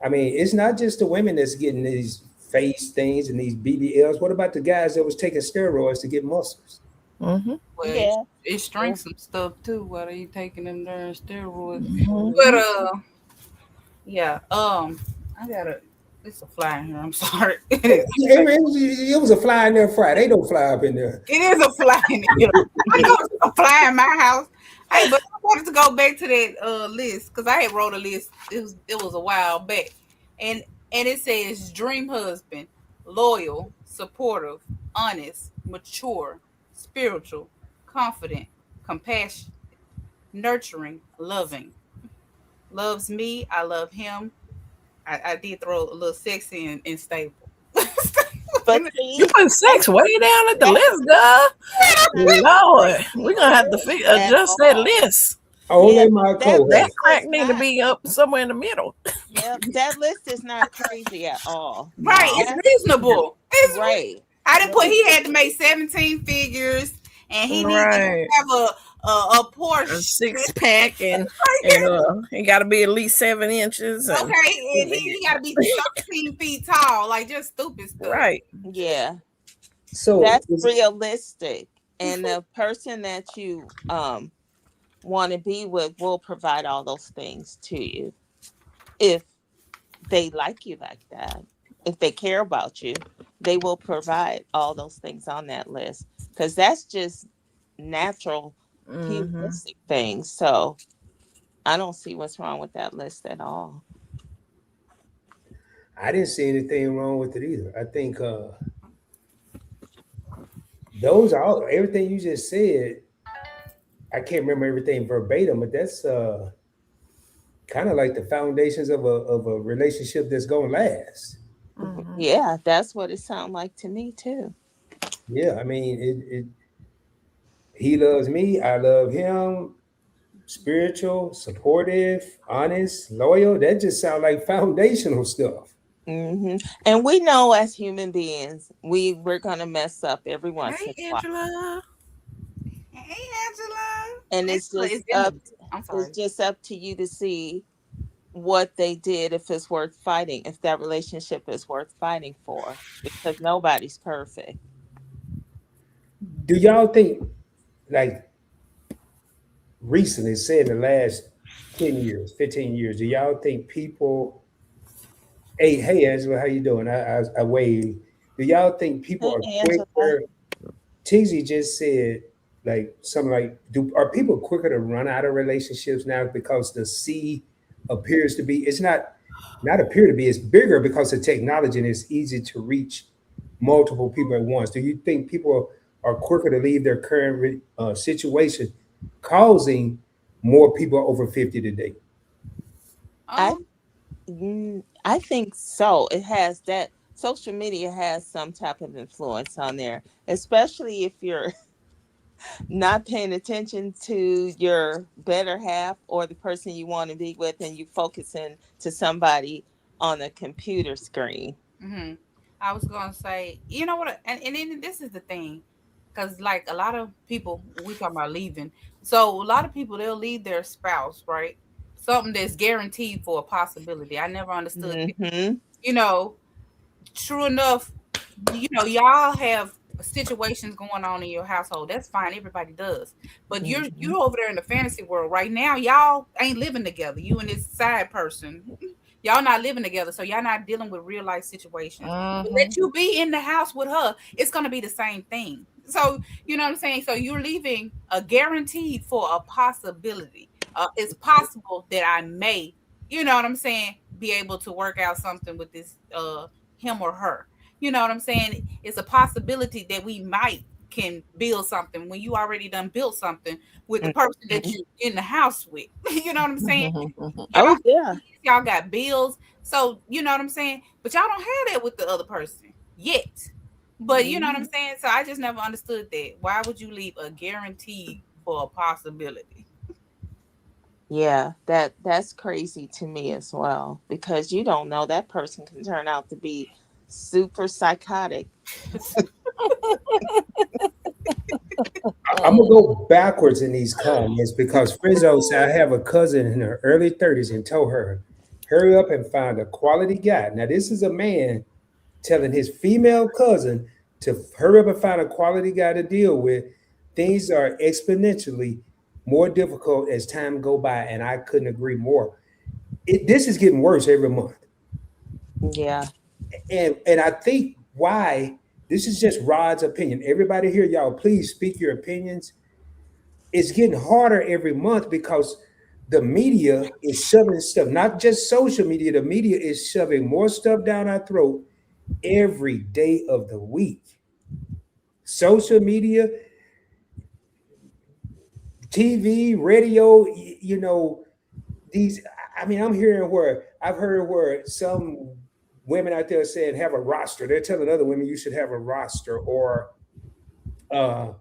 I mean, it's not just the women that's getting these face things and these BBLs. What about the guys that was taking steroids to get muscles? Well, Yeah. it strengthens some stuff too. What are you taking them darn steroids? Mhm. But yeah. I gotta. It's a fly in here. I'm sorry. It was a fly in there Friday. They don't fly up in there. It is a fly in here. I know it's a fly in my house. Hey, but I wanted to go back to that list because I had wrote a list. It was a while back, and it says dream husband, loyal, supportive, honest, mature, spiritual, confident, compassionate, nurturing, loving. Loves me, I love him. I did throw a little sexy and stable. But You see, put sex way down at the that's list, girl. that's not Lord, we're gonna have to crazy at adjust that all. list. Yeah, Only my that That co-host. list crack is need to not. be up somewhere in the middle. Yeah, that list is not crazy at all. Right, it's That's reasonable. right. I didn't put Right. he had to make 17 figures and he needed to Right. have a A Porsche. 6 pack and it got to be at least 7 inches and Okay, and he got to be 13 feet tall, like just stupid stuff. right. Yeah, So that's realistic. And the person that you want to be with will provide all those things to you if they like you like that. If they care about you, they will provide all those things on that list because that's just natural humanistic things. So I don't see what's wrong with that list at all. I didn't see anything wrong with it either. I think those are all, everything you just said. I can't remember everything verbatim, but that's kind of like the foundations of a relationship that's gonna last. Mm-hmm. Yeah, that's what it sounds like to me too. Yeah, I mean, he loves me, I love him. Spiritual, supportive, honest, loyal. That just sounds like foundational stuff. And we know as human beings, we're gonna mess up every once in Hey, a while, Angela. Hey, Angela. and Angela is in the. I'm it's sorry. just up to you to see what they did, if it's worth fighting, if that relationship is worth fighting for, because nobody's perfect. Do y'all think, like recently, say in the last 10 years, 15 years, do y'all think people, hey Angela, how you doing? I wave. Do y'all think people Hey, are Angela. quicker? Tizzy just said like something like, do are people quicker to run out of relationships now because the sea appears to be, it's not appear to be, it's bigger because of technology and it's easy to reach multiple people at once. Do you think people are quicker to leave their current situation, causing more people over 50 to date? I Um. I think so. It has that, social media has some type of influence on there, especially if you're not paying attention to your better half or the person you want to be with, and you focusing to somebody on a computer screen. hmm I was gonna say, you know what, and then this is the thing, because like a lot of people, we talking about leaving. So a lot of people they'll leave their spouse, right? Something that's guaranteed for a possibility. I never understood that. Mm-hmm. You know, true enough, y'all have situations going on in your household. That's fine. Everybody does. But Mm-hmm. you're over there in the fantasy world right now. Y'all ain't living together. You and this side person. Y'all not living together. So y'all not dealing with real life situations. But Mm-hmm. let you be in the house with her, it's gonna be the same thing. So you know what I'm saying? So you're leaving a guaranteed for a possibility. It's possible that I may, you know what I'm saying, be able to work out something with this him or her. You know what I'm saying? It's a possibility that we might can build something when you already done built something with the person that Mm-hmm. you in the house with. You know what I'm saying? Y'all Oh got yeah. kids, y'all got bills. So you know what I'm saying? But y'all don't have that with the other person yet. But you know what I'm Mhm. saying? So I just never understood that. Why would you leave a guarantee for a possibility? Yeah, that's crazy to me as well, because you don't know, that person can turn out to be super psychotic. I'm gonna go backwards in these comments because Frizzo said I have a cousin in her early 30s and told her, hurry up and find a quality guy. Now, this is a man telling his female cousin to hurry up and find a quality guy to deal with. Things are exponentially more difficult as time go by, and I couldn't agree more. This is getting worse every month, Yeah. and I think why, this is just Rod's opinion. Everybody here, y'all, please speak your opinions. It's getting harder every month because the media is shoving stuff, not just social media, the media is shoving more stuff down our throat every day of the week. Social media, TV, radio, these, I mean, I'm hearing where I've heard where some women out there saying have a roster. They're telling other women you should have a roster, or uh,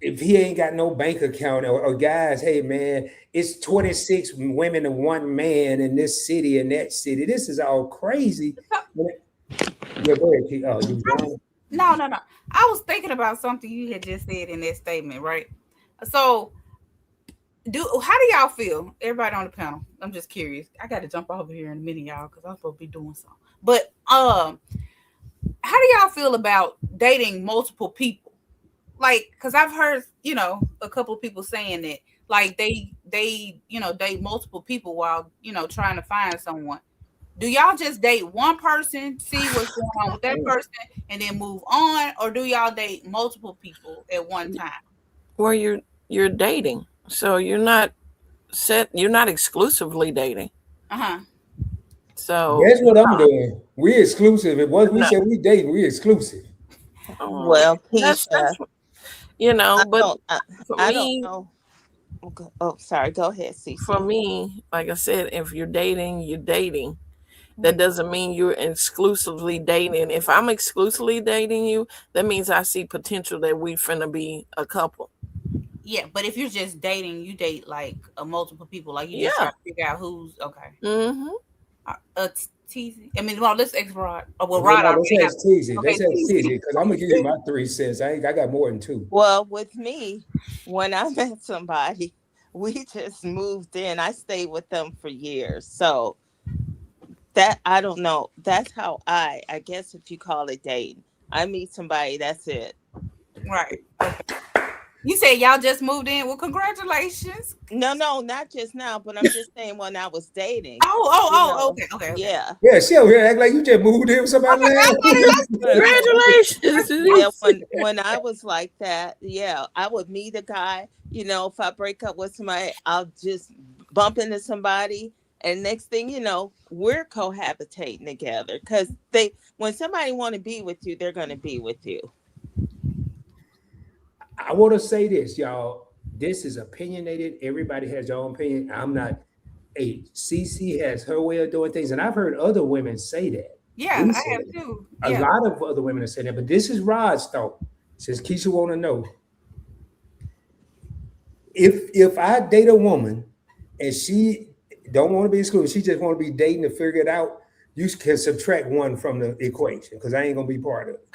if he ain't got no bank account, or guys, hey man, it's 26 women and one man in this city and that city. This is all crazy. Yeah, go ahead, Keith. Oh, you done? No, no, no. I was thinking about something you had just said in that statement, right? So how do y'all feel? Everybody on the panel. I'm just curious. I got to jump over here in a minute, y'all, because I'm supposed to be doing something. But how do y'all feel about dating multiple people? Like, because I've heard, a couple of people saying that, like they date multiple people while trying to find someone. Do y'all just date one person, see what's going on with that person, and then move on, or do y'all date multiple people at one time? Where you're dating, so you're not exclusively dating. Uh huh. So Guess what I'm doing? We exclusive. If once we no, say we dating, we exclusive. Well, that's Keisha, I but don't, I, for I don't me, know. Oh, sorry. Go ahead, for Cece. me, like I said, if you're dating, you're dating. That doesn't mean you're exclusively dating. If I'm exclusively dating you, that means I see potential that we finna be a couple. Yeah, but if you're just dating, you date like multiple people. Like you just try Yeah. to figure out who's okay. Mm-hmm. Teasy. I mean, well, let's ex Rod. Oh, well, Well, Rod no, already let's have. ask Tizzy. Okay, Let's ask teasy. Tizzy because I'm gonna give you my 3 cents. I got more than 2. Well, with me, when I met somebody, we just moved in. I stayed with them for years. So that I don't know. That's how I guess if you call it dating. I meet somebody, that's it. Right. You said y'all just moved in. Well, congratulations. No, no, not just now, but I'm just saying when I was dating, Okay, okay, okay. yeah. Yeah, she over here act like you just moved in with somebody last. Yeah, Congratulations. when I was like that, yeah, I would meet a guy. If I break up with somebody, I'll just bump into somebody, and next thing you know, we're cohabitating together. Because when somebody want to be with you, they're gonna be with you. I want to say this, y'all. This is opinionated. Everybody has their own opinion. I'm not. Hey, CC has her way of doing things, and I've heard other women say that. Yeah, We I say have it. too. A Yeah. lot of other women have said that, but this is Rod's thought. Since Keisha want to know, if I date a woman and she don't want to be excluded, she just want to be dating to figure it out. You can subtract 1 from the equation because I ain't gonna be part of it.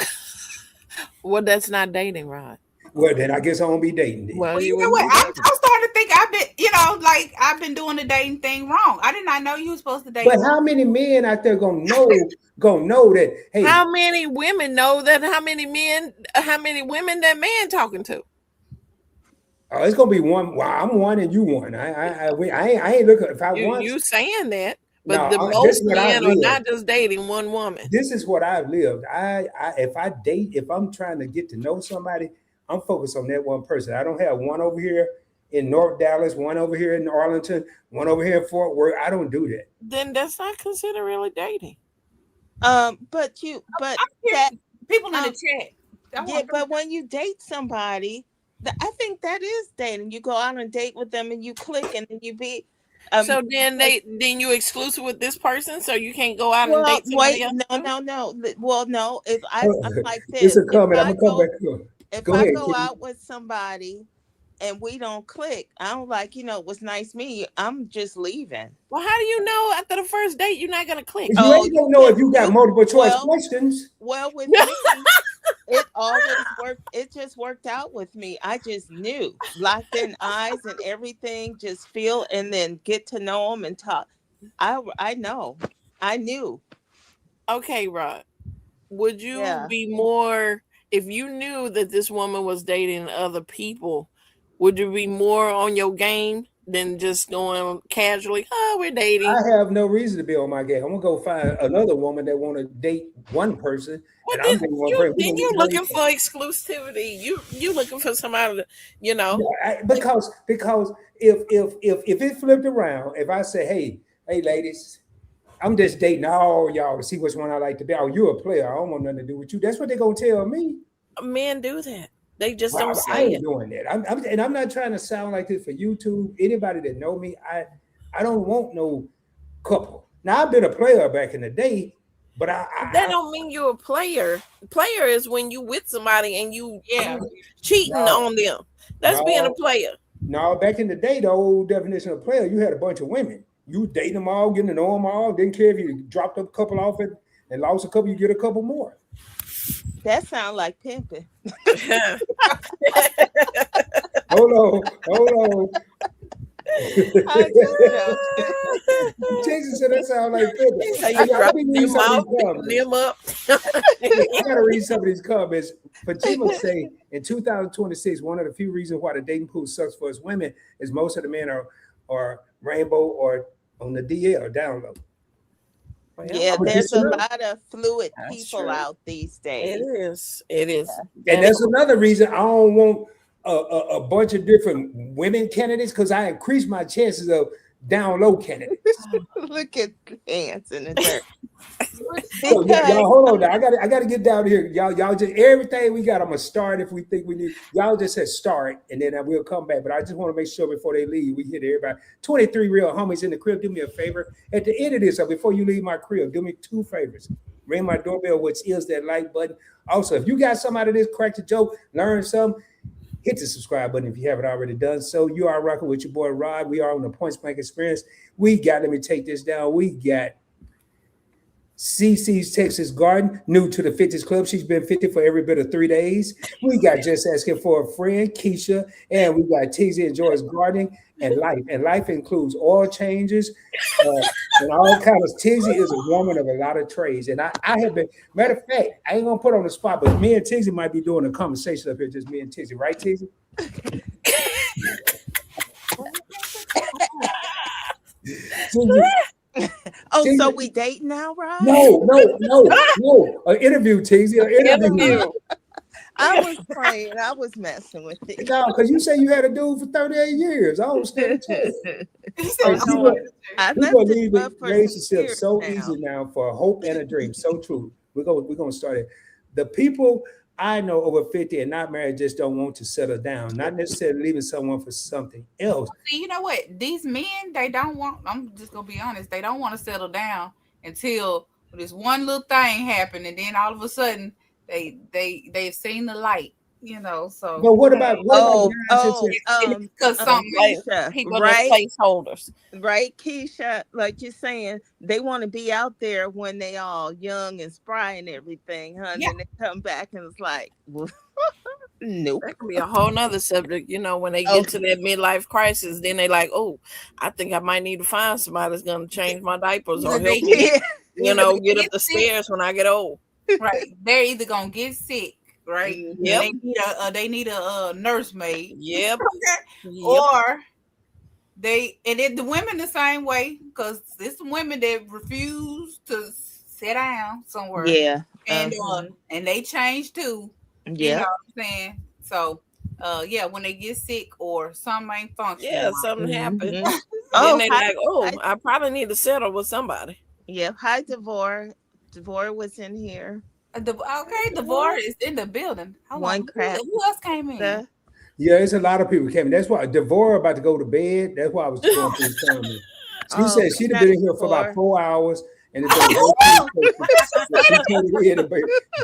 Well, that's not dating, Rod. Well, then I guess I won't be dating then. Well, Well, you you know wouldn't what? be I'm dating. starting to think I've been, like I've been doing the dating thing wrong. I did not know you were supposed to date. But how many men out there gonna know that? Hey, How many women know that? How many women that man talking to? oh, it's gonna be 1. Well, I'm 1 and you 1. I ain't looking. If I want, You saying that, but no, the this most is what I've men are lived. not just dating one woman. This is what I've lived. If I date, if I'm trying to get to know somebody, I'm focused on that one person. I don't have 1 over here in North Dallas, 1 over here in Arlington, 1 over here in Fort Worth. I don't do that. Then that's not considered really dating. But I'm that people in the um, chat. yeah, but when you date somebody, I think that is dating. You go out on a date with them and you click, and then you be. So then you exclusive with this person, so you can't go out and Well, date somebody wait, else no, too? no, no. Well, no. If I'm like It's this, a comment. I'm gonna come back to it. if Go I ahead, go Kitty. out with somebody and we don't click, I'm like, it was nice meeting you. I'm just leaving. Well, how do you know after the first date you're not gonna click? You Oh, ain't gonna know if you got multiple choice well, questions. well, with me, it always worked. It just worked out with me. I just knew, locked in eyes and everything, just feel and then get to know them and talk. I know. I knew. Okay, Rod. Would you Yeah. be more if you knew that this woman was dating other people? Would you be more on your game than just going casually? Oh, we're dating. I have no reason to be on my game. I'm gonna go find another woman that want to date 1 person, Well, and I'm going to bring. We then gonna you get to know looking each for exclusivity. You looking for somebody to, other. Because if it flipped around, if I say, hey ladies, I'm just dating all y'all to see which one I like to be. Oh, you're a player. I don't want nothing to do with you. That's what they're gonna tell me. men do that. They just Well, don't I say ain't it. doing that. And I'm not trying to sound like this for YouTube. Anybody that know me, I don't want no couple. Now I've been a player back in the day, but That don't mean you're a player. Player is when you with somebody and you Yeah. cheating no, on them. That's being a no, player. no. Back in the day, the old definition of player, you had a bunch of women. You dating them all, getting to know them all. Didn't care if you dropped a couple off it and lost a couple, you get a couple more. That sounds like pimping. Hold on. I just Jason said that sound like pimping. So you Let me dropping read them some of off, these picking comments. them up. I gotta read some of these comments. Fatima say in 2026, one of the few reasons why the dating pool sucks for us women is most of the men are rainbow or on the DL download. Yeah, there's a lot of fluid That's people true. out these days. It is. And that's another reason I don't want a bunch of different women candidates because I increase my chances of down low candidates. Look at hands in the dirt. So y'all Because hold on. Now. I gotta get down here. Y'all just everything we got. I'm gonna start if we think we need. Y'all just said start, and then we'll come back. But I just want to make sure before they leave, we hit everybody. 23 real homies in the crib. Do me a favor at the end of this, or before you leave my crib, do me 2 favors. Ring my doorbell, which is that like button. Also, if you got some out of this, crack the joke, learn something. Hit the subscribe button if you haven't already done so. You are rocking with your boy Rod. We are on the Points Blank Experience. Let me take this down. We got CC's Texas Garden, new to the 50s Club. She's been 50 for every bit of 3 days. We got Just Asking for a Friend, Keisha, and we got Tizzy Enjoys Gardening and Life. And life includes oil changes and all kinds. Tizzy is a woman of a lot of trades. And I have been, matter of fact, I ain't gonna put on the spot, but me and Tizzy might be doing a conversation up here, just me and Tizzy, right, Tizzy? Tizzy, oh, Tizzy. so we date now, right? No. An interview, Tizzy. An interview. I was playing. I was messing with it. No, because you say you had a dude for 38 years. I don't stand a chance. I We're left gonna this leave love the for some relationship years so now. easy now for a hope and a dream. So true. We're gonna start it. The people I know over 50 and not married just don't want to settle down, not necessarily leaving someone for something else. See, you know what? These men, they don't want. I'm just gonna be honest. They don't want to settle down until this one little thing happened, and then all of a sudden they've seen the light. You know, so But what about guys because something Keisha, People right? are placeholders. Right, Keisha, like you're saying, they want to be out there when they all young and spry and everything, huh? And Yeah. then they come back and it's like, well, nope. That could be a whole nother subject. You know, when they get to that midlife crisis, then they like, oh, I think I might need to find somebody that's going to change my diapers or help me, you know, get up the stairs when I get old. Right. They're either going to get sick, right? Yep. They need a nursemaid. Yep. Okay. Or the women the same way, because there's some women that refuse to sit down somewhere. Yeah. And they change too. Yeah. You know what I'm saying? So when they get sick or something ain't functioning. Yeah, something happened. Then they I probably need to settle with somebody. Yeah. Hi, Devore. Devore was in here. Devore is in the building. One crap. Who else came in? Yeah, it's a lot of people came. That's why Devore about to go to bed. That's why I was going through this time. She said she'd have been in here for about 4 hours, and it's going to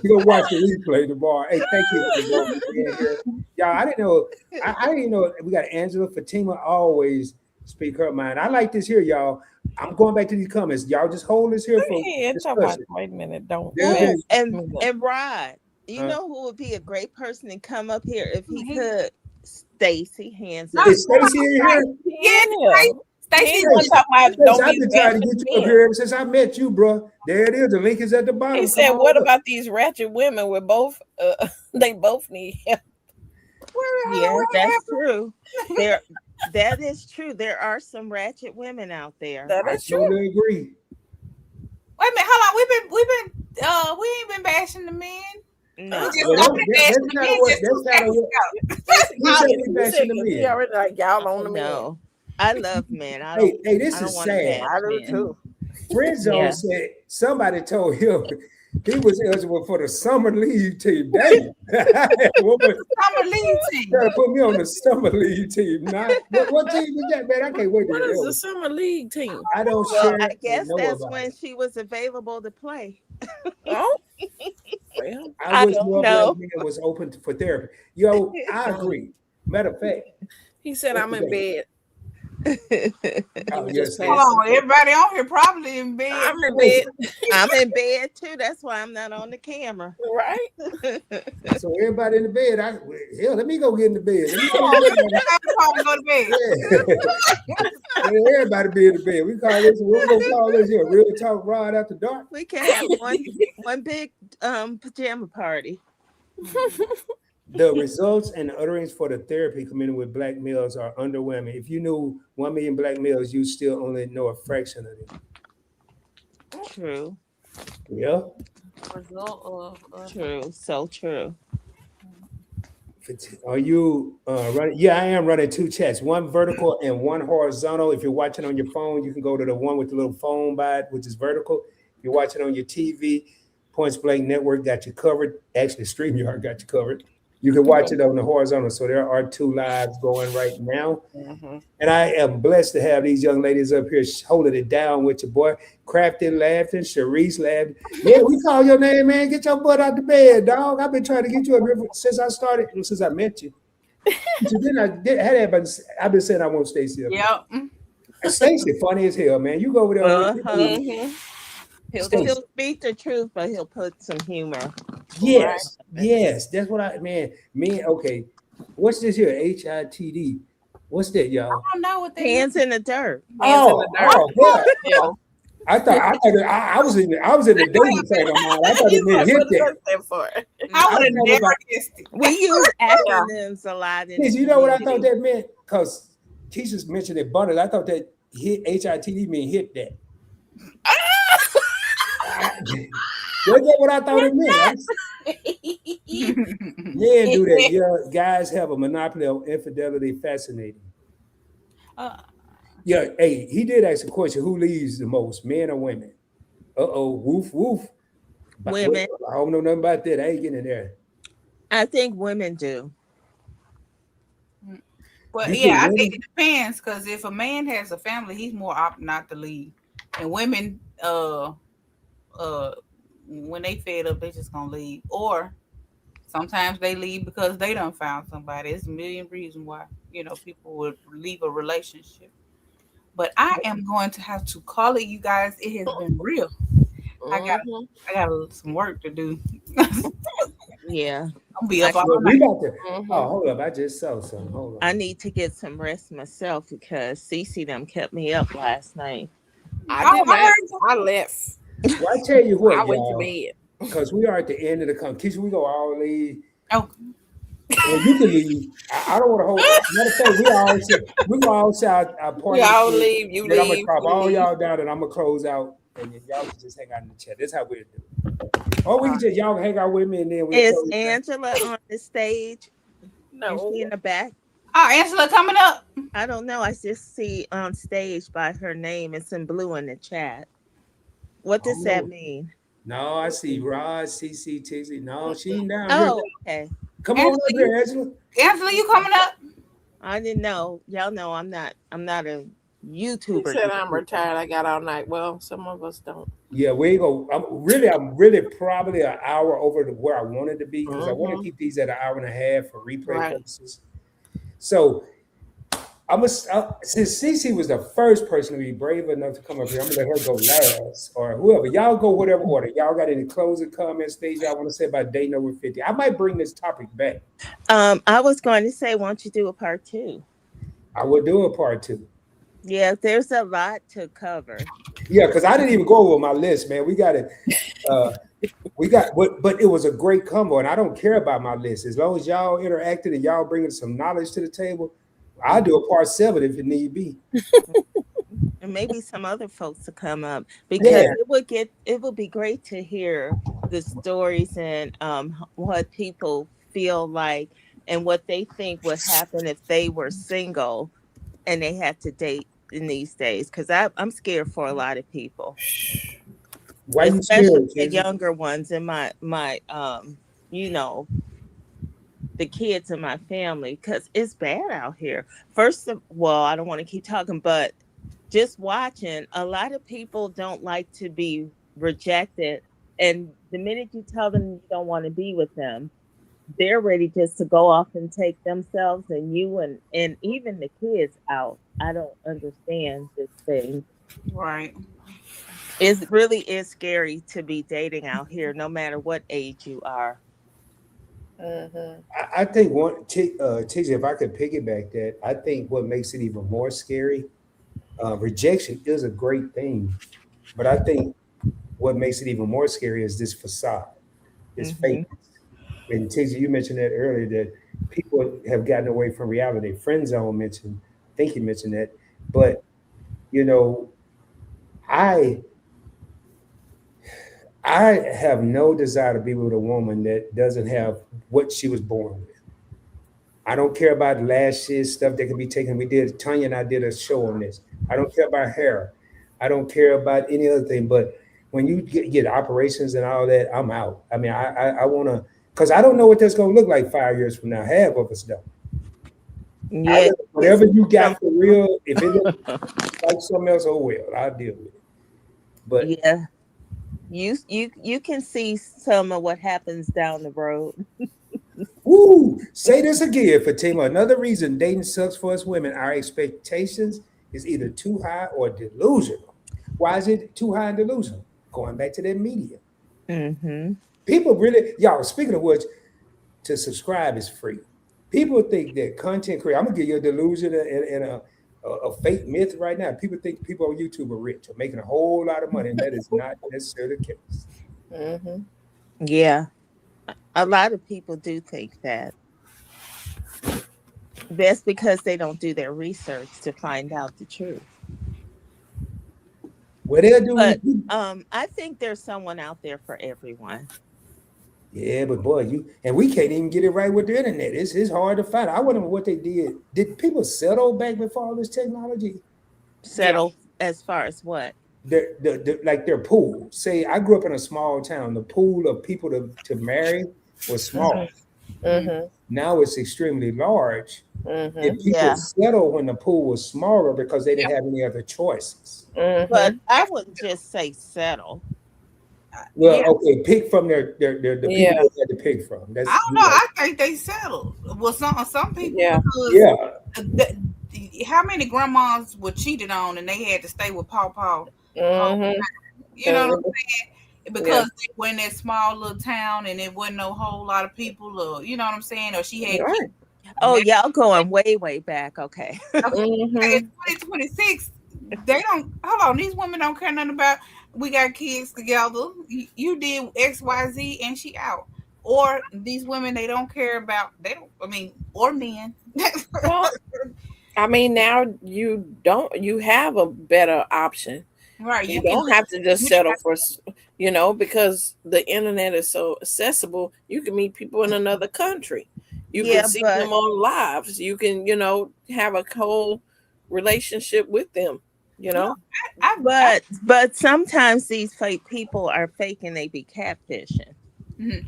go watch the replay tomorrow. Hey, thank you for being here, y'all. I didn't know we got Angela Fatima always speak her mind. I like this here, y'all. I'm going back to these comments. Y'all just hold this here for discussion. Wait a minute, don't. And Rod, you know who would be a great person to come up here if he could? Stacy, hands up. Is Stacy in here? Yeah. Stacy, I've been trying to get you up here ever since I met you, bro. There it is. The link is at the bottom. He said, "What about these ratchet women? With both, they both need help." Yeah, that's true. That is true. There are some ratchet women out there. That is true. I totally agree. Wait a minute, hold on. We ain't been bashing the men. No, y'all on the men. I love men. Hey, this is sad. I do too. Friend Zone said somebody told him he was eligible for the summer league team. Damn. Summer league team. Trying to put me on the summer league team. What team is that, man? I can't wait to What is the summer league team? I don't share. I guess that's when she was available to play. Oh. Well, I wish more black men was open for therapy. Yo, I agree. Matter of fact, he said I'm in bed. Yes, hold on, everybody on here probably in bed. I'm in bed. I'm in bed too. That's why I'm not on the camera. Right. So everybody in the bed. Let me go get in the bed. Go to bed. Yeah, everybody be in the bed. We're gonna call this here Real Talk Rod After Dark. We can have one big pajama party. The results and the utterings for the therapy community with black males are underwhelming. If you knew 1 million black males, you still only know a fraction of them. True. Yeah. True. So true. Are you running? Yeah, I am running two chats, one vertical and one horizontal. If you're watching on your phone, you can go to the one with the little phone by it, which is vertical. If you're watching on your TV, Points Blank Network got you covered. Actually, StreamYard got you covered. You can watch it on the horizontal. So there are two lives going right now. Mm-hmm. And I am blessed to have these young ladies up here holding it down with your boy. Crafton laughing, Sharice laughing. Yeah, we call your name, man. Get your butt out the bed, dog. I've been trying to get you up here since I started, since I met you. So then I've been saying I want Stacey up here. Yep. Stacey funny as hell, man. You go over there with Mm-hmm. He'll Stacey. still speak the truth, but he'll put some humor. Yes, yes. That's what okay. What's this here? HITD. What's that, y'all? I don't know what they Hands in the dirt. Hands in the dirt. Yeah. I was in the dating frame of mind. I thought it meant hit that. I would have never guessed it. We use acronyms a lot. In You know what I thought that meant? Because Keisha's mentioned it bundles. I thought that hit HITD mean hit that. That's what I thought it meant. Yeah, do that. Yeah, guys have a monopoly on infidelity. Fascinating. Yeah, hey, he did ask a question: who leaves the most, men or women? Woof woof. Women. I don't know nothing about that. I ain't getting in there. I think women do. Well, yeah, I think it depends, because if a man has a family, he's more apt not to leave. And women, when they fed up, they just gonna leave. Or sometimes they leave because they done found somebody. There's a million reasons why, people would leave a relationship. But I am going to have to call it, you guys. It has been real. I got some work to do. Yeah. I'll be up all We night. about to, hold up. I just saw something. Hold on. I need to get some rest myself because Cece them kept me up last night. I left. Well, I tell you what, I went to y'all, bed. because we are at the end of the conversation. We go all leave. Oh, Well, you can leave. I don't want to hold. Matter of fact, we all say our party. We all leave. You Then I'm gonna leave. drop you all leave. y'all down, and I'm gonna close out, and then y'all can just hang out in the chat. That's how we do. Or we can just y'all hang out with me, and then we. Is Angela on the stage? No. Is she in the back? oh, Angela coming up. I don't know. I just see on stage by her name. It's in blue in the chat. What does that mean? No, I see Rod, CC, Tizzy. No, she ain't down Oh, here. okay. Come on up here, Angela. Angela, you coming up? I didn't know. Y'all know I'm not a She YouTuber. said I'm retired. I got all night. Well, some of us don't. Yeah, we go. I'm really probably an hour over to where I wanted to be, because I want to keep these at an hour and a half for replay purposes. So since Cece was the first person to be brave enough to come up here, I'm gonna let her go last, or whoever. Y'all go whatever order. Y'all got any closing comments, things y'all want to say about dating over 50? I might bring this topic back. I was going to say, why don't you do a part 2? I will do a part 2. Yeah, there's a lot to cover. Yeah, because I didn't even go over my list, man. We got it. But it was a great combo, and I don't care about my list as long as y'all interacted and y'all bringing some knowledge to the table. I'll do a part 7 if it need be. And maybe some other folks to come up, because it would be great to hear the stories and what people feel like and what they think would happen if they were single and they had to date in these days. Because I'm scared for a lot of people. Why you Especially scared? the younger ones in my the kids in my family, because it's bad out here. First of all, I don't want to keep talking, but just watching, a lot of people don't like to be rejected, and the minute you tell them you don't want to be with them, they're ready just to go off and take themselves and you and even the kids out. I don't understand this thing. Right. It really is scary to be dating out here, no matter what age you are. I think Tizzy, if I could piggyback that, I think what makes it even more scary, rejection is a great thing, but I think what makes it even more scary is this facade, this fake. And Tizzy, you mentioned that earlier, that people have gotten away from reality. Friend Zone mentioned, I think he mentioned that, but I have no desire to be with a woman that doesn't have what she was born with. I don't care about lashes, stuff that can be taken. Tanya and I did a show on this. I don't care about hair. I don't care about any other thing. But when you get operations and all that, I'm out. I mean, I want to, because I don't know what that's going to look like 5 years from now. Half of us don't. Yeah, Whatever you got some for real, if it looks like something else, oh well, I'll deal with it. But yeah. You can see some of what happens down the road. woo, say this again, Fatima. Another reason dating sucks for us women, our expectations is either too high or delusional. Why is it too high and delusional? Going back to that media. Mm-hmm. People really, y'all, speaking of which, to subscribe is free. People think that content creator, I'm gonna give you a delusion and a fake myth right now. People think people on YouTube are rich or making a whole lot of money, and that is not necessarily the case. Mm-hmm. Yeah, a lot of people do think that. That's because they don't do their research to find out the truth. Well, they'll do. But I think there's someone out there for everyone. Yeah, but boy, we can't even get it right with the internet. It's hard to find. I wonder what they did. Did people settle back before all this technology? Yeah. Settle as far as what? Like their pool. Say I grew up in a small town. The pool of people to marry was small. Mm-hmm. Now it's extremely large. Mm-hmm. Did people Yeah. settle when the pool was smaller because they Yeah. didn't have any other choices? But Mm-hmm. I wouldn't just say settle. Well, Yeah. okay, pick from the people Yeah. they had to pick from. I That's don't know. I think they settled. Well, some people Yeah. because yeah. how many grandmas were cheated on and they had to stay with Paw? Mm-hmm. You know what I'm Yeah. saying? Because they were in that small little town and it wasn't no whole lot of people, or you know what I'm saying, or she had Right. kids. Oh, Now, y'all going way, way back. Okay. okay, Mm-hmm. in 2026, they don't hold on. These women don't care nothing about. We got kids together. You did XYZ and she out. Or these women, they don't care about. They don't. I mean, or men. Well, I mean, now you have a better option. Right. You You can. don't have to just You don't settle have, for, because the internet is so accessible. You can meet people in another country. You can Yeah, see but them on lives. You can, have a whole relationship with them. You no, know. but sometimes these fake people are faking they be catfishing. mhm.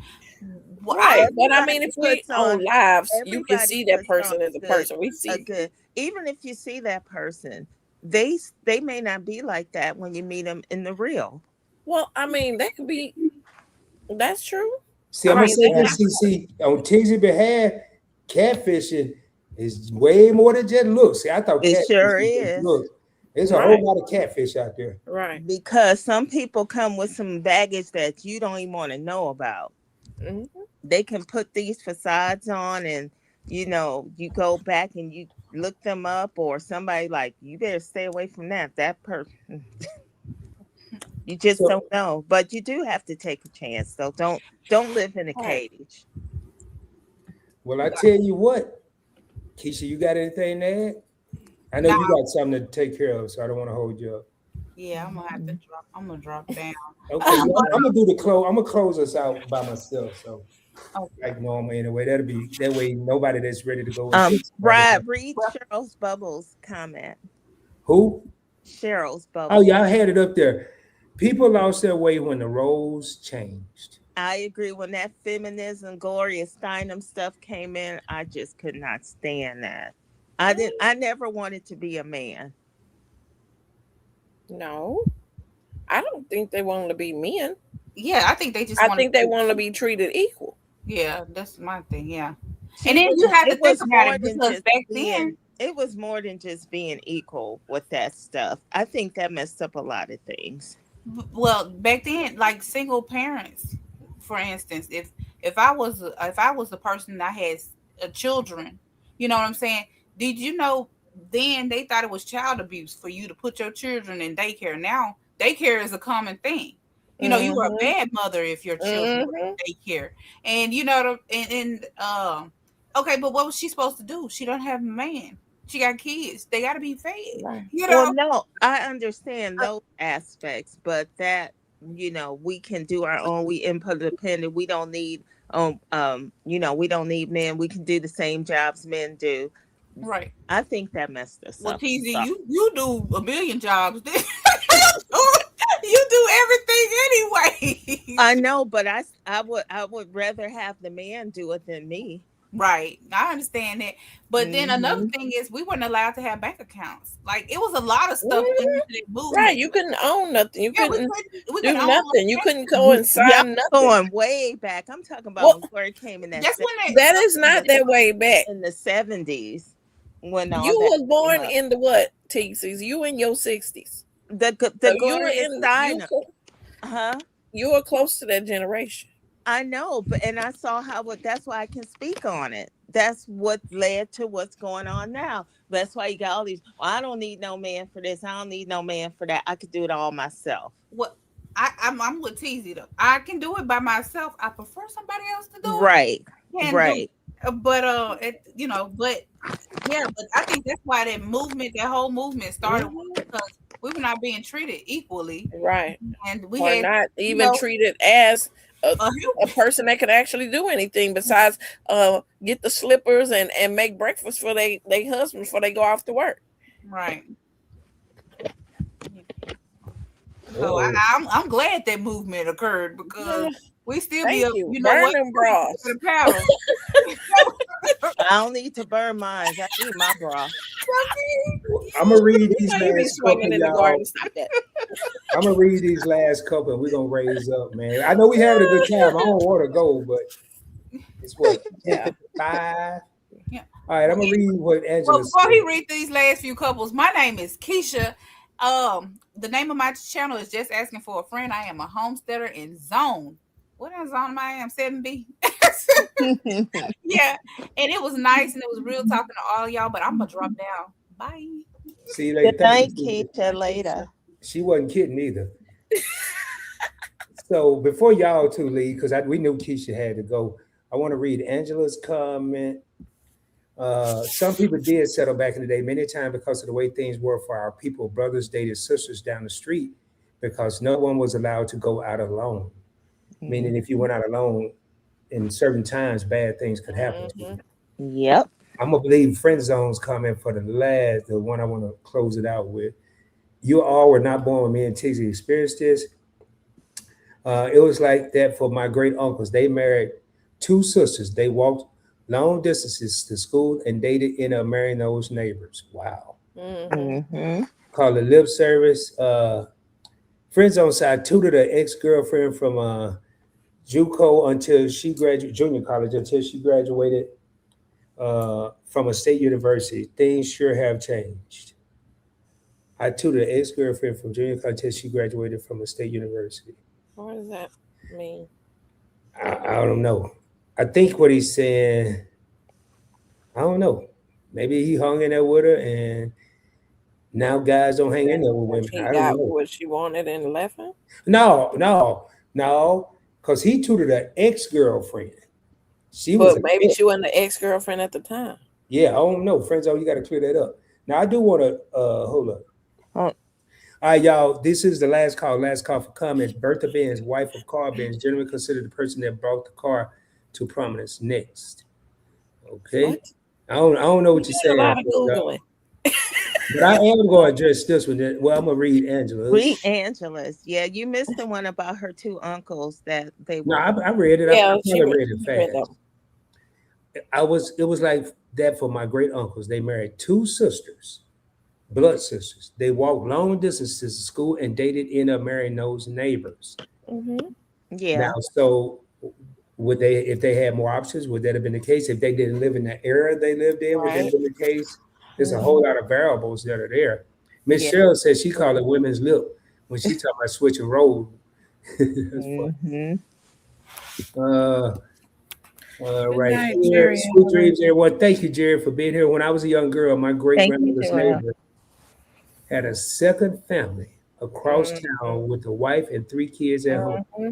Well, Right. But I mean, Everybody if we puts on on lives, you can everybody see that puts on person as a person. We a see. good, even if you see that person, they may not be like that when you meet them in the real. Well, I mean, that could be. That's true. See, I I'm gonna mean, say they this. See, on Tizzy's behalf, catfishing is way more than just looks. See, I thought It sure catfishing just is. looks. There's a whole right, lot of catfish out there. right. Because some people come with some baggage that you don't even want to know about. Mm-hmm. They can put these facades on, and you go back and you look them up, or somebody like, you better stay away from that person. You just So, don't know, but you do have to take a chance. So don't live in a Right. cage. well, I tell you what, Keisha, you got anything to add? I know no, you got something to take care of, so I don't want to hold you up. yeah, I'm gonna have to drop. I'm gonna drop down. Okay, well, But, I'm gonna do the close. I'm gonna close us out by myself. So, okay. like normal anyway. That way nobody that's ready to go into somebody. Brad, read Well, Cheryl's Bubbles comment. Who? Cheryl's Oh, Bubbles. yeah, I had it up there. People lost their way when the roles changed. I agree. When that feminism, Gloria Steinem stuff came in, I just could not stand that. I never wanted to be a man. No, I don't think they want to be men. yeah, I think they just I want think they to. want to be treated equal. Yeah, that's my thing. Yeah, and See, then you have to it think was about more it than because just back being then, it was more than just being equal with that stuff. I think that messed up a lot of things. well, back then, like single parents, for instance, if I was the person that has children, you know what I'm saying? Did you know then they thought it was child abuse for you to put your children in daycare? Now daycare is a common thing. You know, you were a Mm-hmm. bad mother if your children were Mm-hmm. in daycare, and you know, okay, but what was she supposed to do? She don't have a man. She got kids. They got to be fed. Right. You Well, know, no, I understand uh, those aspects, but that we can do our own. We input dependent. We don't need we don't need men. We can do the same jobs men do. Right. I think that messed us Well, up. TZ, So, you do a million jobs. You do everything anyway. I know, but I would rather have the man do it than me. Right. I understand that. But then another Hmm. thing is we weren't allowed to have bank accounts. Like it was a lot of stuff went Mhm. into that Right. movement. You couldn't own nothing. You Yeah, couldn't we do couldn't own nothing. You like couldn't go and Y'all sign nothing. going way back. I'm talking Well, about where it came in that that's when that they is not that way back. in the 70s when all You that was came born up. in the what, TCs? You in your 60s. The So you were glorious in sign, huh? you were close to that generation. I know, but and I saw that's why I can speak on it. That's what led to what's going on now. That's why you got all these. Well, I don't need no man for this. I don't need no man for that. I could do it all myself. what I'm with TZ though. I can do it by myself. I prefer somebody else to do it. Right. Can do Right. it. But but yeah, but I think that's why that whole movement started Hmm. because we were not being treated equally, Right. and we Or had not you even know treated as a a person that could actually do anything besides get the slippers and make breakfast for they husbands before they go off to work. right. So Oh, I'm glad that movement occurred because Yeah, we still be thank a you. you know Burn what them bras. the power. I don't need to burn mine. I need my bra. I'm gonna read You these know you be last couple, swinging in the y'all. garden. Stop that. I'm gonna read these last couple, and we're gonna raise up, man. I know we having a good time. I don't want to go, but it's what Yeah. 10:55. Yeah. All right, I'm gonna read what Well, Angela before said. he read these last few couples, my name is Keisha. The name of my channel is Just Asking for a Friend. I am a homesteader in Zone. What in zone am I? Am 7B. Yeah, and it was nice and it was real talking to all y'all. But I'm gonna drop down. Bye. See you Good later. Thank night, you. Keisha. Later. She wasn't kidding either. So before y'all two leave, because we knew Keisha had to go, I want to read Angela's comment. Some people did settle back in the day many times because of the way things were for our people. Brothers dated sisters down the street because no one was allowed to go out alone. Mm. Meaning, if you went out alone in certain times, bad things could happen to you. Hmm. Yep. I'm gonna believe friend zones comment for the one I want to close it out with. You all were not born with me and Tizzy experienced this. It was like that for my great uncles. They married two sisters. They walked long distances to school and dated in a marrying those neighbors. Wow. Hmm. Mm-hmm. Called a lip service. Friend zone side tutored an ex girlfriend from JUCO until she graduated, junior college until she graduated from a state university. Things sure have changed. I tutored an ex girlfriend from junior college until she graduated from a state university. What does that mean? I don't know. I think what he's saying, I don't know. Maybe he hung in there with her, and now guys don't hang in there with women. He I don't got know. what she wanted and left him. No, no, no, because he tutored an ex girlfriend. She was But a maybe she wasn't the ex girlfriend at the time. yeah. I don't know, friends. Oh, you got to clear that up. Now I do want to hold up. Oh, All right, y'all. This is the last call. Last call for comments. Bertha Benz, wife of Carl Benz, generally considered the person that brought the car to prominence. Next, okay. What? I don't know You what you're did a saying, lot of googling. but I am going to address this one. Well, I'm gonna read read Angela's. Angela's. Yeah, you missed the one about her two uncles that they No, were. I read it. I Yeah, probably read it she read fast. them. It was like that for my great uncles. They married two sisters, blood sisters. They walked long distances to school and dated in a marrying those neighbors. Hmm. Now, Yeah. so would they, if they had more options, would that have been the case? If they didn't live in the era they lived in, would that have Right. been the case? There's a Mhm. whole lot of variables that are there. Miss Yeah. Cheryl says she called it women's lip when she talked about switching roles. That's funny. Hmm. Uh, all Good right. night, Here, Jerry. sweet dreams, everyone. Thank you, Jerry, for being here. When I was a young girl, my great Thank you, grandmother's Joelle. neighbor had a second family across town with a wife and three kids at home. Hmm.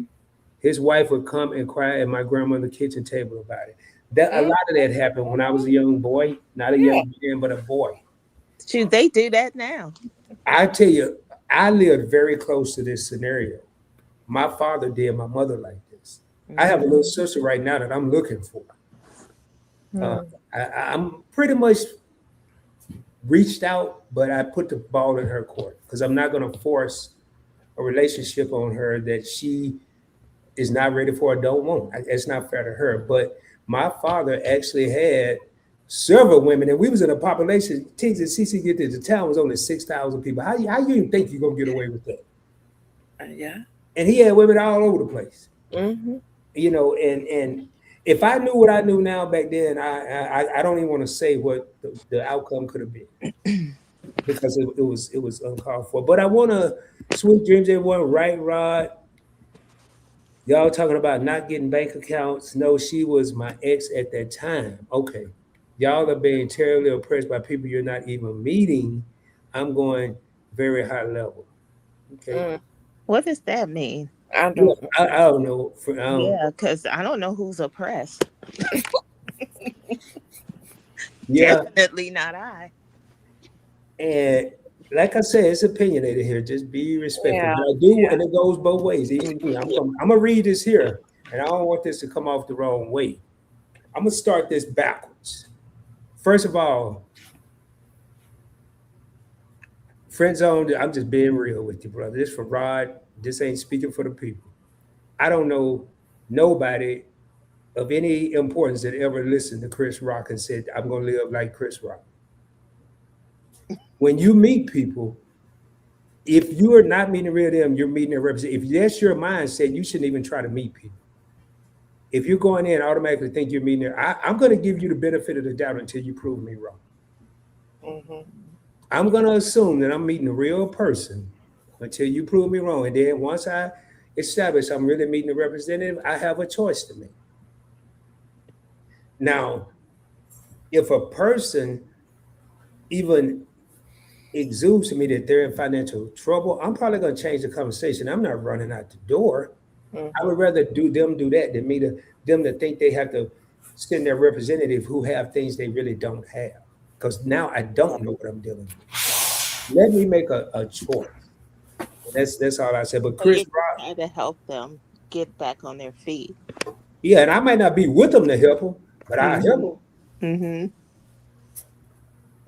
His wife would come and cry at my grandmother's kitchen table about it. That a Hmm. lot of that happened when I was a young boy, not a Yeah. young man, but a boy. Shoot, they do that now. I tell you, I lived very close to this scenario. My father did my mother like this. I have a little Mhm. sister right now that I'm looking for. Uh, Mm. I'm pretty much reached out, but I put the ball in her court because I'm not going to force a relationship on her that she is not ready for or don't want. It's not fair to her. But my father actually had several women, and we was in a population. Teens and CC get to the town was only 6,000 people. How you even think you're gonna get away with that? Yeah. And he had women all over the place. Mm-hmm. And if I knew what I knew now back then, I don't even want to say what the outcome could have been because it was uncalled for. But I want to sweet dreams, everyone. Right, Rod? Y'all talking about not getting bank accounts. No, she was my ex at that time. Okay. Y'all are being terribly oppressed by people you're not even meeting. I'm going very high level. Okay. Mm. What does that mean? I Yeah, don't. I don't know. Yeah, because I don't know who's oppressed. Yeah. Definitely not I. And like I said, it's opinionated here. Just be respectful. Yeah. But I do, Yeah. and it goes both ways. Even me, I'm gonna read this here, and I don't want this to come off the wrong way. I'm gonna start this backwards. First of all, friend zone. I'm just being real with you, brother. This for Rod. This ain't speaking for the people. I don't know nobody of any importance that ever listened to Chris Rock and said, "I'm gonna live like Chris Rock." When you meet people, if you are not meeting the real them, you're meeting a representative. If that's your mindset, you shouldn't even try to meet people. If you're going in, automatically think you're meeting there. I'm going to give you the benefit of the doubt until you prove me wrong. Mm-hmm. I'm going to assume that I'm meeting a real person until you prove me wrong. And then once I establish I'm really meeting a representative, I have a choice to make. Now, if a person even exudes to me that they're in financial trouble, I'm probably going to change the conversation. I'm not running out the door. I would Mm-hmm. rather do that than them to think they have to send their representative who have things they really don't have. Because now I don't know what I'm dealing with. Let me make a choice. That's all I said. But So you're Chris just Rock, trying to help them get back on their feet. yeah, and I might not be with them to help them, but I help Mm-hmm. them.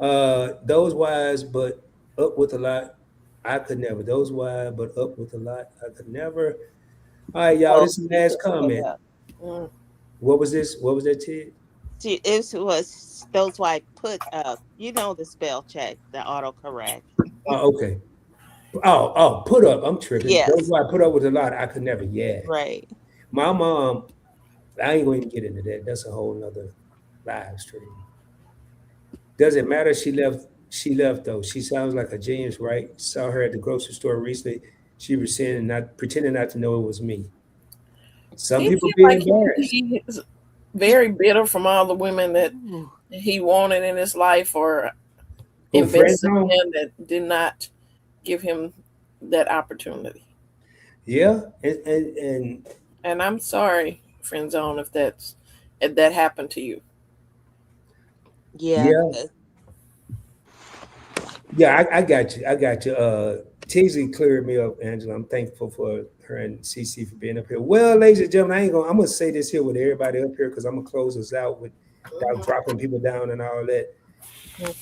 Mm-hmm. Those wise, but up with a lot. I could never. Those wise, but up with a lot. I could never. All right, y'all. Oh, This is the she last put that comment. up. Mm. What was this? What was that, Ted? It was those why I put up, the spell check, the autocorrect. Oh, okay. Oh, put up. I'm tripping. Those Yes, who I put up with a lot, I could never. Yeah. right. My mom, I ain't going to get into that. That's a whole nother live stream. Doesn't matter. She left though. She sounds like a genius, right? Saw her at the grocery store recently. She was saying not pretending not to know it was me. Some He people seemed be like embarrassed. he is very bitter from all the women that Ooh. he wanted in his life or Who friends invested on? in that did not give him that opportunity. Yeah. And And I'm sorry, friend zone, if that happened to you. Yeah, yeah, 'cause yeah, I got you. I got you. Teasy cleared me up, Angela. I'm thankful for her and CC for being up here. Well, ladies and gentlemen, I'm gonna say this here with everybody up here because I'm gonna close us out without Mhm. dropping people down and all that.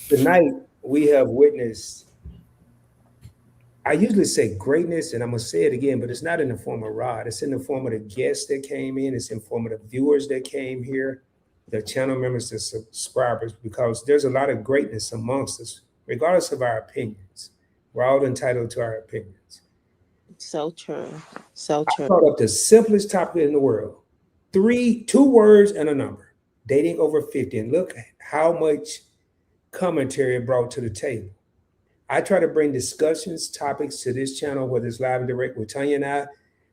Tonight we have witnessed, I usually say greatness, and I'm gonna say it again, but it's not in the form of Rod. It's in the form of the guests that came in. It's in the form of the viewers that came here, the channel members, the subscribers, because there's a lot of greatness amongst us, regardless of our opinions. We're all entitled to our opinions. so true. So I true. brought up the simplest topic in the world: two words and a number. Dating over 50, and look how much commentary it brought to the table. I try to bring discussions, topics to this channel, whether it's live and direct with Tanya and I,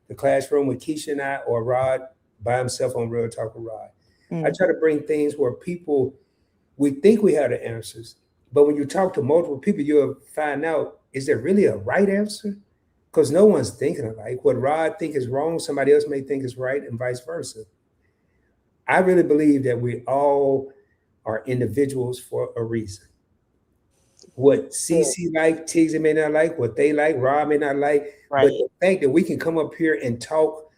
the classroom with Keisha and I, or Rod by himself on Real Talk with Rod. I Mm. try to bring things where people, we think we have the answers, but when you talk to multiple people, you'll find out, is there really a right answer? Because no one's thinking alike. What Rod think is wrong, somebody else may think is right, and vice versa. I really believe that we all are individuals for a reason. What CC like, Tiggsy may not like, what they like, Rob may not like. But Right. the fact that we can come up here and talk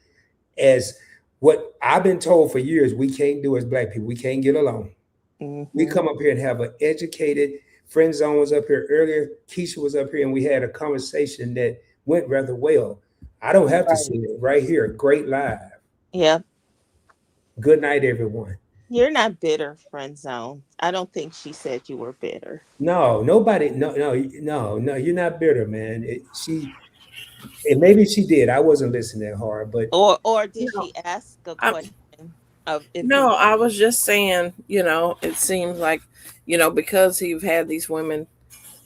as what I've been told for years we can't do as black people. We can't get along. We come up here and have an educated friend zone was up here earlier. Keisha was up here and we had a conversation that went rather well. I don't have to say it right here. Great live. Yeah. Good night, everyone. You're not bitter, friend zone. I don't think she said you were bitter. No, nobody. No. You're not bitter, man. And maybe she did. I wasn't listening that hard, but or did she ask a question of if no, I was just saying, it seems like, because he's had these women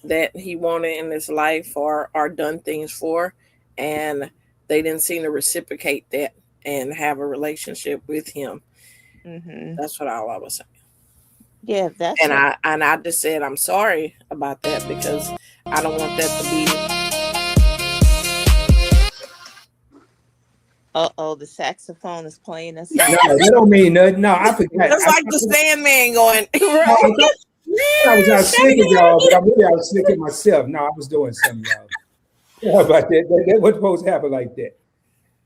that he wanted in his life or done things for, and they didn't seem to reciprocate that and have a relationship with him. That's what all I was saying. Yeah, that's I just said I'm sorry about that because I don't want that to be. The saxophone is playing us. No, that don't mean nothing. No, I forgot. It's like the Sandman going. I was out slicking y'all, but I was slicking myself. No, I was doing something, y'all. Yeah, about that. That was supposed to happen like that.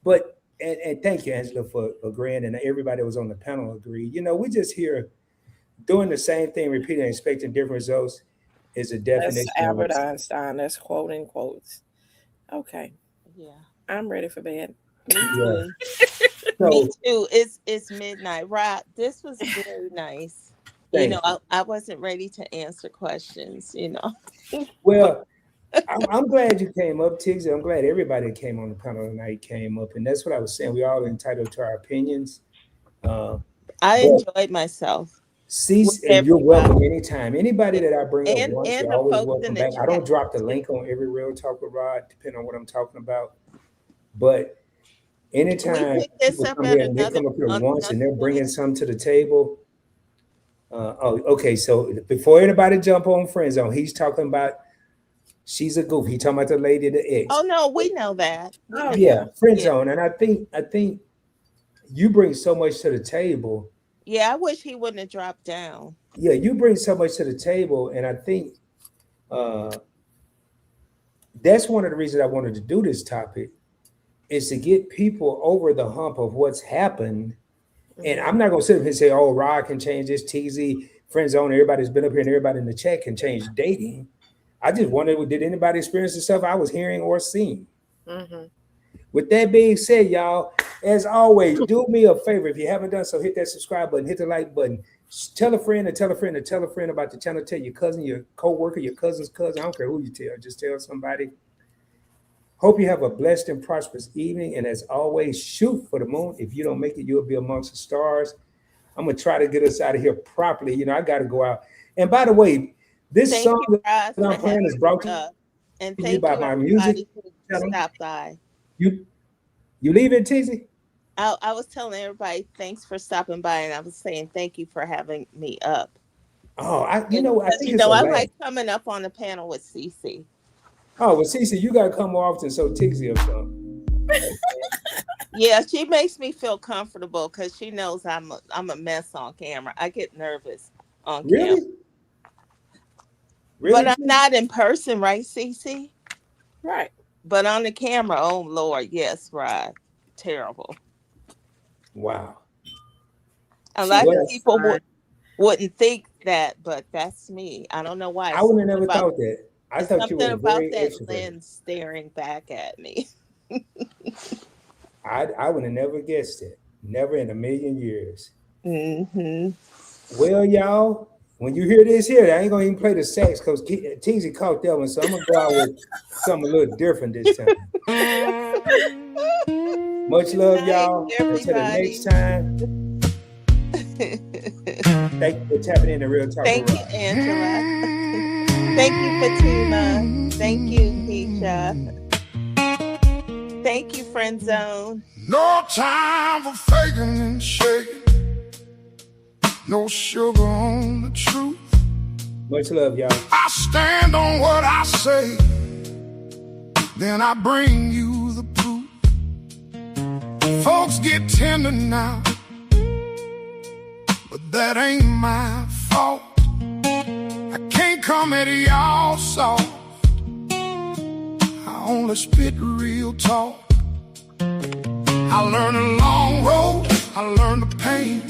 But and thank you, Angela, for agreeing, and everybody that was on the panel agreed. We just here doing the same thing, repeating, expecting different results is a definition. That's Albert Einstein. That's quoting quotes. Okay. Yeah. I'm ready for bed. Me too. So, Me too. It's midnight. Right. This was very nice. I wasn't ready to answer questions, Well, I'm glad you came up, Tigsy. I'm glad everybody that came on the panel tonight came up. And that's what I was saying. We all entitled to our opinions. I enjoyed myself. And you're welcome anytime. Anybody that I bring up once, and you're always welcome back. I don't drop the link on every Real Talk with Rod, depending on what I'm talking about. But anytime people come here and they come up here once and they're bringing something to the table. Okay. So before anybody jump on Friend Zone, he's talking about she's a goof. He talking about the lady, the ex. Oh no, we know that. Yeah, Friend Zone. And I think you bring so much to the table. Yeah, I wish he wouldn't have dropped down. Yeah, you bring so much to the table, and I think that's one of the reasons I wanted to do this topic is to get people over the hump of what's happened. And I'm not going to sit up here and say, oh, Rod can change this, TZ, Friend Zone, everybody's been up here and everybody in the chat can change dating. I just wondered, did anybody experience the stuff I was hearing or seeing? With that being said, y'all, as always, do me a favor. If you haven't done so, hit that subscribe button, hit the like button. Tell a friend and tell a friend and tell a friend about the channel. Tell your cousin, your co-worker, your cousin's cousin. I don't care who you tell. Just tell somebody. Hope you have a blessed and prosperous evening. And as always, shoot for the moon. If you don't make it, you'll be amongst the stars. I'm going to try to get us out of here properly. I got to go out. And by the way, this song that I'm playing is brought to you by my music channel. Stop by. You leaving, Tizzy? I was telling everybody thanks for stopping by, and I was saying thank you for having me up. Oh, I think I like coming up on the panel with Cece. Oh, well, Cece, you gotta come more often so Tizzy will come. Yeah, she makes me feel comfortable because she knows I'm a mess on camera. I get nervous on camera. Really? But I'm not in person, right, Cece? Right. But on the camera, oh Lord, yes, right. Terrible. Wow. A lot of people wouldn't think that, but that's me. I don't know why. I would have never thought that. I thought you were something about very that extroverted. lens staring back at me. I would have never guessed it. Never in a million years. Mm-hmm. Well, y'all, when you hear this here, I ain't gonna even play the sax because Teasy caught that one, so I'm gonna go out with something a little different this time. Much love, y'all. Until the next time. Thank you for tapping in the Real Talk. Thank you, Angela. Thank you, Fatima. Thank you, Keisha. Thank you, Friend Zone. No time for faking and shaking. No sugar on the truth. Much love, y'all. I stand on what I say, then I bring you the proof. Folks get tender now, but that ain't my fault. I can't come at y'all soft. I only spit real talk. I learned a long road I learned the pain.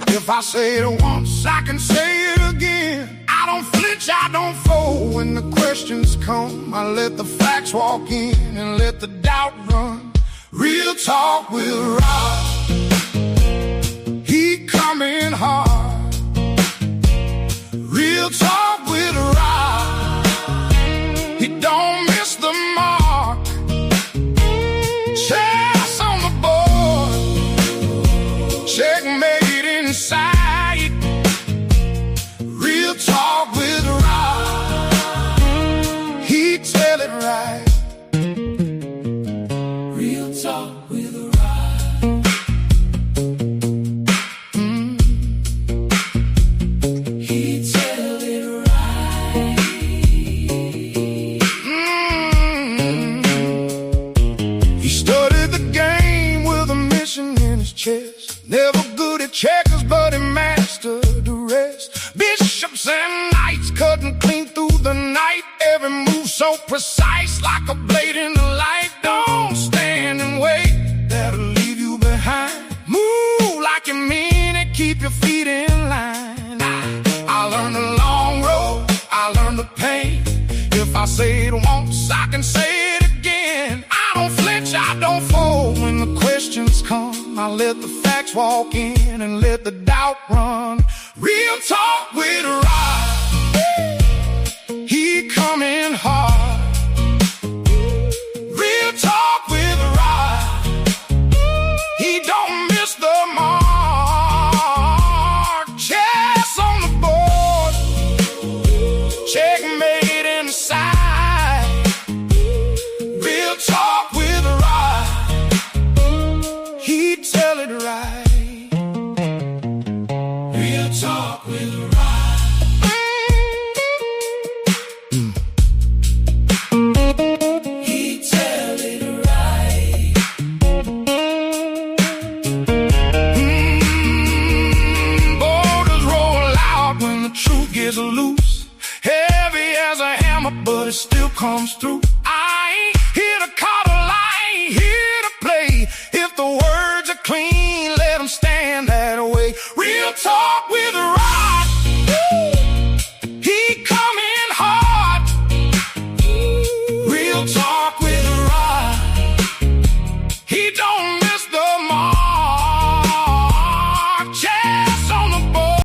If I say it once, I can say it again. I don't flinch, I don't fold. When the questions come, I let the facts walk in and let the doubt run. Real talk with Rob. He coming hard. Real talk with Rob. He don't miss the mark. Chess on the board. Checkmate inside. Real talk with Rob. He tell it right. Real talk with Rob. He tell it right. He studied the game with a mission in his chest. Never good at checkers, but he mastered the rest. Bishops and knights cutting clean through the night. Every move so precise, like a blade in the light. Don't stand and wait, that'll leave you behind. Move like you mean it, keep your feet in line. I learned the long road, I learned the pain. If I say it once, I can say it again. I don't flinch, I don't fold. When the questions come, I let the facts walk in and let the doubt run. Real talk with Rob.